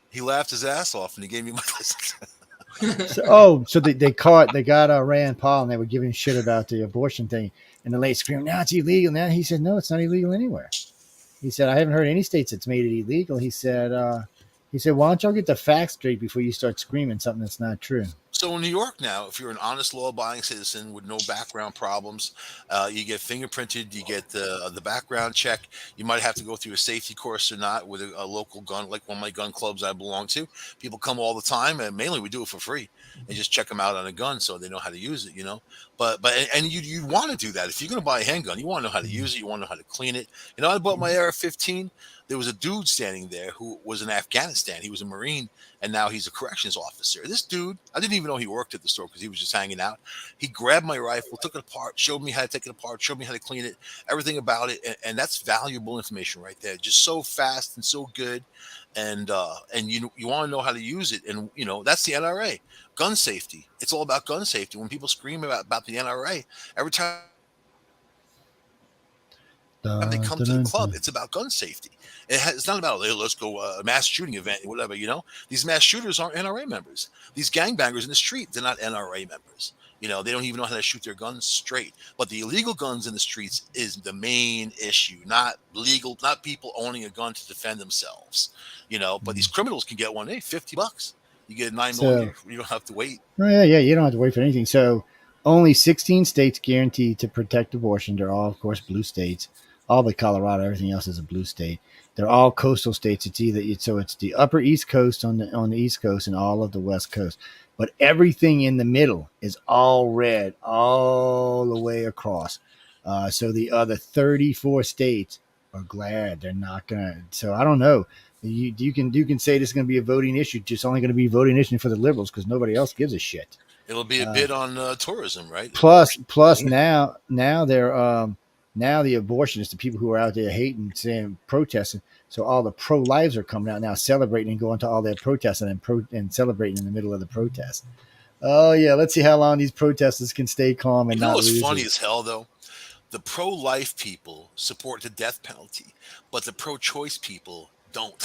He laughed his ass off, and he gave me my license. So they got Rand Paul, and they were giving shit about the abortion thing. And the lady screamed, "Now it's illegal." Now he said, "No, it's not illegal anywhere." He said, "I haven't heard any states that's made it illegal." He said, "Why don't y'all get the facts straight before you start screaming something that's not true?" So in New York now, if you're an honest, law-abiding citizen with no background problems, you get fingerprinted, you get the background check. You might have to go through a safety course or not with a local gun, like one of my gun clubs I belong to. People come all the time, and mainly we do it for free, and just check them out on a gun so they know how to use it, But you want to do that. If you're going to buy a handgun, you want to know how to use it. You want to know how to clean it. I bought my AR-15. There was a dude standing there who was in Afghanistan. He was a Marine, and now he's a corrections officer. This dude, I didn't even know he worked at the store because he was just hanging out. He grabbed my rifle, took it apart, showed me how to take it apart, showed me how to clean it, everything about it. And that's valuable information right there. Just so fast and so good. And you want to know how to use it. And, that's the NRA. Gun safety. It's all about gun safety. When people scream about the NRA, every time they come to the club, it's about gun safety. It's not about, let's go a mass shooting event, whatever, These mass shooters aren't NRA members. These gangbangers in the street, they're not NRA members. You know, they don't even know how to shoot their guns straight. But the illegal guns in the streets is the main issue, not people owning a gun to defend themselves. You know, but these criminals can get one, hey, $50. You get a 9mm. You don't have to wait. Oh, yeah, you don't have to wait for anything. So only 16 states guaranteed to protect abortion. They're all, of course, blue states. All but Colorado, everything else is a blue state. They're all coastal states. It's the upper East Coast on the East Coast and all of the West Coast. But everything in the middle is all red, all the way across. So the other 34 states are glad they're not gonna. So I don't know. You can say this is going to be a voting issue. It's only going to be a voting issue for the liberals because nobody else gives a shit. It'll be a bid on tourism, right? Plus now they're now the abortionists, the people who are out there hating, saying, protesting. So all the pro-lives are coming out now, celebrating and going to all their protesting and celebrating in the middle of the protest. Oh yeah, let's see how long these protesters can stay calm and not lose. What's funny as hell though? The pro-life people support the death penalty, but the pro-choice people don't.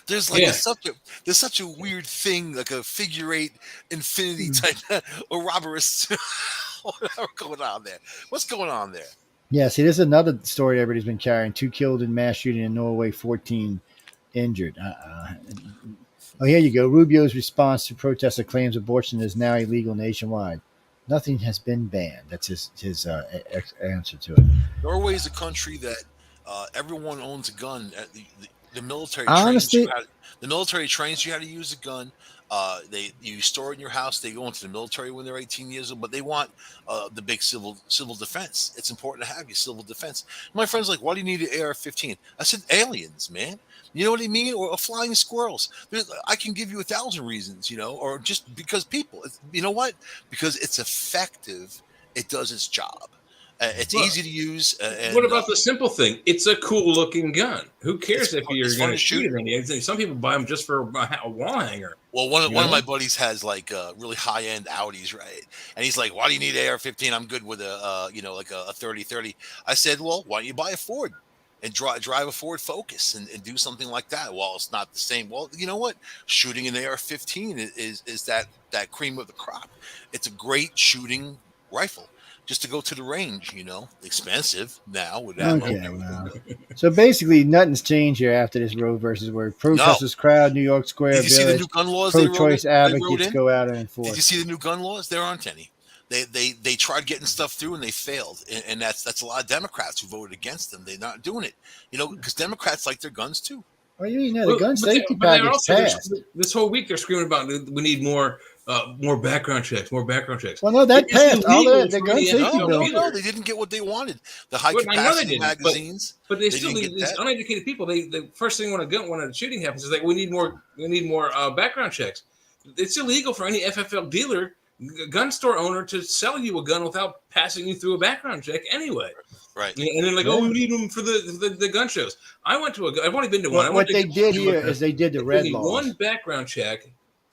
There's like there's such a weird thing, like a figure eight infinity type or Roberts. Whatever going on there. What's going on there? Yeah, see, this is another story everybody's been carrying. 2 killed in mass shooting in Norway, 14 injured. Oh, here you go. Rubio's response to protester claims abortion is now illegal nationwide. Nothing has been banned. That's his answer to it. Norway is a country that everyone owns a gun. The military trains you how to use a gun. You store it in your house. They go into the military when they're 18 years old, but they want the big civil defense. It's important to have your civil defense. My friend's like, why do you need an AR-15? I said, aliens, man. You know what I mean? Or flying squirrels. I can give you 1,000 reasons, or just because people. You know what? Because it's effective. It does its job. It's easy to use. What about the simple thing? It's a cool looking gun. Who cares if you're going to shoot it? Some people buy them just for a wall hanger. Well, one of my buddies has like really high end Audis, right? And he's like, "Why do you need AR-15? I'm good with a like a 30-30." I said, "Well, why don't you buy a Ford and drive a Ford Focus and do something like that?" Well, it's not the same. Well, you know what? Shooting an AR-15 is that cream of the crop. It's a great shooting rifle. Just to go to the range, expensive now with that. Okay, well. So basically, nothing's changed here after this Roe versus Wade. Protesters crowd New York Square. Did you see the new gun laws? Pro-choice advocates go out and enforce. Did you see the new gun laws? There aren't any. They tried getting stuff through and they failed, and that's a lot of Democrats who voted against them. They're not doing it, because Democrats like their guns too. Well, the gun safety package passed. This whole week they're screaming about we need more background checks, more background checks. Well, no, that passed. All the gun safety bill. No, they didn't get what they wanted. The high capacity magazines, but they still need these uneducated people. The first thing when a shooting happens is like we need more background checks. It's illegal for any FFL dealer, gun store owner to sell you a gun without passing you through a background check anyway. Right. And then we need them for the gun shows. I've only been to one. What they did here is they did the red laws. One background check.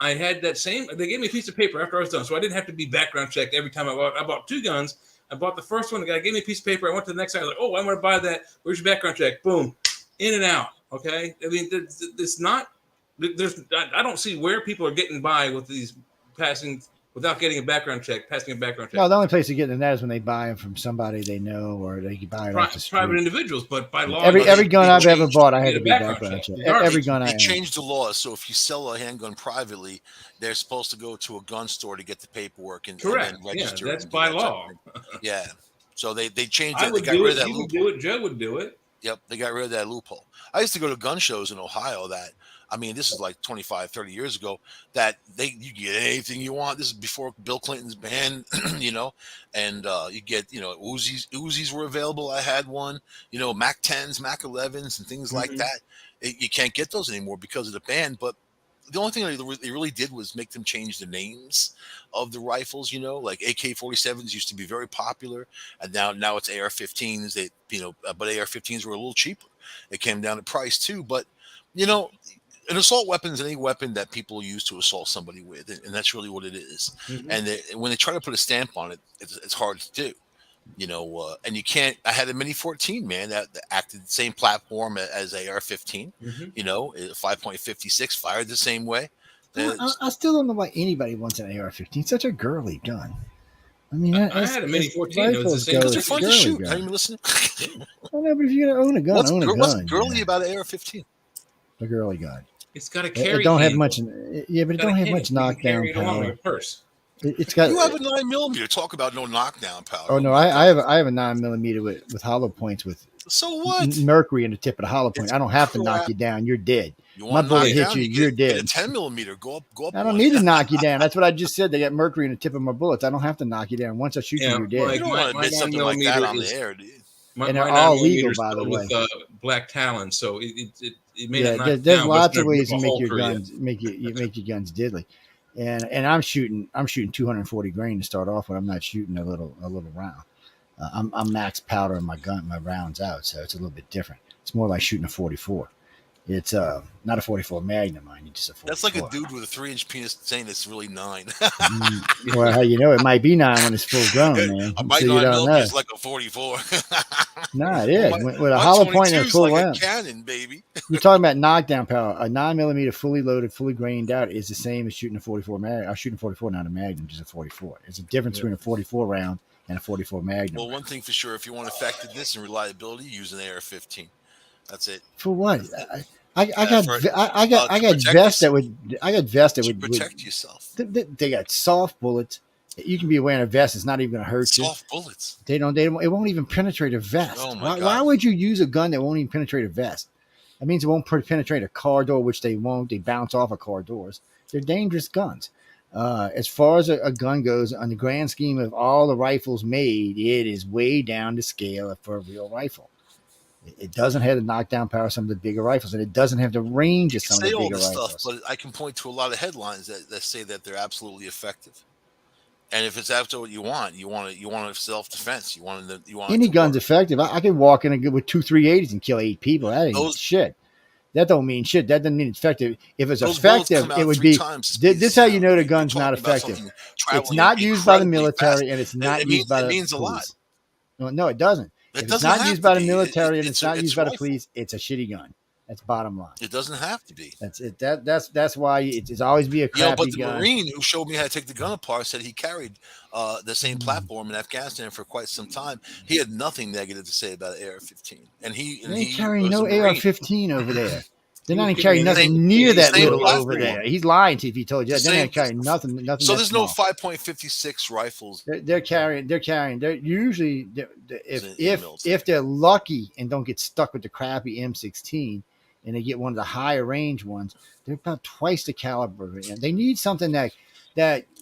I had that same. They gave me a piece of paper after I was done, so I didn't have to be background checked every time I bought 2 guns. I bought the first one. The guy gave me a piece of paper. I went to the next guy. I was like, "Oh, I want to buy that. Where's your background check?" Boom, in and out. Okay. I mean, it's not. I don't see where people are getting by with these passing without getting a background check, passing a background check. No, the only place they're getting that is when they buy them from somebody they know, or they can buy it off the street. Private individuals, but by law, every gun I've ever bought, I had to be background checked. Every gun I changed the law, so if you sell a handgun privately, they're supposed to go to a gun store to get the paperwork and then register. Yeah, that's by law. Yeah, so they changed it. They got rid of that loophole. Would do it. Joe would do it. Yep, they got rid of that loophole. I used to go to gun shows in Ohio this is like 25, 30 years ago, that you get anything you want. This is before Bill Clinton's ban, and you get, Uzis were available. I had one, Mac 10s, Mac 11s and things like that. You can't get those anymore because of the ban, but the only thing they really did was make them change the names of the rifles, like AK-47s used to be very popular, and now it's AR-15s. But AR-15s were a little cheaper. It came down to price too, but an assault weapon is any weapon that people use to assault somebody with, and that's really what it is. Mm-hmm. And when they try to put a stamp on it, it's hard to do, and you can't. I had a Mini 14, man, that acted the same platform as AR-15, 5.56, fired the same way. I still don't know why anybody wants an AR-15. It's such a girly gun. I mean, I had a Mini 14. It was the same. Those are fun to shoot. Have you been listening? I know, but if you're gonna own a gun, own a gun. What's girly about an AR-15? A girly gun. It's got a carry. It don't have much. Yeah, but it don't have much knockdown power. It's got. You have a 9mm. Talk about no knockdown power. Oh no, I have a 9mm with hollow points with. So what? Mercury in the tip of the hollow point. I don't have to knock you down. You're dead. My bullet hits you. You're dead. A 10mm. Go up. I don't need to knock you down. That's what I just said. They got mercury in the tip of my bullets. I don't have to knock you down. Once I shoot you, you're dead. You don't want to admit something like that on the air, dude. And they're all legal, by the way. With black talon, so it made it knock there's down, lots of ways to make your guns make your guns deadly. And I'm shooting 240 grain to start off with. I'm not shooting a little round. I'm max powder in my rounds out, so it's a little bit different. It's more like shooting a 44. It's not a 44 Magnum, mind you, just a 44. That's like a dude with a 3-inch penis saying it's really 9. Well, how you know it might be 9 when it's full grown, man. My so 9mm is like a 44. No, it is. With a hollow point and a full like round. A cannon, baby. You're talking about knockdown power. A 9mm fully loaded, fully grained out is the same as shooting a 44 Magnum. I'm shooting 44, not a Magnum, just a 44. It's a difference between a 44 round and a 44 Magnum. Well, one thing for sure, if you want effectiveness and reliability, use an AR-15. That's it. For what? I got vests that would protect yourself. They got soft bullets. You can be wearing a vest. It's not even going to hurt you. Soft bullets. It won't even penetrate a vest. Oh my God. Why would you use a gun that won't even penetrate a vest? That means it won't penetrate a car door, which they won't. They bounce off of car doors. They're dangerous guns. As far as a gun goes, on the grand scheme of all the rifles made, it is way down the scale for a real rifle. It doesn't have the knockdown power of some of the bigger rifles, and it doesn't have the range of some of the bigger rifles. But I can point to a lot of headlines that say that they're absolutely effective. And if it's after what you want a self-defense. You want any gun's effective. I could walk in with 2 380s and kill 8 people. That ain't shit. That don't mean shit. That doesn't mean it's effective. If it's effective, it would be. This is how you know the gun's not effective. It's not used by the military, and it's not used by the police. It means a lot. No, it doesn't. If it's not used by the military and it's not used by the police, it's a shitty gun. That's bottom line. It doesn't have to be. That's it. That's why it's always be a crappy but the gun. Marine who showed me how to take the gun apart said he carried the same platform in Afghanistan for quite some time. He had nothing negative to say about AR-15, and he carrying no AR-15 over there. They're not even carrying nothing near that little over there. He's lying to you if he told you that. They're not carrying nothing. So there's no 5.56 rifles. They're carrying. They're usually if they're lucky and don't get stuck with the crappy M16 and they get one of the higher range ones, they're about twice the caliber. And they need something that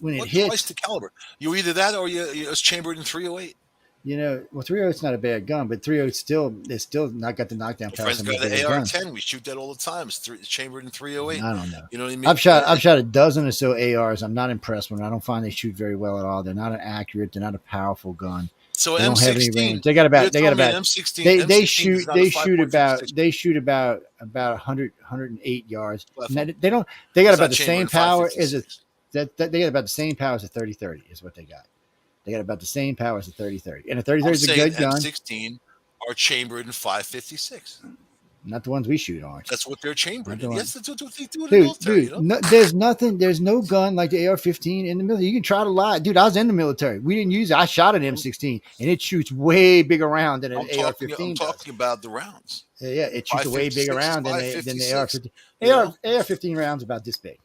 when it hits, twice the caliber. You either that or it's chambered in .308. You know, well, 308's not a bad gun, but 308 it's still not got the knockdown power. Friends got an AR-10. We shoot that all the time. It's chambered in .308. I don't know. You know what I mean? I've shot a dozen or so ARs. I'm not impressed with them. I don't find they shoot very well at all. They're not accurate. They're not a powerful gun. So they M16, don't have any range. They got about M16. They shoot about 108 yards. They got about the same power as they got about the same power as a 30-30 is what they got. They got about the same power as a 30-30. And a 30-30 is a good gun. M16 are chambered in .556. Not the ones we shoot, aren't. That's what they're chambered in. Yes, that's what they do in the military. There's no gun like the AR-15 in the military. You can try to lie. Dude, I was in the military. We didn't use it. I shot an M16, and it shoots way bigger round than an AR-15 I'm talking about the rounds. Yeah, it shoots a way bigger round than the AR-15. AR-15 rounds about this big.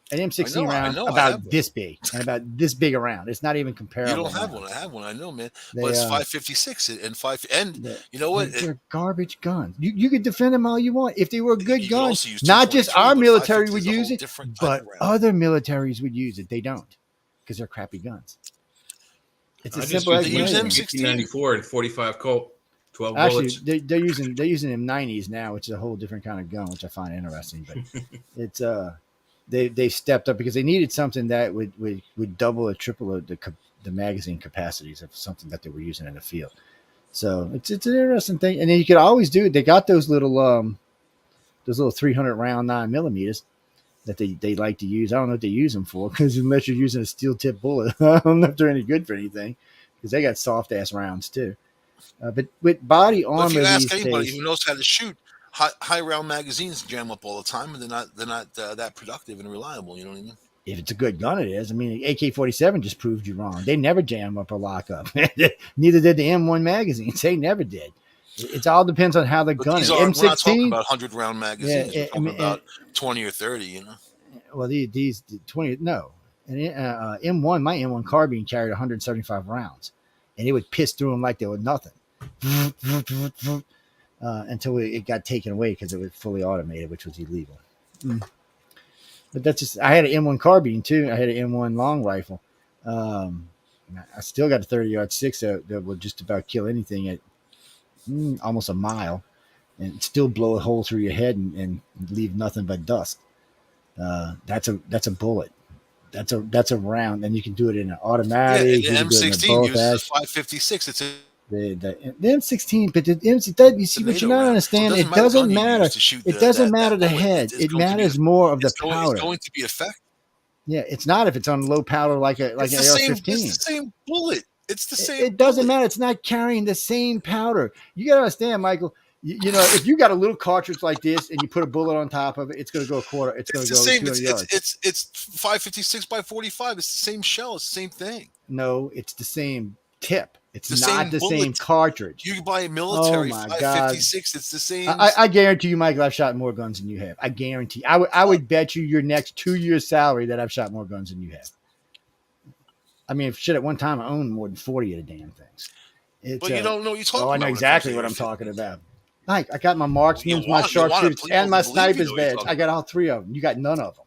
An M16 round about this big and about this big around. It's not even comparable. You don't have one. I have one. I know, man. But it's .556 and you know what? They're garbage guns. You could defend them all you want. If they were good guns, not just our military would use it, but other militaries would use it. They don't because they're crappy guns. It's as simple as they use M1694 and 45 Colt. 12 bullets. Actually, they're using M90s now, which is a whole different kind of gun, which I find interesting. But it's They stepped up because they needed something that would double or triple the magazine capacities of something that they were using in the field. So it's an interesting thing. And then you could always do it. They got those little 300 round 9mm that they like to use. I don't know what they use them for because unless you're using a steel tip bullet, I don't know if they're any good for anything because they got soft ass rounds too. But with body armor, if you ask anybody who knows how to shoot. High round magazines jam up all the time, and they're not that productive and reliable. You know what I mean? If it's a good gun, it is. I mean, AK-47 just proved you wrong. They never jam up or lock up. Neither did the M1 magazines. They never did. It all depends on how the gun is. We're not talking M16, about 100-round magazines. We're talking about 20 or 30, you know. Well, these 20, no. And M1, my M1 carbine carried 175 rounds, and it would piss through them like they were nothing until it got taken away because it was fully automated, which was illegal. But that's just, I had an M1 carbine too. I had an M1 long rifle. I still got a 30-06 that will just about kill anything at almost a mile and still blow a hole through your head and leave nothing but dust. That's a bullet. That's a round, and you can do it in an automatic. Yeah, the M16 uses a 556. It's the M16, but the M16, you see what you're not understanding. It doesn't matter. It doesn't matter the head. It matters more of the powder. It's going to be effective. Yeah, it's not if it's on low powder like an AR-15. It's the same bullet. It's the same. It doesn't matter. It's not carrying the same powder. You got to understand, Michael. You know, if you got a little cartridge like this and you put a bullet on top of it, it's going to go a quarter. It's going to go 200 yards. It's 556 by 45. It's the same shell. It's the same thing. No, it's the same tip. It's not the same cartridge. You can buy a military 556. It's the same. I guarantee you, Michael, I've shot more guns than you have. I guarantee. I would bet you your next 2 years' salary that I've shot more guns than you have. I mean, shit, at one time I owned more than 40 of the damn things. But you don't know what you're talking about. I know exactly what I'm talking about. Mike, I got my marksmen, my sharpshooters, and my sniper's badge. I got all three of them. You got none of them.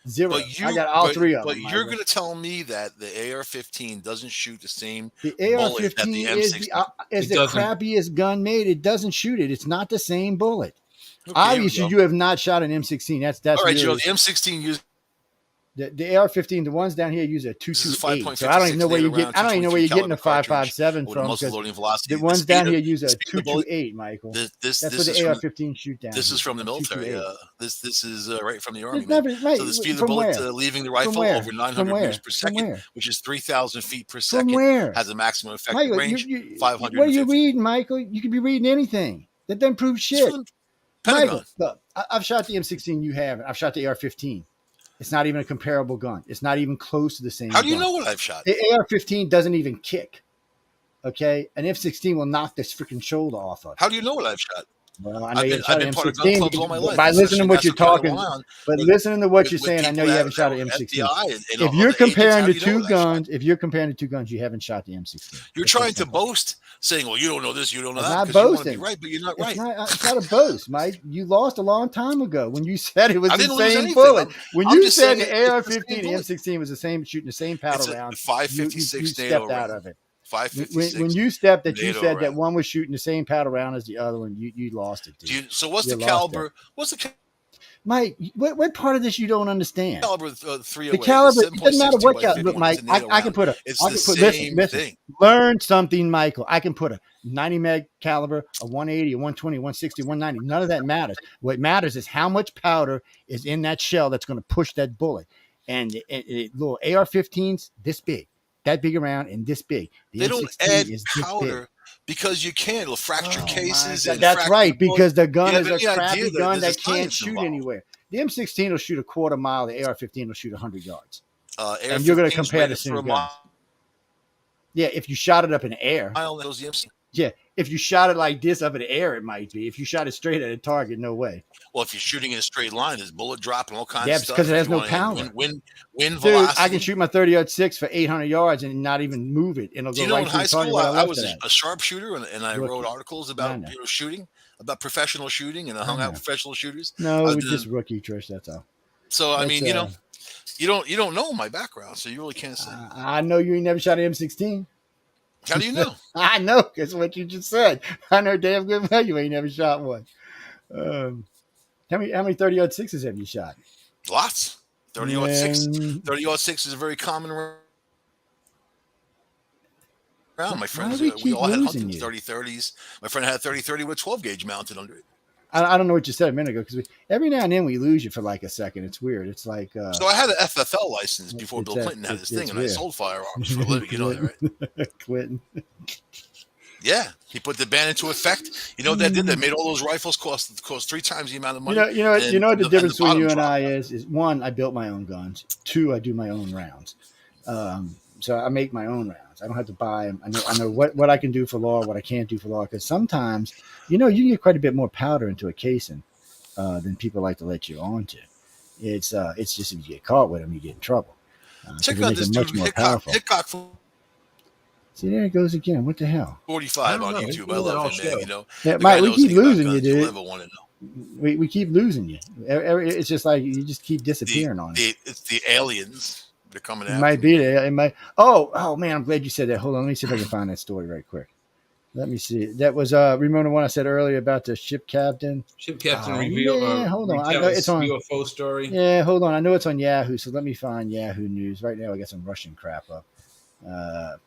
Zero. I got all three of them. But you're going to tell me that the AR-15 doesn't shoot the same the bullet that the M16 is the crappiest gun made. It doesn't shoot it. It's not the same bullet. Okay, obviously, you have not shot an M16. That's all right, really, Joe. The M16 uses the AR-15. The ones down here use a 228. So I don't even know where you get. I don't even know where you're getting a 5.57 from. The ones down here use a 228, Michael. That's what the AR-15 shoot down. This is from the military. This is right from the army. So the speed of the bullet leaving the rifle over 900 meters per second, which is 3,000 feet per second, has a maximum effective range 500. What are you reading, Michael? You could be reading anything. That doesn't prove shit. Michael, look, I've shot the M16. You haven't. I've shot the AR-15. It's not even a comparable gun. It's not even close to the same. How do you know what I've shot? The AR-15 doesn't even kick. Okay, an F-16 will knock this freaking shoulder off of. How do you know what I've shot? Well, I know you've shot an M16 by listening to what you're talking. But listening to what you're saying, I know you haven't shot an M16. If you're comparing the two guns, you haven't shot the M16. You're trying to boast, saying, "Well, you don't know this, you don't know that." I'm not boasting. You right, but you're not right. It's not a boast, Mike. You lost a long time ago when you said it was the same bullet. When you said the AR-15 and M16 was the same, shooting the same powder round, 556 you stepped out of it. 556. When you stepped that, you said that one was shooting the same powder round as the other one. You lost it. So what's the caliber? Mike, what part of this you don't understand? Caliber 308. The caliber, it doesn't matter what caliber. Look, Mike, I can put listen, learn something, Michael. I can put a 90 meg caliber, a 180, a 120, 160, 190. None of that matters. What matters is how much powder is in that shell that's going to push that bullet. And little AR-15s this big. That big around and this big. They don't add powder because you can't. It'll fracture cases. That's right, because the gun is a crappy gun that can't shoot anywhere. The M16 will shoot a quarter mile. The AR-15 will shoot 100 yards. And you're going to compare the same guns. Yeah, if you shot it up in the air. Yeah, if you shot it like this up in the air, it might be. If you shot it straight at a target, no way. Well, if you're shooting in a straight line, there's bullet drop and all kinds of stuff. Yeah, because it has no power. Wind velocity. Dude, I can shoot my 30-06 for 800 yards and not even move it. It'll go right in high through school, I was a sharpshooter, and I wrote articles about shooting, about professional shooting, and I hung out with professional shooters. No, it was just rookie, Trish. That's all. So I mean, you don't know my background, so you really can't say. I know you ain't never shot an M16. How do you know? I know, because what you just said. I know damn good well you ain't never shot one. How many 30-06s have you shot? Lots. 30-06. 30-06 is a very common round. My friends, we all had hunting 30-30s. My friend had a 30-30 with a 12 gauge mounted under it. I don't know what you said a minute ago, because every now and then we lose you for like a second. It's weird. It's like so I had an FFL license before Bill Clinton had his thing, and I sold firearms for a living. You know that, right? Clinton. Yeah, he put the ban into effect. You know what that did? That made all those rifles cost 3 times the amount of money. You know what the difference between you and I dropped. is one, I built my own guns. Two, I do my own rounds. So I make my own rounds. I don't have to buy them. I know what I can do for law, what I can't do for law. Because sometimes, you can get quite a bit more powder into a casing than people like to let you onto. It's just if you get caught with them, you get in trouble. Check out this dude, Hickok. See, there it goes again. What the hell? 45 on YouTube. I love him, man. Yeah, Mike, we keep losing you, dude. We keep losing you. It's just like you just keep disappearing on it. It's the aliens. They're coming out. It might be there. It might. Oh man, I'm glad you said that. Hold on, let me see if I can find that story right quick. Let me see. That was remember the one I said earlier about the ship captain? Ship captain reveal. Yeah, hold on. I know it's on UFO story. Yeah, hold on. I know it's on Yahoo, so let me find Yahoo News. Right now I got some Russian crap up.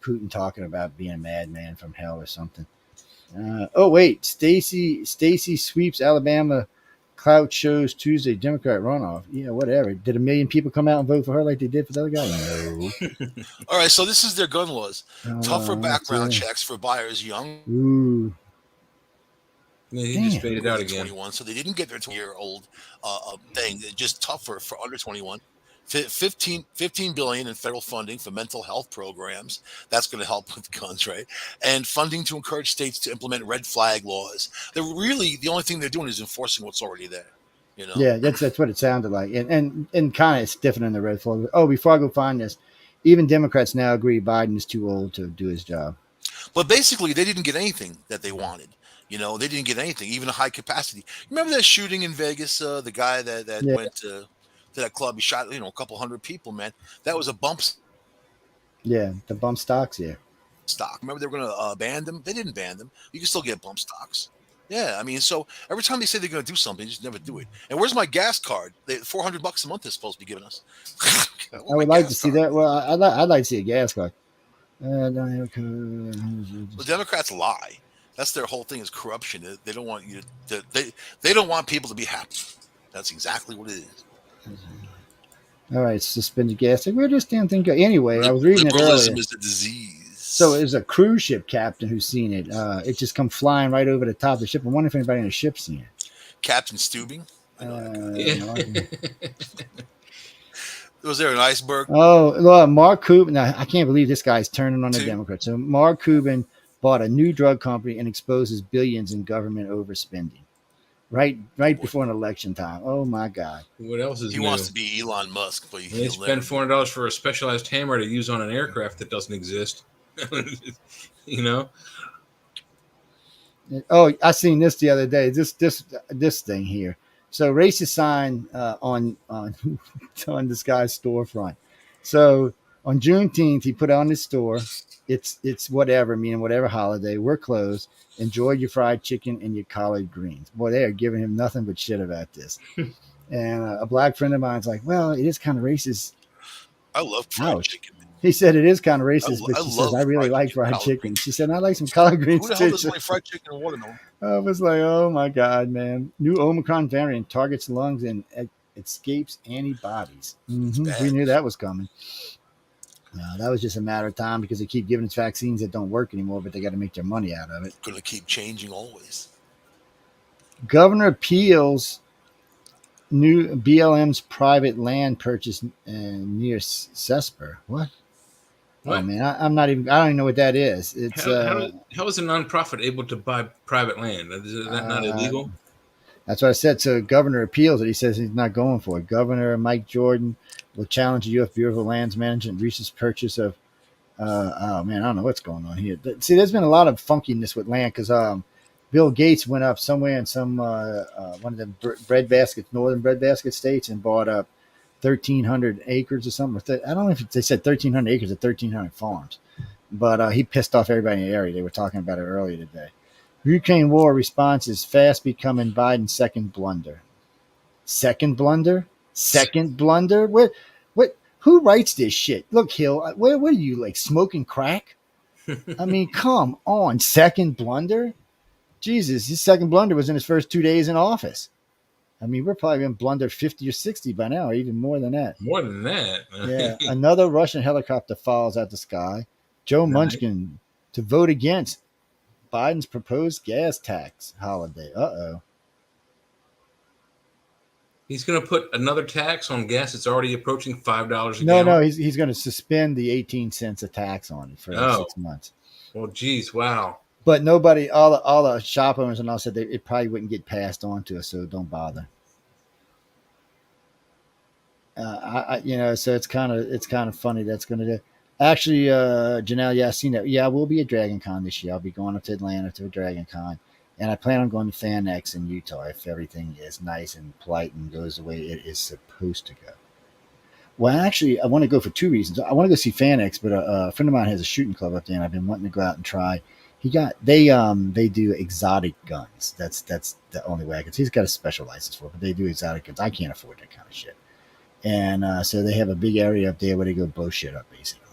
Putin talking about being a madman from hell or something. Oh wait, Stacy sweeps Alabama clout shows Tuesday Democrat runoff. Whatever. Did 1 million people come out and vote for her like they did for the other guy? No. All right, so this is their gun laws. Tougher background checks for buyers young. Ooh. Yeah, he just faded out again. 21, so they didn't get their 20-year-old thing. Just tougher for under 21. 15 billion in federal funding for mental health programs. That's going to help with guns, right? And funding to encourage states to implement red flag laws. They're really the only thing they're doing is enforcing what's already there. Yeah, that's what it sounded like, and kind of stiffening the red flag. Oh, before I go find this, even Democrats now agree Biden is too old to do his job. But basically, they didn't get anything that they wanted. They didn't get anything, even a high capacity. Remember that shooting in Vegas? The guy that went to that club, he shot a couple hundred people, man. That was a bump. Yeah, the bump stocks. Yeah, stock. Remember they were going to ban them. They didn't ban them. You can still get bump stocks. Yeah, I mean, so every time they say they're going to do something, they just never do it. And where's my gas card? $400 a month is supposed to be giving us. I would like to see that. Well, I'd like to see a gas card. The Democrats lie. That's their whole thing is corruption. They don't want you to. They don't want people to be happy. That's exactly what it is. All right, suspended gas. Where does this damn thing go? Anyway, I was reading it earlier. Liberalism is a disease. So it was a cruise ship captain who's seen it. It just come flying right over the top of the ship. I wonder if anybody in the ship's seen it. Captain Stubing? Was there an iceberg? Oh, look, Mark Cuban. Now, I can't believe this guy's turning on the Democrats. So Mark Cuban bought a new drug company and exposes billions in government overspending. Right before an election time. Oh my God! What else is he wants to be Elon Musk, but he spent $400 for a specialized hammer to use on an aircraft that doesn't exist. Oh, I seen this the other day. This thing here. So racist sign on this guy's storefront. So on Juneteenth, he put on his store. It's whatever, meaning whatever holiday. We're closed. Enjoy your fried chicken and your collard greens. Boy, they are giving him nothing but shit about this. And a black friend of mine's like, well, it is kind of racist. I love fried chicken. He said it is kind of racist, but she says, I really like fried chicken. She said, I like some collard greens too. Who the hell doesn't like fried chicken and watermelon? I was like, oh my God, man. New Omicron variant targets lungs and escapes antibodies. Mm-hmm. We knew that was coming. That was just a matter of time because they keep giving us vaccines that don't work anymore, but they got to make their money out of it. Going to keep changing always. Governor appeals new BLM's private land purchase near Cesper. What? Oh man, I don't even know what that is. It's how is a nonprofit able to buy private land? Is that not illegal? That's what I said. So governor appeals it. He says he's not going for it. Governor Mike Jordan will challenge the U.S. Bureau of Lands Management recent purchase of. Oh man, I don't know what's going on here. See, there's been a lot of funkiness with land because Bill Gates went up somewhere in some one of the northern breadbasket states and bought up 1,300 acres or something. I don't know if they said 1,300 acres or 1,300 farms, but he pissed off everybody in the area. They were talking about it earlier today. Ukraine war response is fast becoming Biden's second blunder. Second blunder? What? Who writes this shit? Look, Hill, what are you, like, smoking crack? I mean, come on. Second blunder? Jesus, his second blunder was in his first 2 days in office. I mean, we're probably going to blunder 50 or 60 by now, or even more than that. More than that. Yeah. Another Russian helicopter falls out the sky. Joe Manchin to vote against Biden's proposed gas tax holiday. Uh-oh. He's going to put another tax on gas that's already approaching $5 a gallon. No, he's going to suspend the 18 cents a tax on it for 6 months. Well, geez, wow. But nobody, all the shop owners and all said it probably wouldn't get passed on to us, so don't bother. So it's kind of funny that's going to do. Actually, Janelle, yeah, I seen that. Yeah, I will be at Dragon Con this year. I'll be going up to Atlanta to a Dragon Con. And I plan on going to FanX in Utah if everything is nice and polite and goes the way it is supposed to go. Well, actually, I want to go for 2 reasons. I want to go see FanX, but a friend of mine has a shooting club up there, and I've been wanting to go out and try. They do exotic guns. That's the only way I can see. He's got a special license for it, but they do exotic guns. I can't afford that kind of shit. And so they have a big area up there where they go blow shit up, basically.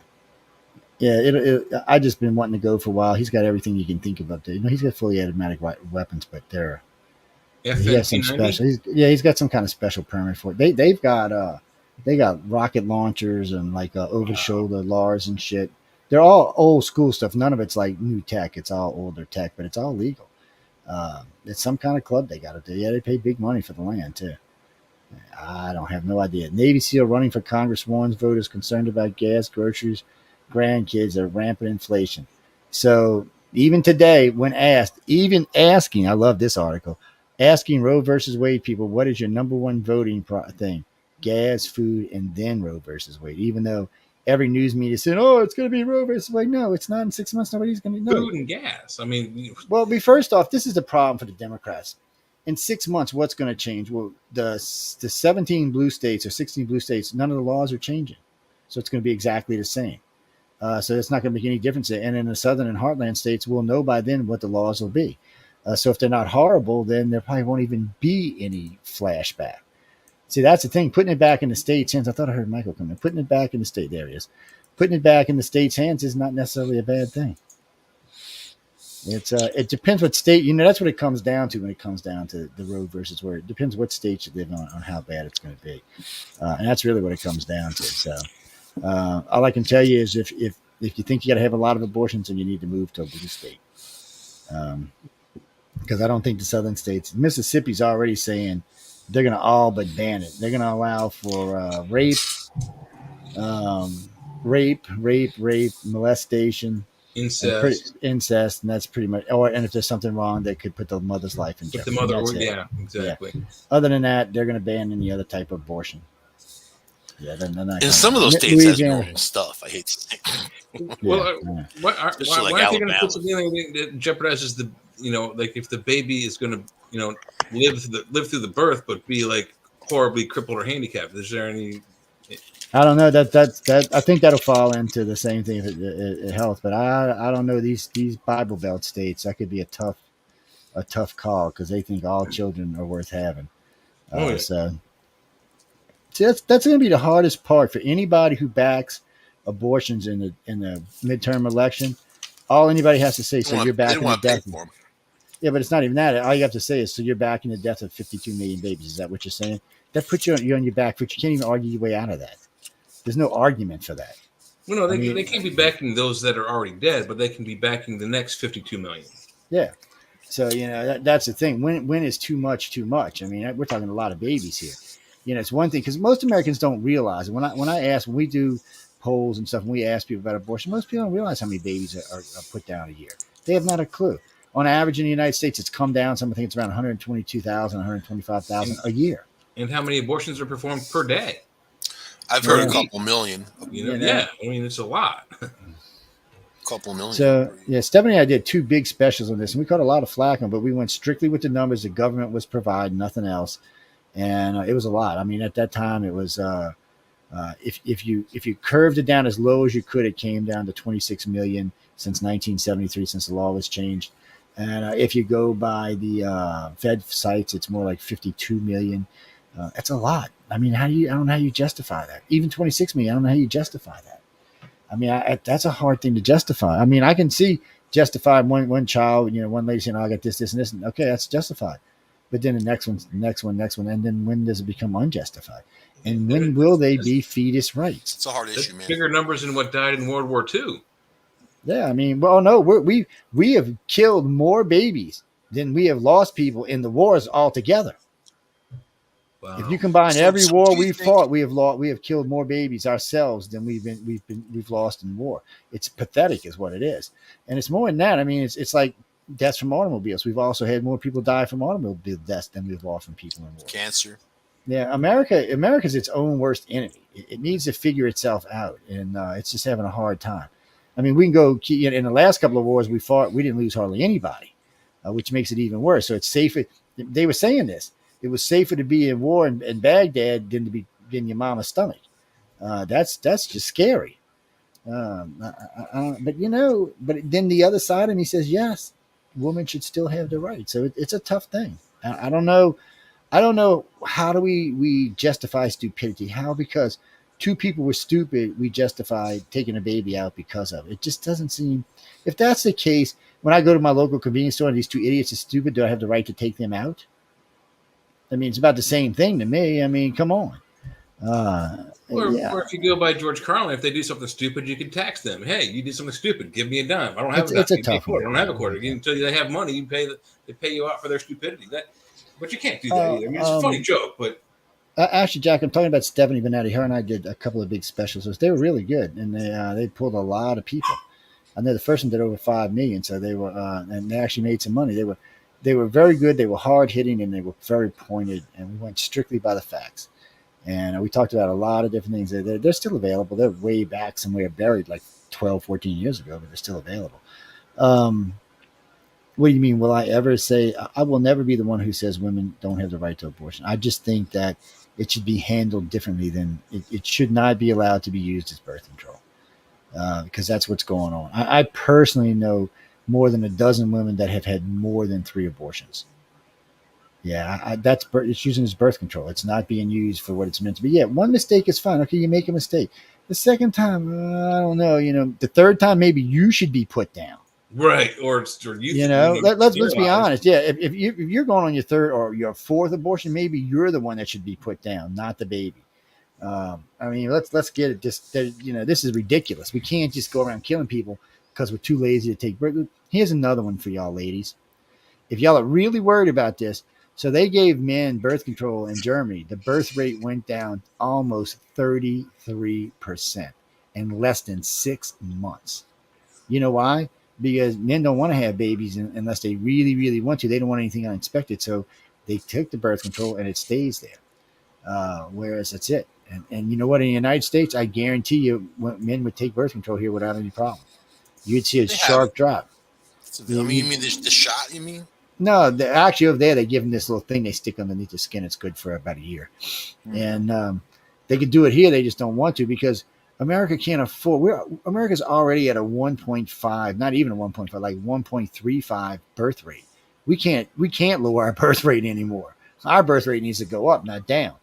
Yeah, I just been wanting to go for a while. He's got everything you can think of up there. He's got fully automatic weapons, but he has some special. He's got some kind of special permit for it. They got rocket launchers and like over the shoulder LARs and shit. They're all old school stuff. None of it's like new tech. It's all older tech, but it's all legal. It's some kind of club they got up there. Yeah, they pay big money for the land too. I don't have no idea. Navy SEAL running for Congress warns voters concerned about gas, groceries, grandkids, and rampant inflation. So even today, when asked, I love this article, asking Roe versus Wade people, what is your number one voting thing? Gas, food, and then Roe versus Wade. Even though every news media said, oh, it's going to be Roe versus Wade. No, it's not. In 6 months, nobody's going to know. Food and gas. I mean, well, first off, this is the problem for the Democrats. In 6 months, what's going to change? Well, the 17 blue states or 16 blue states, none of the laws are changing. So it's going to be exactly the same. So it's not going to make any difference. And in the southern and heartland states, we'll know by then what the laws will be. So if they're not horrible, then there probably won't even be any flashback. See, that's the thing. Putting it back in the states' hands. I thought I heard Michael come in. Putting it back in the state areas. Putting it back in the states' hands is not necessarily a bad thing. It depends what state. That's what it comes down to when it comes down to the Roe versus Wade. It depends what state you live on how bad it's going to be. And that's really what it comes down to. So all I can tell you is if you think you got to have a lot of abortions, then you need to move to a blue state. Because I don't think the southern states, Mississippi's already saying they're going to all but ban it. They're going to allow for rape, molestation, incest, and that's pretty much. And if there's something wrong, they could put the mother's life in jeopardy. Exactly. Yeah. Other than that, they're going to ban any other type of abortion. Yeah, they're not. In some of those states, that's normal stuff. I hate to say. Well, why are they going to put something that jeopardizes the? Like if the baby is going to, live through the birth, but be like horribly crippled or handicapped. Is there any? I don't know. That I think that'll fall into the same thing if health, but I don't know these Bible Belt states. That could be a tough call because they think all children are worth having. So that's going to be the hardest part for anybody who backs abortions in the midterm election. All anybody has to say, so you're backing the death. Yeah, but it's not even that. All you have to say is, so you're backing the death of 52 million babies. Is that what you're saying? That puts you on your back foot. You can't even argue your way out of that. There's no argument for that. Well, no, they can't be backing those that are already dead, but they can be backing the next 52 million. Yeah. So, that's the thing. When is too much too much? I mean, we're talking a lot of babies here. It's one thing because most Americans don't realize. When when we do polls and stuff, and we ask people about abortion, most people don't realize how many babies are put down a year. They have not a clue. On average in the United States, it's come down. Some think it's around 122,000, 125,000 a year. And how many abortions are performed per day? I've heard a couple million. Yeah, I mean, it's a lot. Couple million. So, Stephanie and I did 2 big specials on this, and we caught a lot of flack on, but we went strictly with the numbers the government was providing, nothing else. And it was a lot. I mean, at that time, it was if you curved it down as low as you could, it came down to 26 million since 1973, since the law was changed. And if you go by the Fed sites, it's more like 52 million. That's a lot. I mean, I don't know how you justify that. Even 26 million, I don't know how you justify that. I mean, that's a hard thing to justify. I mean, I can see justifying one child, one lady saying, oh, I got this, and this. And okay, that's justified. But then the next one. And then when does it become unjustified? And when will they be fetus rights? It's a hard issue, man. Bigger numbers than what died in World War II. Yeah, I mean, well, no, we have killed more babies than we have lost people in the wars altogether. Wow. If you combine every war do you we think- fought, we have killed more babies ourselves than we've lost in war. It's pathetic, is what it is, and it's more than that. I mean, it's like deaths from automobiles. We've also had more people die from automobile deaths than we've lost from people in war. Cancer. Yeah, America's its own worst enemy. It needs to figure itself out, and it's just having a hard time. I mean, we can go in the last couple of wars we fought, we didn't lose hardly anybody, which makes it even worse. So it's safer. They were saying this. It was safer to be in war in Baghdad than to be in your mama's stomach. That's just scary. But then the other side of me says, yes, women should still have the right. So it's a tough thing. I don't know. I don't know how do we justify stupidity? How? Because two people were stupid, we justify taking a baby out because of it. It just doesn't seem. If that's the case, when I go to my local convenience store and these two idiots are stupid, do I have the right to take them out? I mean, it's about the same thing to me. I mean, come on. Or if you go by George Carlin, if they do something stupid, you can tax them. Hey, you did something stupid. Give me a dime. I don't have a dime. It's a tough one. I don't have a quarter. Until they have money, they pay you out for their stupidity. But you can't do that either. I mean, it's a funny joke, but. Actually, Jack, I'm talking about Stephanie Benetti. Her and I did a couple of big specials. They were really good, and they pulled a lot of people. I know the first one did over 5 million, so they were and they actually made some money. They were very good. They were hard hitting, and they were very pointed. And we went strictly by the facts. And we talked about a lot of different things. They're still available. They're way back somewhere, buried like 12, 14 years ago, but they're still available. What do you mean? Will I ever say? I will never be the one who says women don't have the right to abortion. I just think that it should be handled differently than it should not be allowed to be used as birth control, because that's what's going on. I personally know more than a dozen women that have had more than 3 abortions. Yeah, it's using as birth control. It's not being used for what it's meant to be. Yeah, one mistake is fine. Okay, you make a mistake. The second time, I don't know. The third time, maybe you should be put down. Right, or you. Let's be honest. Yeah, if you're going on your 3rd or your 4th abortion, maybe you're the one that should be put down, not the baby. I mean, let's get it. This is ridiculous. We can't just go around killing people because we're too lazy to take birth. Here's another one for y'all, ladies. If y'all are really worried about this, so they gave men birth control in Germany. The birth rate went down almost 33% in less than 6 months. You know why? Because men don't want to have babies unless they really, really want to. They don't want anything unexpected. So they took the birth control and it stays there. Whereas that's it. And you know what? In the United States, I guarantee you men would take birth control here without any problem. You'd see a sharp drop. You mean the shot, you mean? No, actually over there, they give them this little thing they stick underneath the skin. It's good for about a year. Mm-hmm. And they could do it here. They just don't want to because America can't afford. America's already at a 1.5, not even a 1.5, like 1.35 birth rate. We can't lower our birth rate anymore. Our birth rate needs to go up, not down.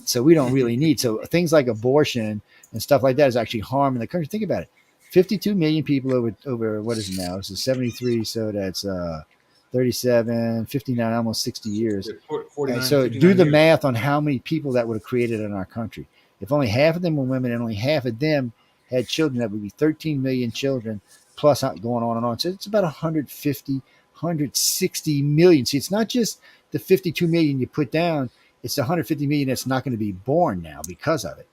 So we don't really need. So things like abortion and stuff like that is actually harming the country. Think about it. 52 million people over what is it now? It's 73. So that's 37, 59, almost 60 years. 49, so do the math on how many people that would have created in our country. If only half of them were women and only half of them had children, that would be 13 million children plus going on and on. So it's about 150, 160 million. See, it's not just the 52 million you put down. It's the 150 million that's not going to be born now because of it.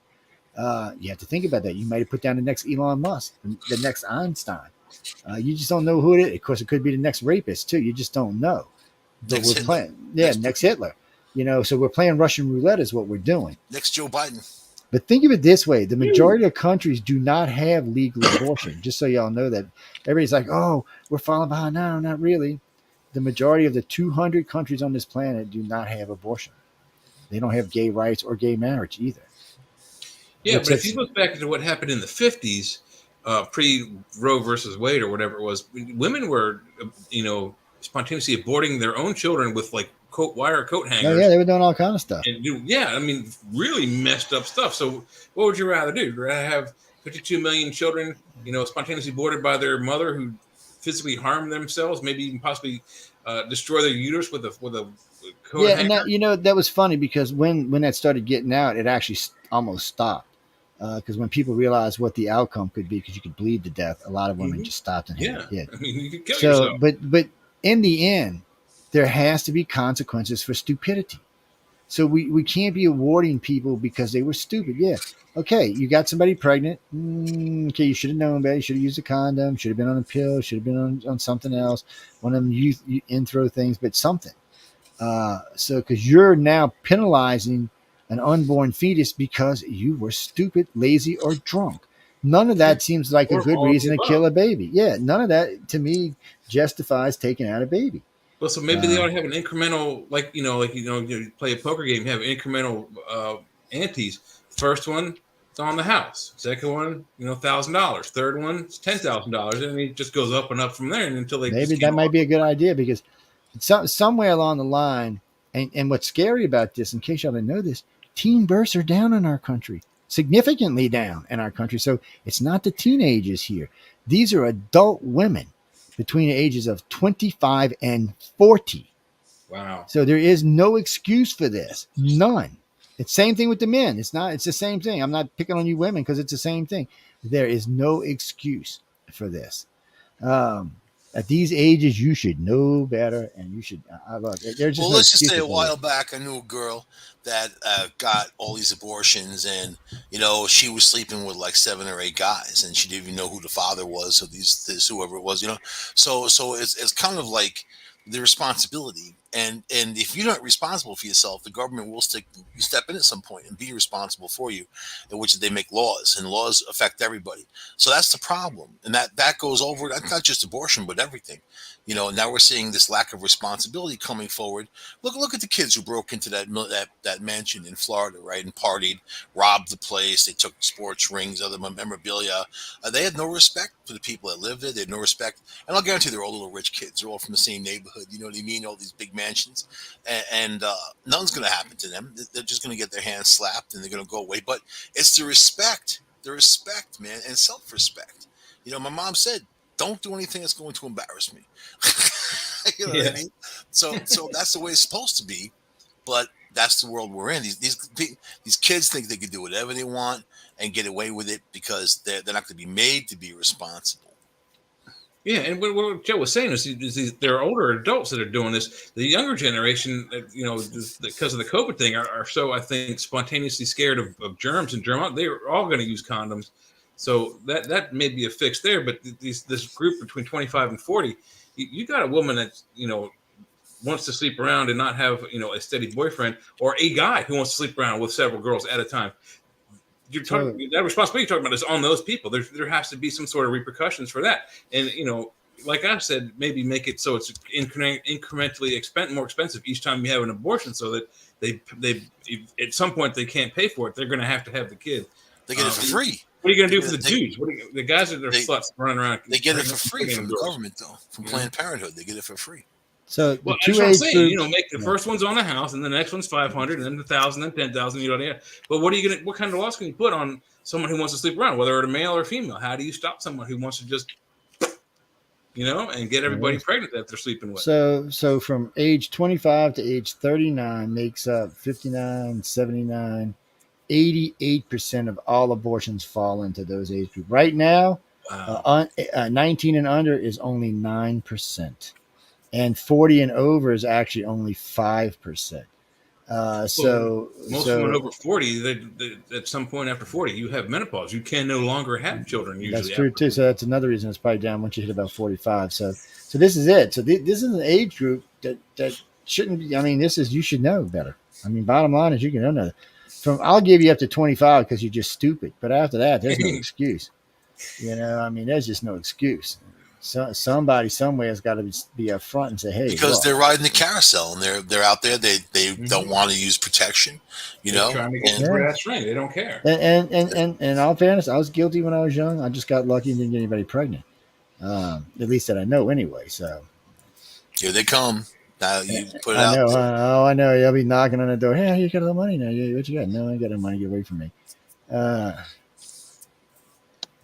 You have to think about that. You might have put down the next Elon Musk, the next Einstein. You just don't know who it is. Of course, it could be the next rapist too. You just don't know. But we're playing, next Hitler. So we're playing Russian roulette is what we're doing. Next Joe Biden. But think of it this way: the majority of countries do not have legal abortion. Just so y'all know that everybody's like, "Oh, we're falling behind." No, not really. The majority of the 200 countries on this planet do not have abortion. They don't have gay rights or gay marriage either. Yeah, but if you look back to what happened in the 50s, pre-Roe versus Wade or whatever it was, women were, spontaneously aborting their own children with like wire coat hangers. Oh, yeah, they were doing all kind of stuff. And really messed up stuff. So what would you rather do? Would you rather have 52 million children, spontaneously aborted by their mother who physically harm themselves, maybe even possibly destroy their uterus with a coat hanger? And that was funny because when that started getting out, it actually almost stopped. Because when people realized what the outcome could be, because you could bleed to death, a lot of women just stopped and had it. I mean, you could kill yourself. But in the end, there has to be consequences for stupidity. So we can't be awarding people because they were stupid. Yeah. Okay, you got somebody pregnant. Okay, you should have known better. You should have used a condom. Should have been on a pill. Should have been on something else. One of them in-throw things, but something. So because you're now penalizing an unborn fetus because you were stupid, lazy, or drunk. None of that seems like a good reason to kill a baby. Yeah, none of that to me justifies taking out a baby. Well, so maybe they ought to have an incremental, you play a poker game, you have incremental antes. First one, it's on the house. Second one, $1,000. Third one, it's $10,000, and it just goes up and up from there, and until they maybe that might be a good idea because somewhere along the line, and what's scary about this, in case y'all didn't know this, teen births are down in our country, significantly down in our country. So it's not the teenagers here; these are adult women between the ages of 25 and 40. Wow. So there is no excuse for this. None. It's the same thing with the men. It's the same thing. I'm not picking on you women because it's the same thing. There is no excuse for this. At these ages, you should know better, and you should. Let's just say a while back, I knew a girl that got all these abortions, and she was sleeping with like 7 or 8 guys, and she didn't even know who the father was of whoever it was. So it's kind of like the responsibility, and if you're not responsible for yourself, the government will step in at some point and be responsible for you, in which they make laws, and laws affect everybody. So that's the problem, and that goes over. That's not just abortion, but everything. Now we're seeing this lack of responsibility coming forward. Look at the kids who broke into that mansion in Florida, right, and partied, robbed the place. They took sports rings, other memorabilia. They had no respect for the people that lived there. They had no respect, and I'll guarantee they're all little rich kids. They're all from the same neighborhood. You know what I mean? All these big mansions, and nothing's going to happen to them. They're just going to get their hands slapped, and they're going to go away. But it's the respect, man, and self-respect. My mom said, don't do anything that's going to embarrass me. You know what I mean? So that's the way it's supposed to be, but that's the world we're in. These kids think they can do whatever they want and get away with it because they're not going to be made to be responsible. Yeah, and what Joe was saying is there are older adults that are doing this. The younger generation, because of the COVID thing, are so, I think, spontaneously scared of germs and they're all going to use condoms. So that may be a fix there, but this group between 25 and 40, you got a woman that wants to sleep around and not have a steady boyfriend, or a guy who wants to sleep around with several girls at a time. You're talking that responsibility you're talking about is on those people. There has to be some sort of repercussions for that, and like I said, maybe make it so it's incrementally more expensive each time you have an abortion, so that they at some point they can't pay for it. They're going to have the kid. They get it for free. What are you going to do for the dudes? The guys that are sluts running around? They get it for free from the government, though, from Planned Parenthood. They get it for free. So that's what I'm saying. Make the first one's on the house, and the next one's 500, and then 1,000, then 10,000. But what kind of laws can you put on someone who wants to sleep around, whether it's a male or female? How do you stop someone who wants to just, and get everybody pregnant that they're sleeping with? So from age 25 to age 39 makes up 59, 79. 88% of all abortions fall into those age groups. Right now, 19 and under is only 9%. And 40 and over is actually only 5%. Most women over 40, they, at some point after 40, you have menopause. You can no longer have children. Usually, that's true too. So that's another reason it's probably down once you hit about 45. So this is it. So this is an age group that shouldn't be. I mean, you should know better. I mean, bottom line is you can know. I'll give you up to 25 because you're just stupid. But after that, there's no excuse. There's just no excuse. So somebody somewhere has got to be up front and say, "Hey," because they're riding the carousel and they're out there. They don't want to use protection. They're trying to get the brass ring. They don't care. And in all fairness, I was guilty when I was young. I just got lucky and didn't get anybody pregnant. At least that I know anyway. So here they come. Now you put it out. I know. You'll be knocking on the door. Hey, you got a little money now? Yeah, what you got? No, I ain't got no money. Get away from me.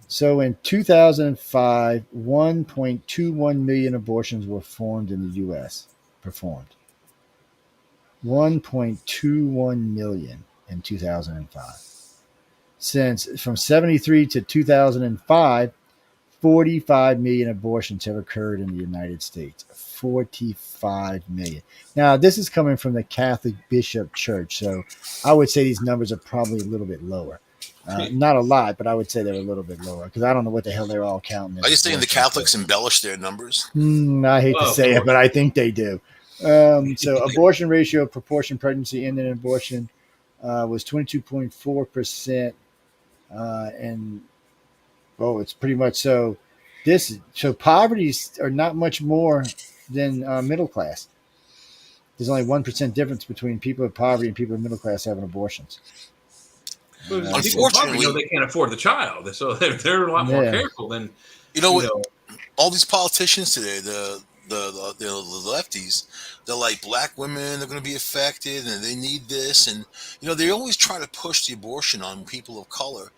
So in 2005, 1.21 million abortions were performed in the U.S. 1.21 million in 2005. since from 73 to 2005, 45 million abortions have occurred in the United States. 45 million. Now, this is coming from the Catholic Bishop Church, so I would say these numbers are probably a little bit lower. Not a lot, but I would say they're a little bit lower because I don't know what the hell they're all counting. Are you saying the Catholics embellish their numbers? I hate to say it, but I think they do. So abortion ratio, proportion pregnancy ending in abortion was 22.4%. And it's pretty much so. So poverties are not much more than middle class. There's only 1% difference between people with poverty and people with middle class having abortions. Unfortunately, they can't afford the child, so they're a lot more careful than all these politicians today. The lefties, they're like, black women are going to be affected, and they need this, and they always try to push the abortion on people of color.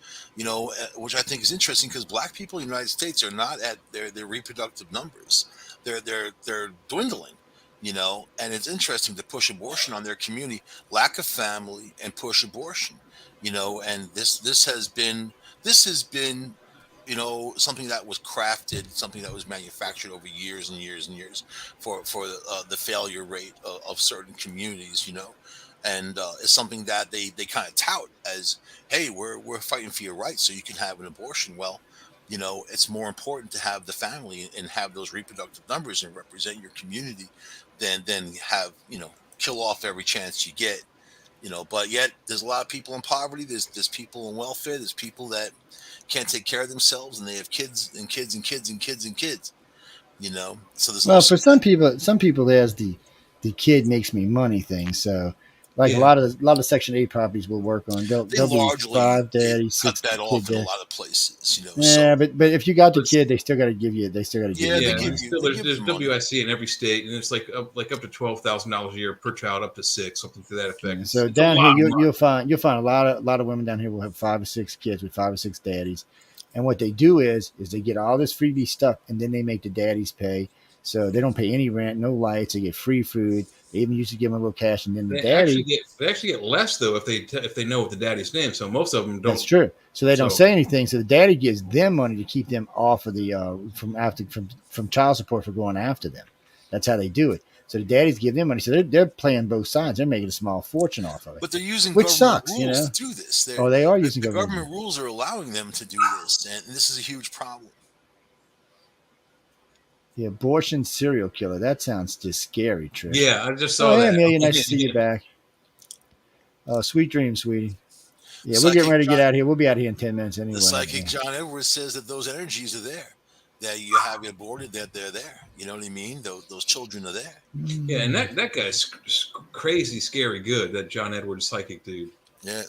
Which I think is interesting because black people in the United States are not at their reproductive numbers. They're dwindling. And it's interesting to push abortion on their community, lack of family, and push abortion. And this has been something that was crafted, something that was manufactured over years and years and years for the failure rate of certain communities. And it's something that they kind of tout as, hey, we're fighting for your rights so you can have an abortion. Well, it's more important to have the family and have those reproductive numbers and represent your community than have, kill off every chance you get. But yet there's a lot of people in poverty. There's people in welfare. There's people that can't take care of themselves, and they have kids and kids and kids and kids and kids. So there's for some people, there's the kid makes me money thing. So a lot of Section 8 properties will work on. They'll be 5 daddies, 6 cut that off in a lot of places. But if you got the kid, they still got to give you. They still got to give you. There's WIC in every state, and it's like up to $12,000 a year per child, up to 6, something to that effect. So down here, you'll find a lot of women down here will have 5 or 6 kids with 5 or 6 daddies, and what they do is they get all this freebie stuff, and then they make the daddies pay. So they don't pay any rent, no lights. They get free food. They even used to give them a little cash, and then the daddy. They actually get less though if they know the daddy's name. So most of them don't. That's true. So they don't say anything. So the daddy gives them money to keep them off of the from child support for going after them. That's how they do it. So the daddies give them money. So they're playing both sides. They're making a small fortune off of it. But they're using which sucks, rules to do this. They are using the government rules are allowing them to do this, and this is a huge problem. The abortion serial killer. That sounds just scary, Trish. Yeah, I just saw that. Hey, Amelia, nice to see you back. Sweet dreams, sweetie. Yeah, we're getting ready to get out of here. We'll be out of here in 10 minutes anyway. The psychic John Edwards says that those energies are there. That you have aborted, that they're there. You know what I mean? Those children are there. Yeah, and that guy's crazy, scary good, that John Edwards psychic dude. Yeah.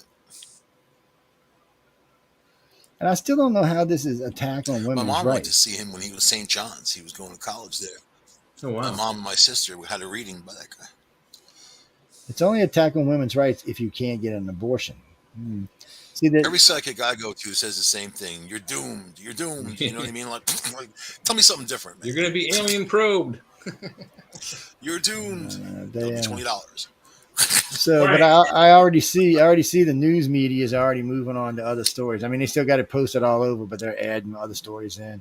And I still don't know how this is attack on women's rights. My mom went to see him when he was St. John's. He was going to college there. Oh, wow. My mom and my sister had a reading by that guy. It's only attack on women's rights if you can't get an abortion. See that every psychic I go to says the same thing. You're doomed. You're doomed. You know what I mean? Like tell me something different, man. You're going to be alien probed. You're doomed. $20. So, right. But I already see the news media is already moving on to other stories. I mean, they still got it posted all over, but they're adding other stories in.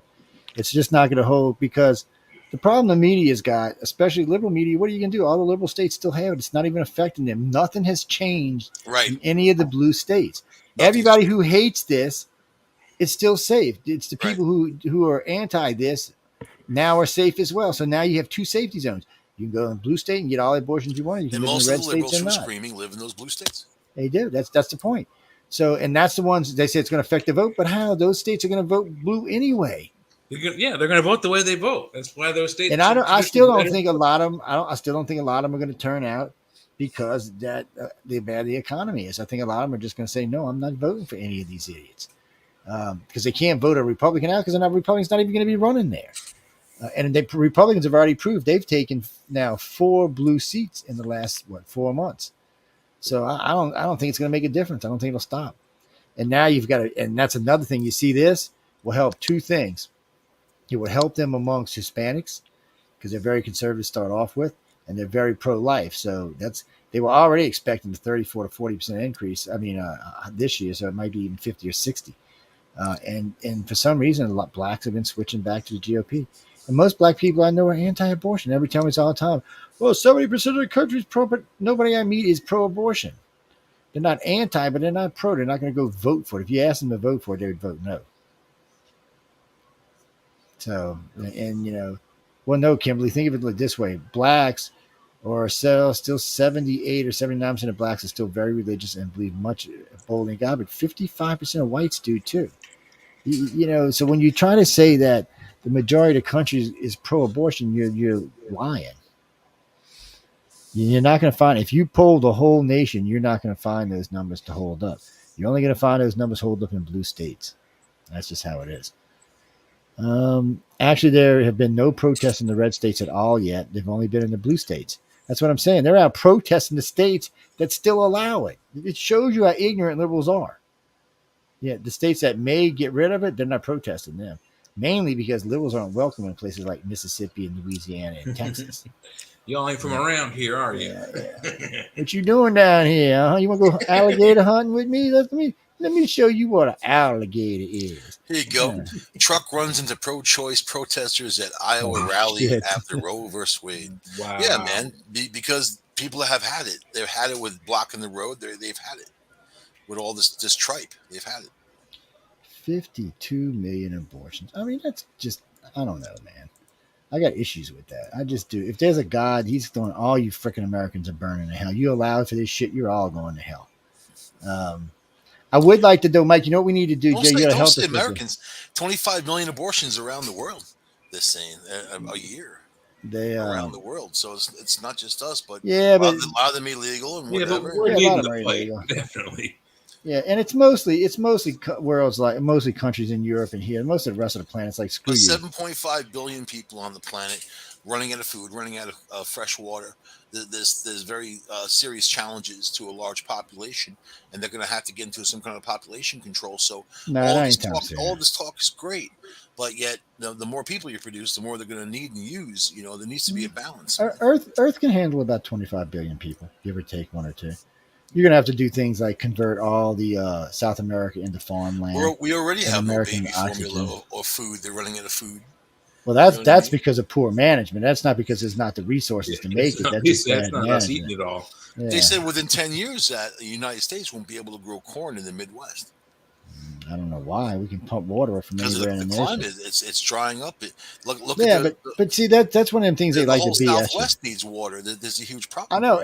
It's just not going to hold because the problem the media's got, especially liberal media, what are you going to do? All the liberal states still have it. It's not even affecting them. Nothing has changed in any of the blue states. Everybody who hates this, it's still safe. It's the people who are anti this now are safe as well. So now you have 2 safety zones. You can go in blue state and get all the abortions you want. You can live in the red states and not. Most of the liberals who are screaming live in those blue states. They do. That's the point. So, and that's the ones they say it's going to affect the vote. But how? Those states are going to vote blue anyway. They're going to vote the way they vote. That's why those states. And I still don't think a lot of them. I still don't think a lot of them are going to turn out because that the bad the economy is. I think a lot of them are just going to say no. I'm not voting for any of these idiots because they can't vote a Republican out because a Republican's not even going to be running there. And the Republicans have already proved they've taken now 4 blue seats in the last 4 months. So I don't think it's going to make a difference. I don't think it'll stop. And now you've got to, and that's another thing. You see, this will help 2 things. It will help them amongst Hispanics because they're very conservative to start off with. and they're very pro-life. So they were already expecting the 34 to 40% increase. I mean, this year, so it might be even 50 or 60. And for some reason, a lot of blacks have been switching back to the GOP. And most black people I know are anti-abortion. Every time it's all the time. Well, 70% of the country is pro, but nobody I meet is pro-abortion. They're not anti, but they're not pro. They're not going to go vote for it. If you ask them to vote for it, they would vote no. So, and well, no, Kimberly, think of it like this way. Blacks are still 78 or 79% of blacks are still very religious and believe much boldly in God, but 55% of whites do too. So when you try to say that the majority of the country is pro-abortion, you're lying. You're not going to find, if you poll the whole nation, you're not going to find those numbers to hold up. You're only going to find those numbers hold up in blue states. That's just how it is. Actually, there have been no protests in the red states at all yet. They've only been in the blue states. That's what I'm saying. They're out protesting the states that still allow it. It shows you how ignorant liberals are. Yeah, the states that may get rid of it, they're not protesting them. Mainly because liberals aren't welcome in places like Mississippi and Louisiana and Texas. Y'all ain't from around here, are you? Yeah. What you doing down here? Huh? You want to go alligator hunting with me? Let me show you what an alligator is. Here you go. Yeah. Truck runs into pro-choice protesters at Iowa rally after Roe versus Wade. Wow. Yeah, man. Because people have had it. They've had it with blocking the road. They've had it with all this tripe. They've had it. 52 million abortions. I mean, that's just, I don't know, man. I got issues with that. I just do. If there's a God, he's throwing all you freaking Americans are burning to hell. You allow for this shit, you're all going to hell. I would like to do, Mike, you know what we need to do, Jay? You got to help us. Americans, 25 million abortions around the world, they're saying, a year. They around the world. So it's not just us, but yeah, but a lot of them illegal and whatever. But we're leading the fight, definitely. Yeah, and it's mostly worlds like mostly countries in Europe and here. Most of the rest of the planet's like screw you. 7.5 billion people on the planet, running out of food, running out of fresh water. There's very serious challenges to a large population, and they're going to have to get into some kind of population control. So all this talk is great, but yet the more people you produce, the more they're going to need and use. There needs to be a balance. Earth can handle about 25 billion people, give or take one or two. You're going to have to do things like convert all the South America into farmland. We already have American no baby formula or food. They're running out of food. Well, that's because of poor management. That's not because there's not the resources to make it. That's just bad not us eating it all. Yeah. They said within 10 years that the United States won't be able to grow corn in the Midwest. I don't know why. We can pump water from anywhere in the climate. It's drying up. Look but see that's one of them things they like to be. Southwest needs water. There's a huge problem. I know.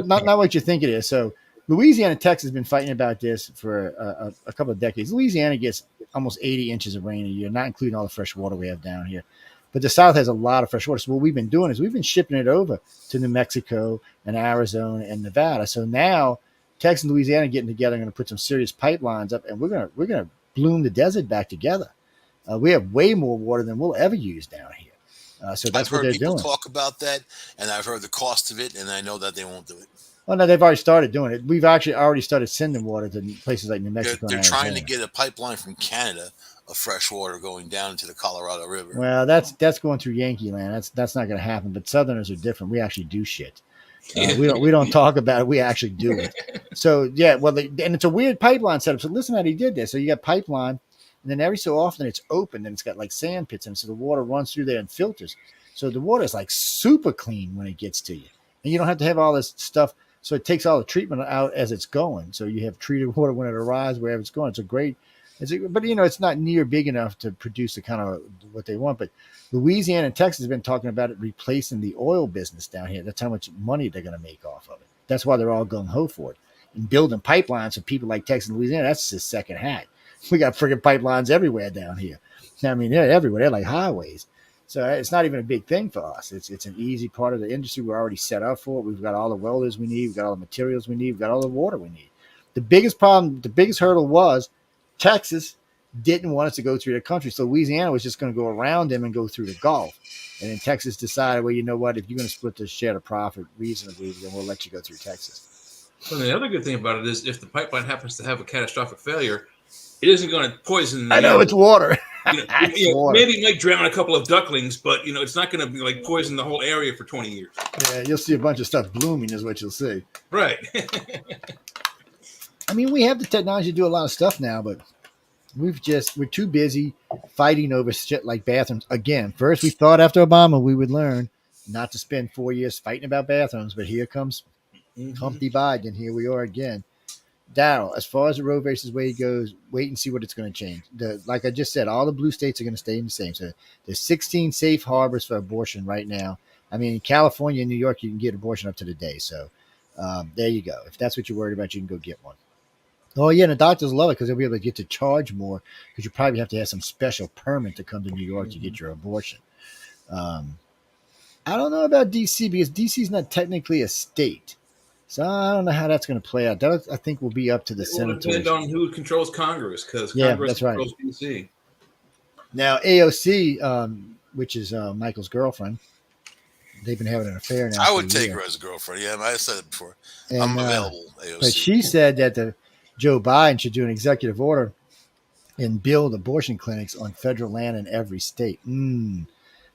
Not what you think it is. So Louisiana and Texas have been fighting about this for a couple of decades. Louisiana gets almost 80 inches of rain a year, not including all the fresh water we have down here. But the South has a lot of fresh water. So what we've been doing is we've been shipping it over to New Mexico and Arizona and Nevada. So now Texas and Louisiana getting together and going to put some serious pipelines up, and we're gonna bloom the desert back together. We have way more water than we'll ever use down here. So that's what they're doing. I've heard people talk about that, and I've heard the cost of it, and I know that they won't do it. Well, no, they've already started doing it. We've actually already started sending water to places like New Mexico. They're trying to get a pipeline from Canada of fresh water going down into the Colorado River. Well, that's going through Yankee land. That's not going to happen. But Southerners are different. We actually do shit. We don't talk about it. We actually do it. So yeah, and it's a weird pipeline setup. So listen how he did this. So you got pipeline, and then every so often it's open and it's got like sand pits in it. So the water runs through there and filters. So the water is like super clean when it gets to you, and you don't have to have all this stuff. So it takes all the treatment out as it's going. So you have treated water when it arrives wherever it's going. But it's not near big enough to produce the kind of what they want. But Louisiana and Texas have been talking about it replacing the oil business down here. That's how much money they're going to make off of it. That's why they're all gung ho for it. And building pipelines for people like Texas and Louisiana, that's just second hat. We got friggin' pipelines everywhere down here. I mean, they're everywhere. They're like highways. So it's not even a big thing for us. It's an easy part of the industry. We're already set up for it. We've got all the welders we need. We've got all the materials we need. We've got all the water we need. The biggest problem, the biggest hurdle was Texas didn't want us to go through the country. So Louisiana was just going to go around them and go through the Gulf. And then Texas decided, well, you know what? If you're going to split the share of profit reasonably, then we'll let you go through Texas. Well, the other good thing about it is if the pipeline happens to have a catastrophic failure, it isn't going to poison. I know it's water. Maybe it might drown a couple of ducklings, but it's not going to be like poison the whole area for 20 years. Yeah, you'll see a bunch of stuff blooming is what you'll see. Right. I mean, we have the technology to do a lot of stuff now, but we're too busy fighting over shit like bathrooms. Again, first we thought after Obama we would learn not to spend 4 years fighting about bathrooms, but here comes Humpty Biden, and here we are again. Darryl, as far as the Roe versus Wade goes, wait and see what it's going to change. Like I just said, all the blue states are going to stay the same. So there's 16 safe harbors for abortion right now. I mean, in California and New York, you can get abortion up to the day. So there you go. If that's what you're worried about, you can go get one. Oh, yeah, and the doctors love it because they'll be able to get to charge more because you probably have to have some special permit to come to New York to get your abortion. I don't know about D.C. because D.C. is not technically a state. So I don't know how that's going to play out. That, I think, will be up to the senators. It will depend on who controls Congress because Congress controls D.C. Now, AOC, which is Michael's girlfriend, they've been having an affair now. I would take her as a girlfriend. Yeah, I said it before. And, I'm available, AOC. But she said that Joe Biden should do an executive order and build abortion clinics on federal land in every state.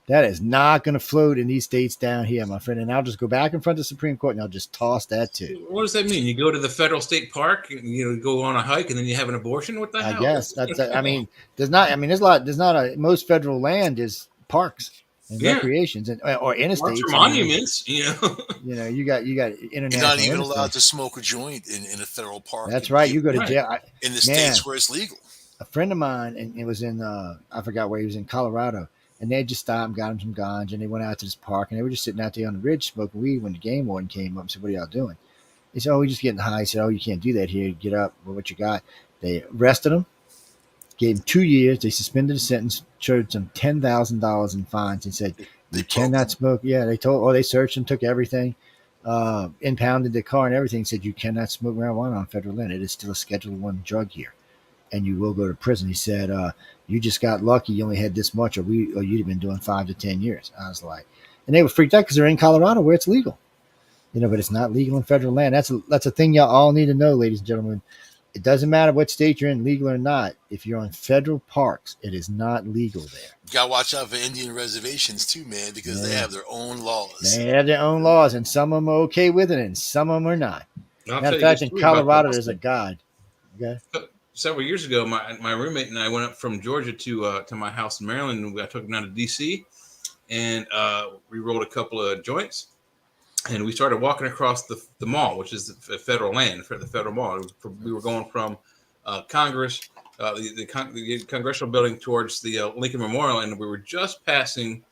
That is not going to float in these states down here, my friend. And I'll just go back in front of the Supreme Court and I'll just toss that too. What does that mean? You go to the federal state park, and, go on a hike, and then you have an abortion? What the hell? I guess that's. I mean, there's not. I mean, most federal land is parks and recreations or interstates. Or monuments, you got international. You're not even allowed to smoke a joint in a federal park. That's right. You go to jail in the states where it's legal. A friend of mine, and it was in I forgot where he was in Colorado. And they just stopped and got him some ganja, and they went out to this park, and they were just sitting out there on the ridge smoking weed when the game warden came up and said, "What are y'all doing?" He said, "Oh, we're just getting high." He said, "Oh, you can't do that here. Get up. Well, what you got?" They arrested him, gave him 2 years. They suspended the sentence, charged him $10,000 in fines, and said, "You cannot smoke." Yeah, they searched him, took everything, impounded the car and everything, said, "You cannot smoke marijuana on federal land. It is still a Schedule I drug here, and you will go to prison." He said, "You just got lucky. You only had this much, or you'd have been doing 5 to 10 years." I was like, and they were freaked out because they're in Colorado where it's legal, but it's not legal in federal land. That's a thing y'all all need to know, ladies and gentlemen. It doesn't matter what state you're in, legal or not. If you're on federal parks, it is not legal there. You gotta watch out for Indian reservations too, man, because they have their own laws. They have their own laws, and some of them are okay with it, and some of them are not. Matter of fact, in Colorado, there's a guide. Okay. Several years ago, my roommate and I went up from Georgia to my house in Maryland, and I took him down to D.C., and we rolled a couple of joints, and we started walking across the mall, which is the federal land, the federal mall. We were going from Congress, the Congressional building towards the Lincoln Memorial, and we were just passing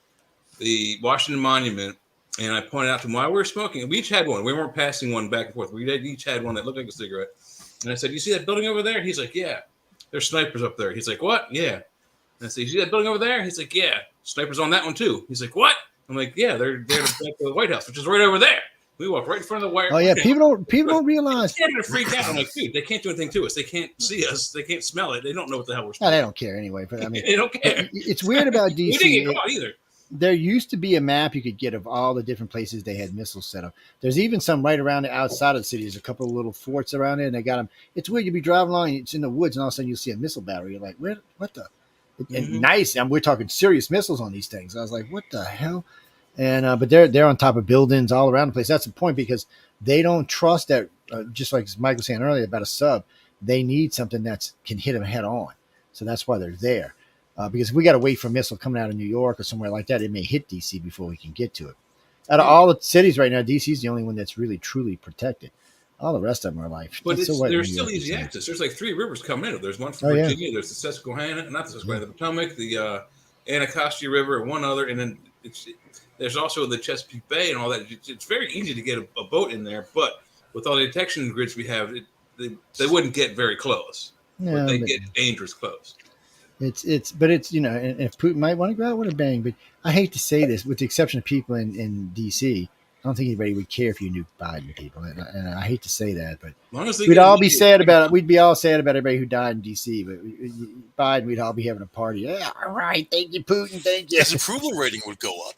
the Washington Monument, and I pointed out to him while we were smoking, we each had one. We weren't passing one back and forth. We each had one that looked like a cigarette. And I said, "You see that building over there?" He's like, "Yeah." "There's snipers up there." He's like, "What?" "Yeah." And I said, "You see that building over there?" He's like, "Yeah." "Snipers on that one too." He's like, "What?" I'm like, "Yeah, they're at the White House, which is right over there." We walk right in front of the White House. Oh yeah, people don't realize. They're to freak out. I'm like, dude, they can't do anything to us. They can't see us. They can't smell it. They don't know what the hell we're smelling. No, they don't care anyway. But I mean, they don't care. It's weird about DC. We didn't get caught either. There used to be a map you could get of all the different places they had missiles set up. There's even some right around the outside of the city. There's a couple of little forts around there, and they got them. It's weird. You'd be driving along, it's in the woods, and all of a sudden you'll see a missile battery. You're like, what the? And nice. And we're talking serious missiles on these things. I was like, what the hell? And but they're on top of buildings all around the place. That's the point, because they don't trust that. Just like Mike was saying earlier about a sub, they need something that can hit them head on. So that's why they're there. Because if we got to wait for a missile coming out of New York or somewhere like that, it may hit DC before we can get to it. Out of all the cities right now, DC is the only one that's really, truly protected. All the rest of them are like, but there's still easy access. There's like 3 rivers coming in. There's one from Virginia. Yeah. There's the Susquehanna, not the Susquehanna, the Potomac, the Anacostia River, and one other. And then there's also the Chesapeake Bay and all that. It's very easy to get a boat in there, but with all the detection grids we have, they wouldn't get very close. No, but they get dangerous close. But if Putin might want to go out with a bang, but I hate to say this, with the exception of people in DC, I don't think anybody would care if you knew Biden people, and I hate to say that, but we'd all be sad about it. We'd be all sad about everybody who died in DC, but Biden, we'd all be having a party. Yeah, all right, thank you, Putin, thank you. His approval rating would go up.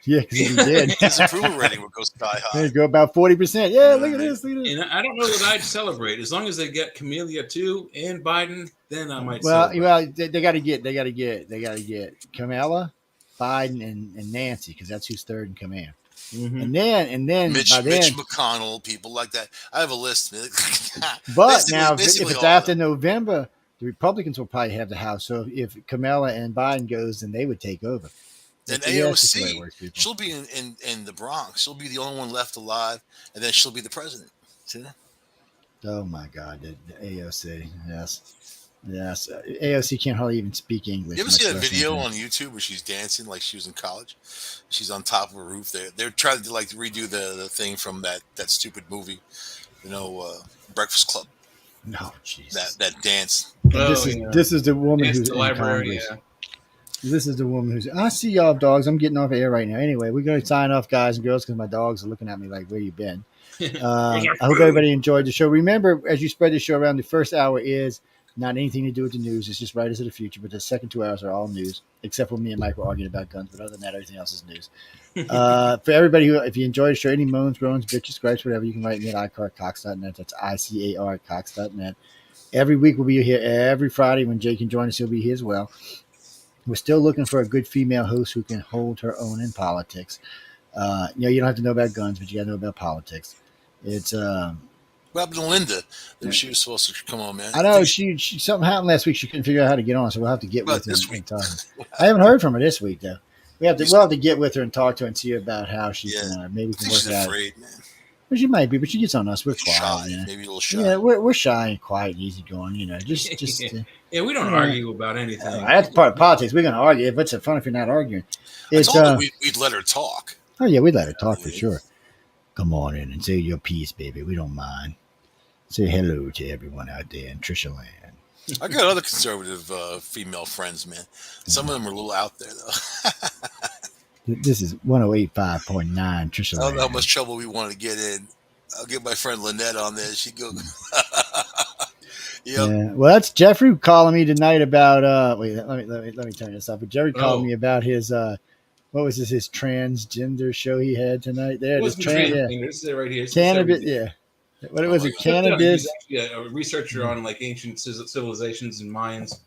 Yeah, because he did. His approval rating would go sky high. There you go, about 40%. Yeah, look at this. Look at this. And I don't know that I'd celebrate as long as they get Camellia too and Biden. Then I might. Well, celebrate. they got to get Kamala, Biden, and Nancy because that's who's third in command. Mm-hmm. And then Mitch McConnell, people like that. I have a list. But now, if it's after November, the Republicans will probably have the House. So if Kamala and Biden goes, then they would take over. And AOC, she'll be in the Bronx. She'll be the only one left alive, and then she'll be the president. See that? Oh my God, the AOC, yes. AOC can't hardly even speak English. You ever see that video on YouTube where she's dancing like she was in college? She's on top of a roof. They're trying to like redo the thing from that stupid movie, Breakfast Club. No, jeez. That dance. This is the woman who's in library. Congress. This is the woman who's. I see y'all dogs. I'm getting off air right now. Anyway, we're going to sign off, guys and girls, because my dogs are looking at me like, "Where you been?" I hope everybody enjoyed the show. Remember, as you spread the show around, the first hour is not anything to do with the news. It's just Writers of the Future. But the second 2 hours are all news, except for me and Mike were arguing about guns. But other than that, everything else is news. For everybody who, if you enjoyed the show, any moans, groans, bitches, gripes, whatever, you can write me at icarcox.net. That's ICAR@cox.net. Every week we'll be here every Friday. When Jay can join us, he'll be here as well. We're still looking for a good female host who can hold her own in politics. You don't have to know about guns, but you got to know about politics. It's what happened to Linda? She was supposed to come on, man. I know she something happened last week. She couldn't figure out how to get on, so we'll have to get with her and talk. I haven't heard from her this week though. We'll have to get with her and talk to her and see about how she's maybe we can work out. Afraid, man. Well, she might be, but she gets on us. We're quiet. Shy, maybe a little shy. Yeah, we're shy and quiet and easygoing. Just we don't argue about anything. That's part of politics. We're going to argue. What's the fun if you're not arguing? It's we'd let her talk. Oh yeah, we'd let her talk for sure. Come on in and say your piece, baby. We don't mind. Say hello to everyone out there in Trisha Land. I got other conservative female friends, man. Some of them are a little out there though. This is 108.5.9 Trisha. I don't know how much trouble we want to get in. I'll get my friend Lynette on there. She go. Yep. Yeah. Well, that's Jeffrey calling me tonight about. Wait, let me turn this up. But Jerry called me about his. What was this? His transgender show he had tonight. There, this is it right here. Cannabis. Yeah. What was it? Cannabis. He's actually a researcher on like ancient civilizations and Mayans.